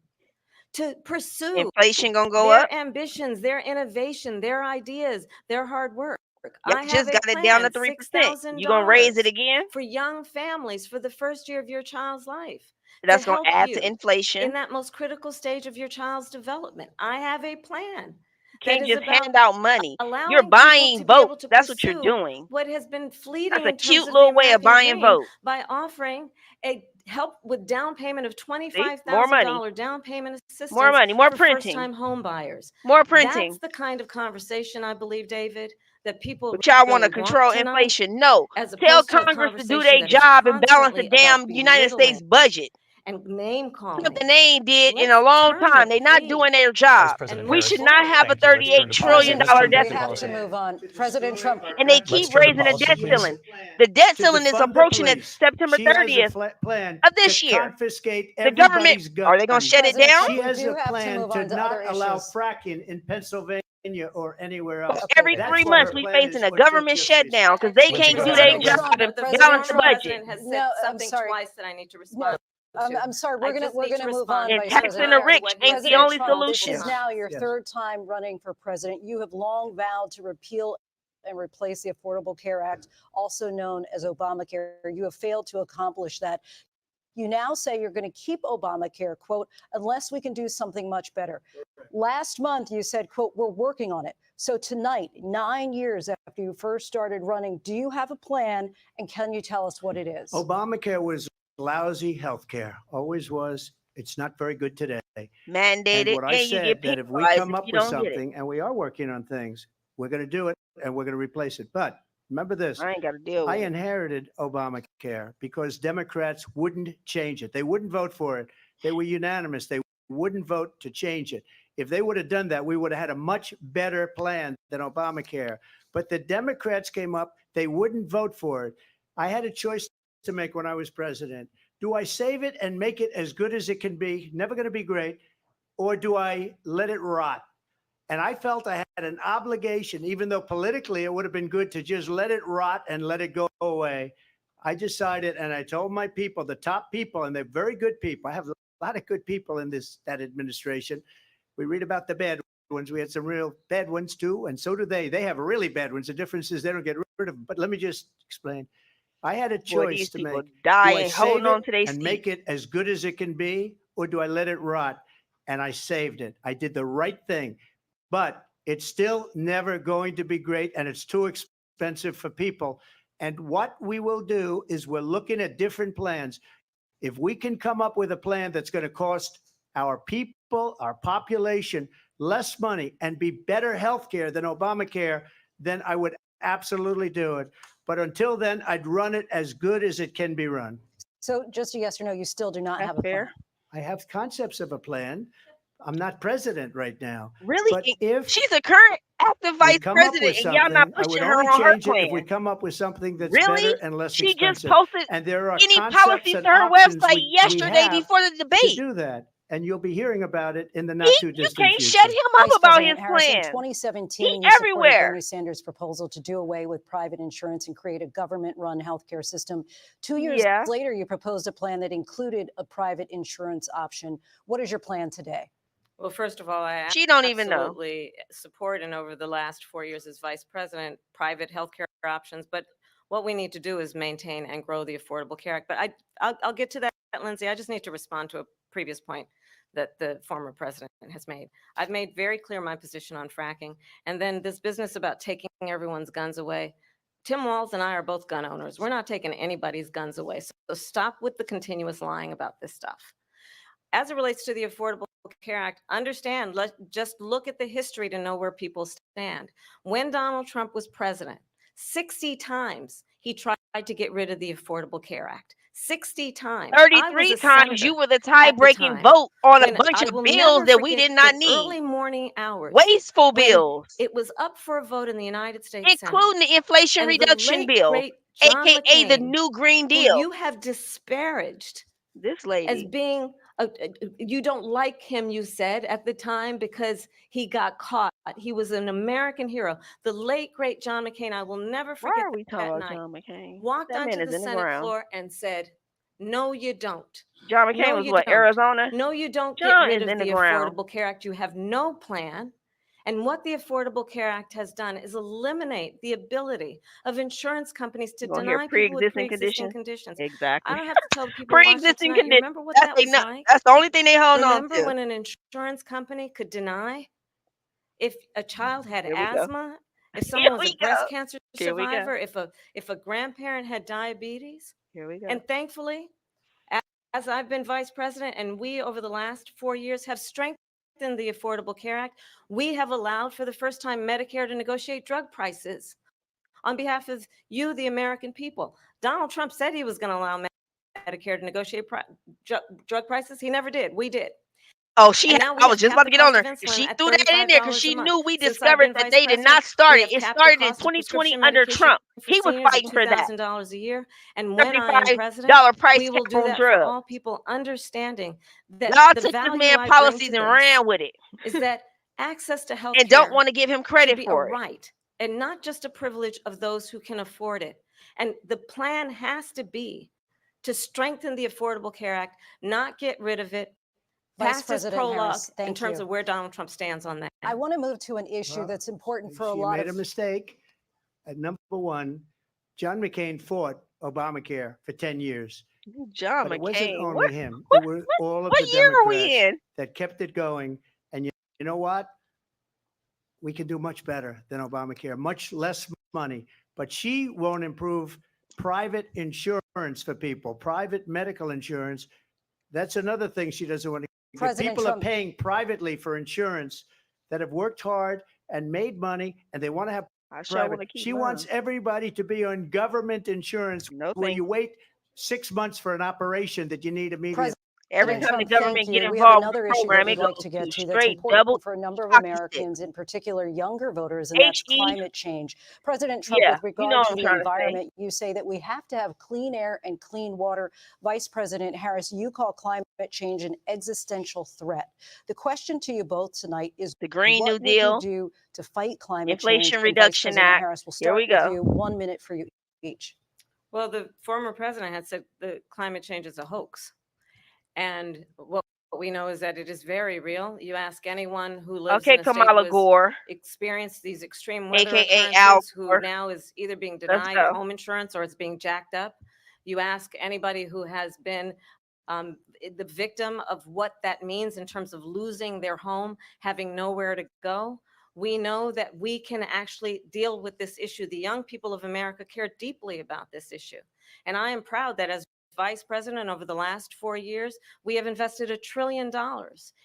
to pursue Inflation gonna go their up. ambitions, their innovation, their ideas, their hard work. Y'all I have just a got it down to plan, 3%. You gonna raise it $6,000 again? for young families for the first year of your child's life. That's to gonna help add you to in inflation. that most critical stage of your child's development. I have a plan can't is just about hand out money. allowing You're people buying to be able votes. to That's what you're pursue doing. what has been fleeting That's a in terms cute of little the way of American buying dream votes. by offering a help with down payment of See, more money, $25,000 down payment more assistance money, more for printing, first-time home buyers. more That's printing. the kind of conversation, I believe, David, that people But y'all want to really want control tonight, inflation. No, as tell opposed to a Congress to do conversation their that is job and balance the constantly about damn United States belittling budget. and name What the calling. name did in a Let's long turn the time. They're not page doing their Vice job. President and We move Harris, should not forward. have a thank you. Let's turn $38 to trillion policy. Let's turn We back debt to have policy. to ceiling. move on. President Trump, And they Let's keep turn to raising the policy, debt please. ceiling. The debt To ceiling is defund the approaching at police. September She has a 30th plan of to this year. confiscate The government, everybody's are they going to guns. shut it President down? Trump, She we has do a have to plan move to on to not other allow issues. fracking in Pennsylvania or anywhere So else. Okay, every That's 3 what months her we plan facing is, a what she'll government just shutdown because recently. they Lindsey, can't go do ahead. their Thank you. job Trump, and President balance the Trump. budget. Has said No, I'm something sorry. twice that I need to No, respond to. I'm sorry. I We're just gonna need to move on, respond And Vice to taxing the President rich Harris. what he ain't the said only Trump, this solution. is now your Yes. third time running for president. You have long vowed to repeal and replace the Affordable Care Act, also known as Obamacare. You have failed to accomplish that. You now say you're going to keep Obamacare, quote, unless we can do something much better. Last month, you said, quote, we're working on it. So tonight, 9 years after you first started running, do you have a plan? And can you tell us what it is? Obamacare was lousy health care, always was. It's not very good today. And Mandated, what I and you get said, that if we penalized come if up you with don't get it. something, and we are working on things, we're going to do it and we're going to replace it. But remember this, I ain't got to deal I with it. inherited Obamacare because Democrats wouldn't change it. They wouldn't vote for it. They were unanimous. They wouldn't vote to change it. If they would have done that, we would have had a much better plan than Obamacare. But the Democrats came up, they wouldn't vote for it. I had a choice to make when I was president. Do I save it and make it as good as it can be, never going to be great, or do I let it rot? And I felt I had an obligation, even though politically it would have been good to just let it rot and let it go away. I decided, and I told my people, the top people, and they're very good people. I have a lot of good people in that administration. We read about the bad ones. We had some real bad ones too, and so do they. They have really bad ones. The difference is they don't get rid of them. But let me just explain. I had a Boy, choice these to people make. Do dying, I holding save on it to their and seat. make it as good as it can be, or do I let it rot? And I saved it. I did the right thing. But it's still never going to be great, and it's too expensive for people. And what we will do is we're looking at different plans. If we can come up with a plan that's going to cost our people, our population, less money and be better health care than Obamacare, then I would absolutely do it. But until then, I'd run it as good as it can be run. So just a yes or no, you still do not That's have a fair. plan. I have concepts of a plan. I'm not president right now. Really? But if She's a current active we vice come up president, with and y'all not something, I would pushing her only on her change it if we plan. come up with something that's Really? better and less She just expensive. posted And there are any concepts policies and to her options website we yesterday have before the to debate. do that. And you'll be hearing about it in the not You too distant can't future. shut him up Vice about President his Harris, in plan. 2017, He you supported everywhere. Bernie Sanders' proposal to do away with private insurance and create a government-run healthcare system. 2 years Yeah. later, you proposed a plan that included a private insurance option. What is your plan today? Well, first of all, I She don't even know. absolutely support, and over the last 4 years as vice president, private healthcare options. But what we need to do is maintain and grow the Affordable Care Act. But I'll get to that, Lindsay. I just need to respond to a previous point that the former president has made. I've made very clear my position on fracking. And then this business about taking everyone's guns away. Tim Walz and I are both gun owners. We're not taking anybody's guns away. So stop with the continuous lying about this stuff. As it relates to the Affordable Care Act, understand, just look at the history to know where people stand. When Donald Trump was president, 60 times he tried to get rid of the Affordable Care Act. 60 times. I was 33 a times you senator were the at the tie-breaking time vote on a when bunch I of will bills never that we forget did not the need. early morning hours Wasteful when bills, it was up for a vote in the United States Senate. including the Inflation And the Reduction late, Bill, great John aka the McCain, New Green who Deal. you have disparaged This as lady. being you don't like him, you said at the time, because he got caught. He was an American hero. The late great John McCain, I will never Why forget are we talking that about night, John McCain? walked That man onto is the in the Senate ground. floor and said, no, you don't. John McCain No, was you what, don't. Arizona? No, you don't get John rid is of in the the ground. Affordable Care Act. You have no plan. And what the Affordable Care Act has done is eliminate the ability of insurance companies to You gonna hear deny people with pre-existing pre-existing conditions? conditions. I Exactly. don't have to tell the people watching Pre-existing tonight. You conditions. remember what That's that they was not. like? That's the only thing they hold on Remember to. when an insurance company could deny? if a child had Here we go. asthma, if Here someone was we a breast go. cancer Here we go. survivor, if a grandparent had diabetes. Here we go. And thankfully, as I've been vice president and we over the last 4 years have strengthened the Affordable Care Act, we have allowed for the first time Medicare to negotiate drug prices on behalf of you, the American people. Donald Trump said he was going to allow Medicare to negotiate drug prices. He never did. We did. Oh, And now we I was have just capped about to the get on cost there. of insulin She at threw that in there because $35 she a month. knew we Since I've discovered been that vice they did not president, start we it. It have capped the started in cost of 2020 prescription under medication Trump. for He was seniors at fighting for that. $2,000 a year. And when I am president, $35 price we will cap do on that for drugs. all people, understanding that Y'all the took this value man I bring policies to and this ran with it is that access to health and don't care want to give him should credit be a for it. right and not just a privilege of those who can afford it. And the plan has to be to strengthen the Affordable Care Act, not get rid of it, Vice pass his President prologue Harris, in thank terms you. of where Donald Trump stands on that. I want to move to an issue Well, that's important for a She lot made of a mistake. At number one, John McCain fought Obamacare for 10 years. John But it wasn't McCain. only What, him. what, It was all of what the year are we Democrats in? that kept it going. And you know what? We can do much better than Obamacare, much less money. But she won't improve private insurance for people, private medical insurance. That's another thing she doesn't want to give. President People Trump. are paying privately for insurance that have worked hard and made money, and they want to have I sure private. want to keep She mine. wants everybody to be on government insurance No, where thank you you. wait 6 months for an operation that you need immediately. President Every Yes. time the Trump, thank government get you. We have involved with another the issue that program, we'd it like goes to get to to that's straight important double for a number of hockey stick. Americans, in particular younger voters, and that's HE, climate change. President Trump, yeah, with you regard know what to I'm the trying to say. environment, you say that we have to have clean air and clean water. Vice President Harris, you call climate change an existential threat. The question to you both tonight is The Green New what would you Deal, do to fight climate Inflation change? And Vice Reduction President Act. Harris, we'll Here we start with go. you. 1 minute for you each. Well, the former president had said the climate change is a hoax. And what we know is that it is very real. You ask anyone who lives Okay, in a state Kamala who has Gore, experienced these extreme weather aka Al occurrences, who Gore. now is either being Let's denied go. home insurance or it's being jacked up. You ask anybody who has been the victim of what that means in terms of losing their home, having nowhere to go. We know that we can actually deal with this issue. The young people of America care deeply about this issue. And I am proud that as vice president over the last 4 years, we have invested $1 trillion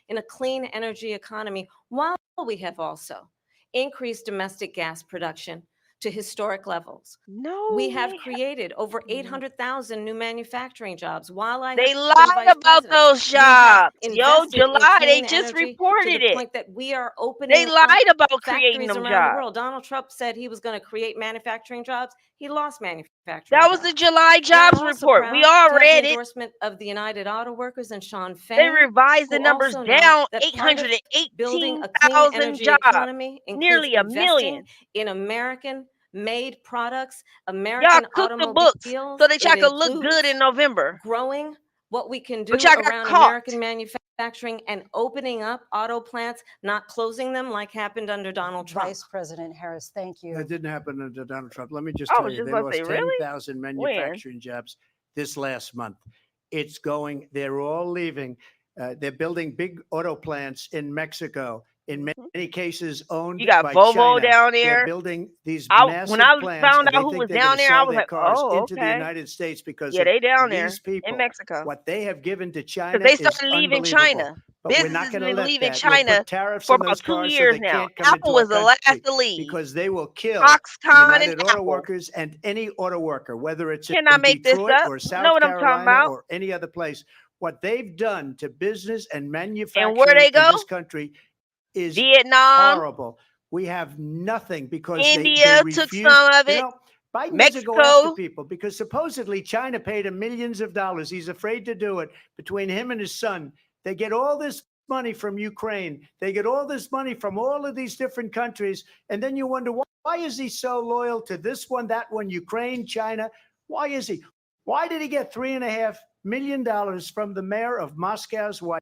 in a clean energy economy, while we have also increased domestic gas production to historic levels. No, We have they created over 800,000 new manufacturing jobs. While I They have been lied vice about president, those we have jobs. Yo, invested in July, they clean just energy to reported the it. point that we are They opening up lied about creating factories them around the jobs. world. Donald Trump said he was going to create manufacturing jobs. He lost manufacturing That was the jobs. July And I'm jobs also report. We proud all to have the read it. endorsement of the United Auto Workers and Sean They Fain, revised the who numbers also know down that part of building a clean 818,000 energy jobs, economy includes nearly a investing million. in American-made products, Y'all American cooked the books automobiles. so that y'all It could look good includes in November. growing what we can do But y'all got around caught. American manufacturing and opening up auto plants, not closing them like happened under Donald Trump. Vice President Harris, thank you. That didn't happen under Donald Trump. Let me just I tell was you, just they about to lost say, really? 10,000 When? manufacturing jobs this last month. It's going, they're all leaving. They're building big auto plants in Mexico, in many cases owned You got by Volvo China. down They're there. building these When massive I plants, found and out they who think was they're down going to there, I sell was their like, cars oh, into the okay. United States because Yeah, of they down there these people. in Mexico. What they have given to China Because they is started leaving unbelievable. China. But we're Business not has going to been let leaving that. We'll China put tariffs for on about those 2 cars so years they now. can't come Apple into our was the last country to leave. because they will kill Foxconn and United Auto Apple. Workers and any auto worker, whether it's Can I in make this Detroit up? or You South know what I'm talking Carolina about? or any other place. What they've done to business and And where manufacturing they in go? this country is Vietnam, horrible. We have nothing because they India took refuse. some of You it. know, Biden doesn't go after Mexico. people because supposedly China paid him millions of dollars. He's afraid to do it. Between him and his son, they get all this money from Ukraine. They get all this money from all of these different countries. And then you wonder, why is he so loyal to this one, that one, Ukraine, China? Why is he? Why did he get $3.5 million from the mayor of Moscow's wife?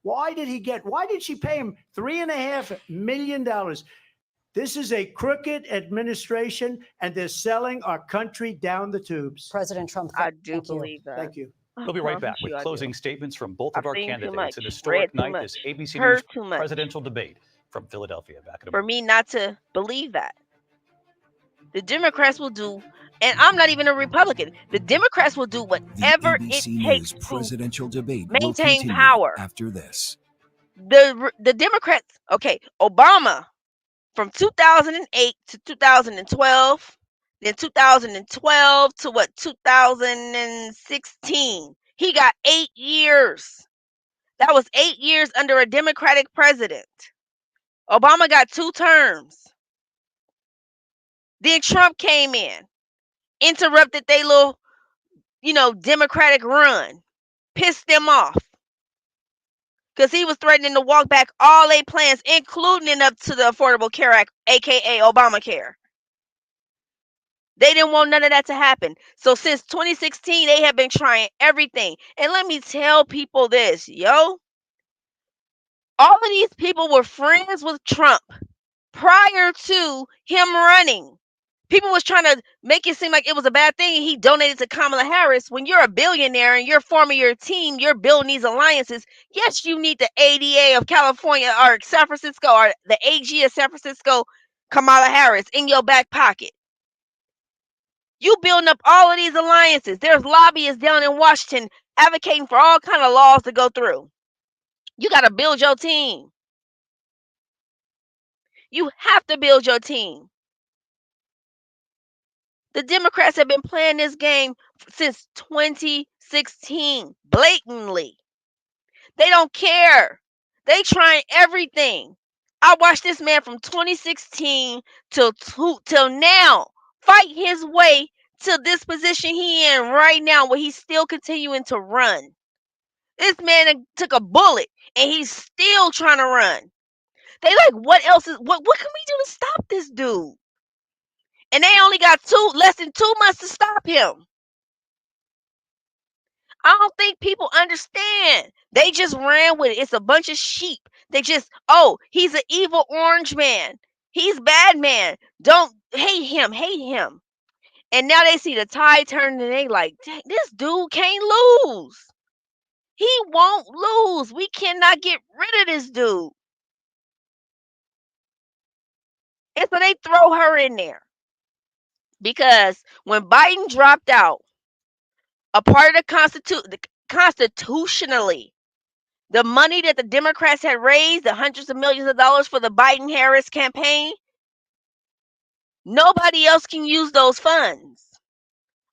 Why did she pay him $3.5 million? This is a crooked administration, and they're selling our country down the tubes. President Trump, I do thank you. believe that. Thank you. We'll be right back Promise with you I do. closing statements from both I've of our seen too candidates. much, An read historic too night, much, this ABC heard News too much. presidential debate. from Philadelphia. Back in a for moment. me not to believe that. The Democrats will do, and I'm not even a Republican, the Democrats will do The whatever it ABC takes News to presidential debate will maintain continue power. after this. The Democrats, okay, Obama from 2008 to 2012, then 2012 to 2016. He got 8 years. That was 8 years under a Democratic president. Obama got 2 terms. Then Trump came in, interrupted their little, Democratic run, pissed them off. Because he was threatening to walk back all their plans, including up to the Affordable Care Act, aka Obamacare. They didn't want none of that to happen. So since 2016, they have been trying everything. And let me tell people this, all of these people were friends with Trump prior to him running. People was trying to make it seem like it was a bad thing and he donated to Kamala Harris. When you're a billionaire and you're forming your team, you're building these alliances. Yes, you need the ADA of California or San Francisco or the AG of San Francisco, Kamala Harris, in your back pocket. You building up all of these alliances. There's lobbyists down in Washington advocating for all kind of laws to go through. You got to build your team. You have to build your team. The Democrats have been playing this game since 2016, blatantly. They don't care. They trying everything. I watched this man from 2016 till now fight his way to this position he in right now, where he's still continuing to run. This man took a bullet and he's still trying to run. They like, what else is what can we do to stop this dude? And they only got less than 2 months to stop him. I don't think people understand. They just ran with it. It's a bunch of sheep. They just, he's an evil orange man. He's bad man. Don't hate him. And now they see the tide turning and they like, this dude can't lose. He won't lose. We cannot get rid of this dude. And so they throw her in there. Because when Biden dropped out, a part of the constitutionally, the money that the Democrats had raised, the hundreds of millions of dollars for the Biden-Harris campaign, nobody else can use those funds.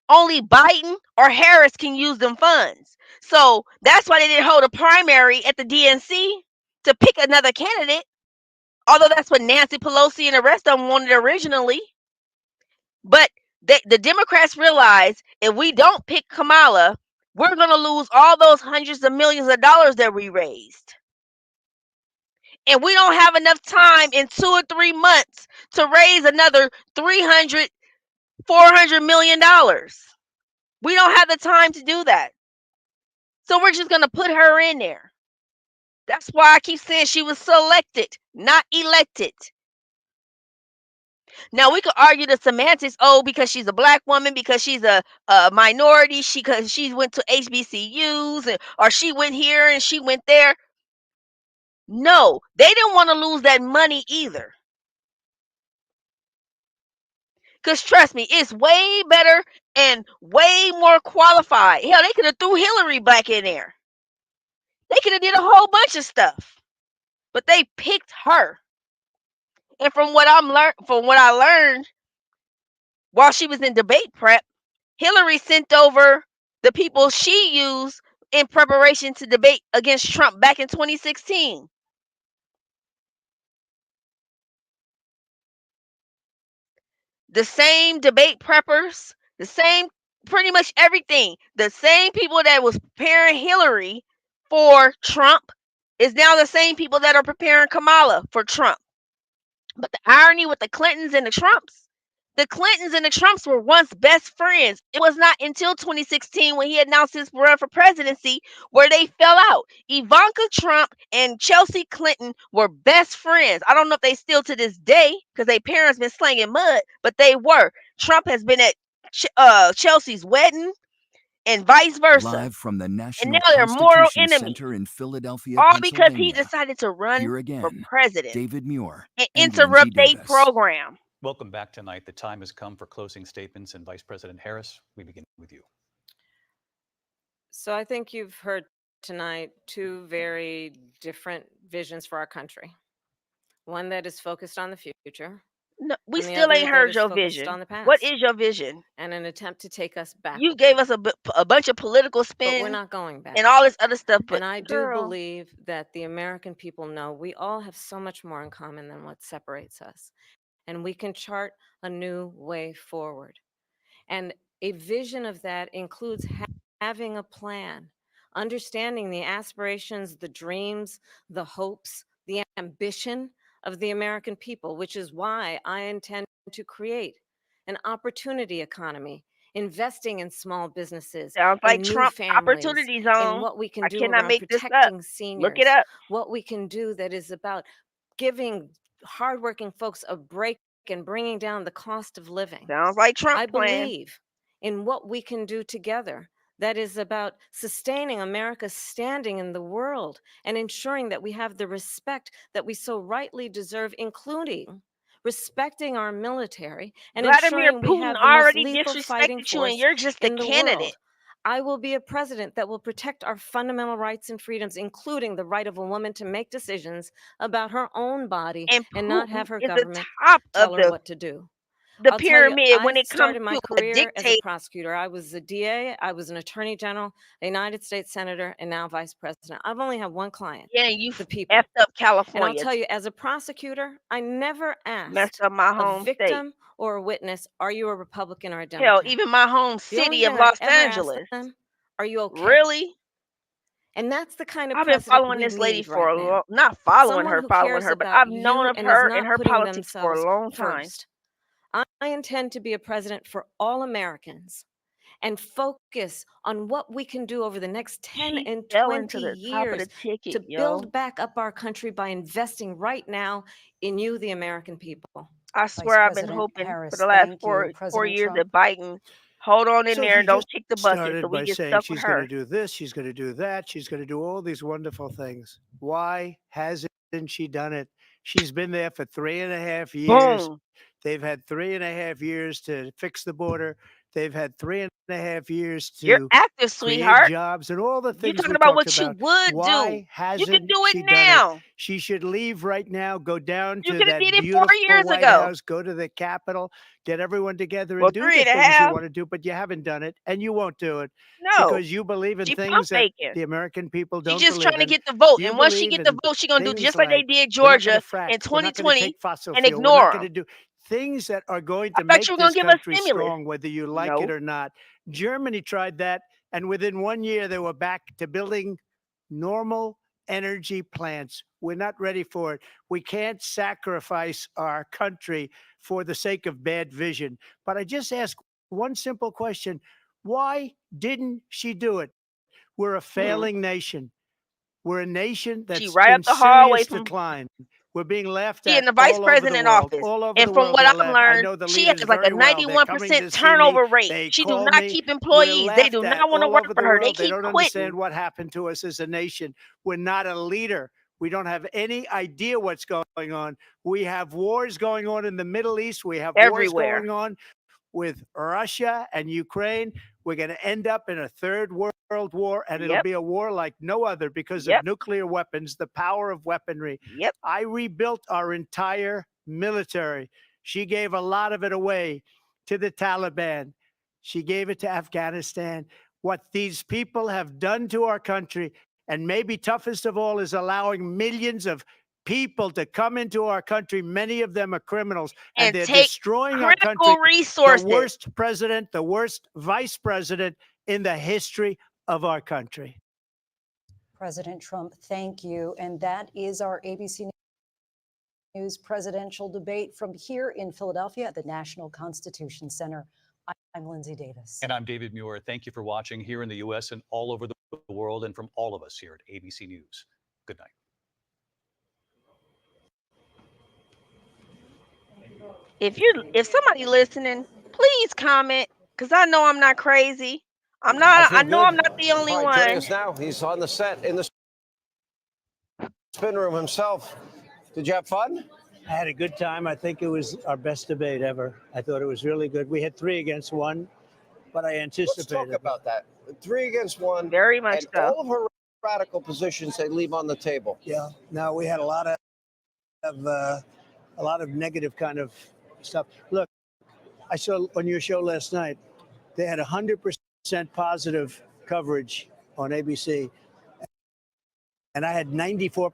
Only Biden or Harris can use them funds. So that's why they didn't hold a primary at the DNC to pick another candidate, although that's what Nancy Pelosi and the rest of them wanted originally. But the Democrats realize if we don't pick Kamala, we're going to lose all those hundreds of millions of dollars that we raised. And we don't have enough time in 2 or 3 months to raise another $300, $400 million. We don't have the time to do that. So we're just going to put her in there. That's why I keep saying she was selected, not elected. Now we could argue the semantics. Because she's a black woman, because she's a minority, because she went to HBCUs, or she went here and she went there. No, they didn't want to lose that money either. Because trust me, it's way better and way more qualified. Hell, they could have threw Hillary back in there. They could have did a whole bunch of stuff, but they picked her. And from what I learned while she was in debate prep, Hillary sent over the people she used in preparation to debate against Trump back in 2016. The same debate preppers, the same pretty much everything. The same people that was preparing Hillary for Trump is now the same people that are preparing Kamala for Trump. But the irony with the Clintons and the Trumps were once best friends. It was not until 2016 when he announced his run for presidency where they fell out. Ivanka Trump and Chelsea Clinton were best friends. I don't know if they still to this day because their parents been slinging mud, but they were. Trump has been at Chelsea's wedding. and vice versa. Live from the And National now they're mortal Constitution enemies, Center in Philadelphia, all because he Pennsylvania. decided to run Here for again, president David Muir and and Lindsay interrupt their Davis. program. Welcome back tonight. The time has come for closing statements. And Vice President Harris, we begin with you. So I think you've heard tonight two very different visions for our country. One that is focused on the future, No, we and the still other ain't that heard is your focused vision. on the What past, is your vision? and an attempt to take us back. You gave us a bunch of political But we're spin not going back. and all this other stuff, but And I do girl, believe that the American people know we all have so much more in common than what separates us. And we can chart a new way forward. And a vision of that includes having a plan, understanding the aspirations, the dreams, the hopes, the ambition of the American people, which is why I intend to create an opportunity economy, investing in small businesses, sounds in like new Trump families, opportunity in zone. what we can I do cannot around make this up. protecting Look it seniors, up. what we can do that is about giving hardworking folks a break and bringing down the cost of living. Sounds like Trump I plan. believe in what we can do together that is about sustaining America's standing in the world and ensuring that we have the respect that we so rightly deserve, including respecting our military and Vladimir ensuring we Putin have the most already lethal fighting disrespected you, and force you're just a in the candidate. world. I will be a president that will protect our fundamental rights and freedoms, including the right of a woman to make decisions about her own body And and not Putin have her is the government top tell of her what to do. the I'll tell you, pyramid when I it comes started my to a career as a dictator. prosecutor. I was a DA, I was an attorney general, a United States senator, and now vice president. I've only had one client, Yeah, you the people. effed up And I'll California. tell you, as a prosecutor, I never Messed asked up my a home state. victim or a witness, are you a Republican or a Hell, Democrat? even my home The only city of thing I Los ever asked Angeles. them, are you okay? Really? And that's the kind of I've been president following we this lady need for right a now. long, not following Someone who her, cares but about I've known you of and is her and not her putting politics for a themselves long time. first. I intend to be a president for all Americans and focus on what we can do over the next 10 She and fell 20 into the top of the years ticket, to yo. build back up our country by investing right now in you, the American people. I Vice swear I've been President hoping for Harris, the last thank four you. four President years Trump. that Biden hold on in So there she and don't just kick the bucket, so started we by get saying stuck with she's going to her. do this, she's going to do that, she's going to do all these wonderful things. Why hasn't she done it? She's been there for 3.5 years. Boom. They've had 3.5 years to fix the border. They've had 3.5 years You're to active, create sweetheart. jobs and all the You things talking we about talked what you about. would do. Why You can hasn't do it she done it? now. She should leave right now, go down You to could have that did it 4 beautiful years White ago. House, go to the Capitol, get everyone together Well, and do 3 the and a things you half. want to do, but you haven't done it and you won't do it No. because you believe in She pump things that faking. the American people She's don't just trying believe to in. get the vote. You And once she believe get the in vote, she gonna do things just like they like did we're not going Georgia to frack, in we're not going to 2020 take fossil and fuel, we're ignore not going to them. do things that are going I to thought make you were gonna this give us country stimulus. strong, whether you like No. it or not. Germany tried that, and within 1 year, they were back to building normal energy plants. We're not ready for it. We can't sacrifice our country for the sake of bad vision. But I just ask one simple question. Why didn't she do it? We're a failing nation. We're a nation She that's right in up the hallway serious from decline. We're being laughed being at the vice all over the president world. office. All over And the from world, what they're I've left. I learned, know the she has leaders like a very well. They're coming 91% to see me. turnover rate. They She do call not me. keep We're employees. They do laughed at not want to all work over for the her. They world. They keep don't quitting. understand what happened to us as a nation. We're not a leader. We don't have any idea what's going on. We have wars going on in the Middle East. We have wars Everywhere. going on with Russia and Ukraine. We're going to end up in a third world war, and it'll Yep. be a war like no other because Yep. of nuclear weapons, the power of weaponry. Yep. I rebuilt our entire military. She gave a lot of it away to the Taliban. She gave it to Afghanistan. What these people have done to our country, and maybe toughest of all, is allowing millions of people to come into our country. Many of them are criminals, and And they're take destroying our country. critical resources. The worst president, the worst vice president in the history of our country. President Trump, thank you. And that is our ABC News presidential debate from here in Philadelphia at the National Constitution Center. I'm Lindsay Davis. And I'm David Muir. Thank you for watching here in the U.S. and all over the world, and from all of us here at ABC News. Good night. If somebody listening, please comment, because I know I'm not crazy. I'm not. feel I know good. I'm not the only All right, joining one. us now, he's on the set in the spin room himself. Did you have fun? I had a good time. I think it was our best debate ever. I thought it was really good. We had 3 against 1, but I Let's anticipated. talk about that. 3 against 1. Very much and so. all of her radical positions they leave on the table. Yeah. No, we had a lot of negative kind of stuff. Look, I saw on your show last night, they had 100% positive coverage on ABC, and I had 94%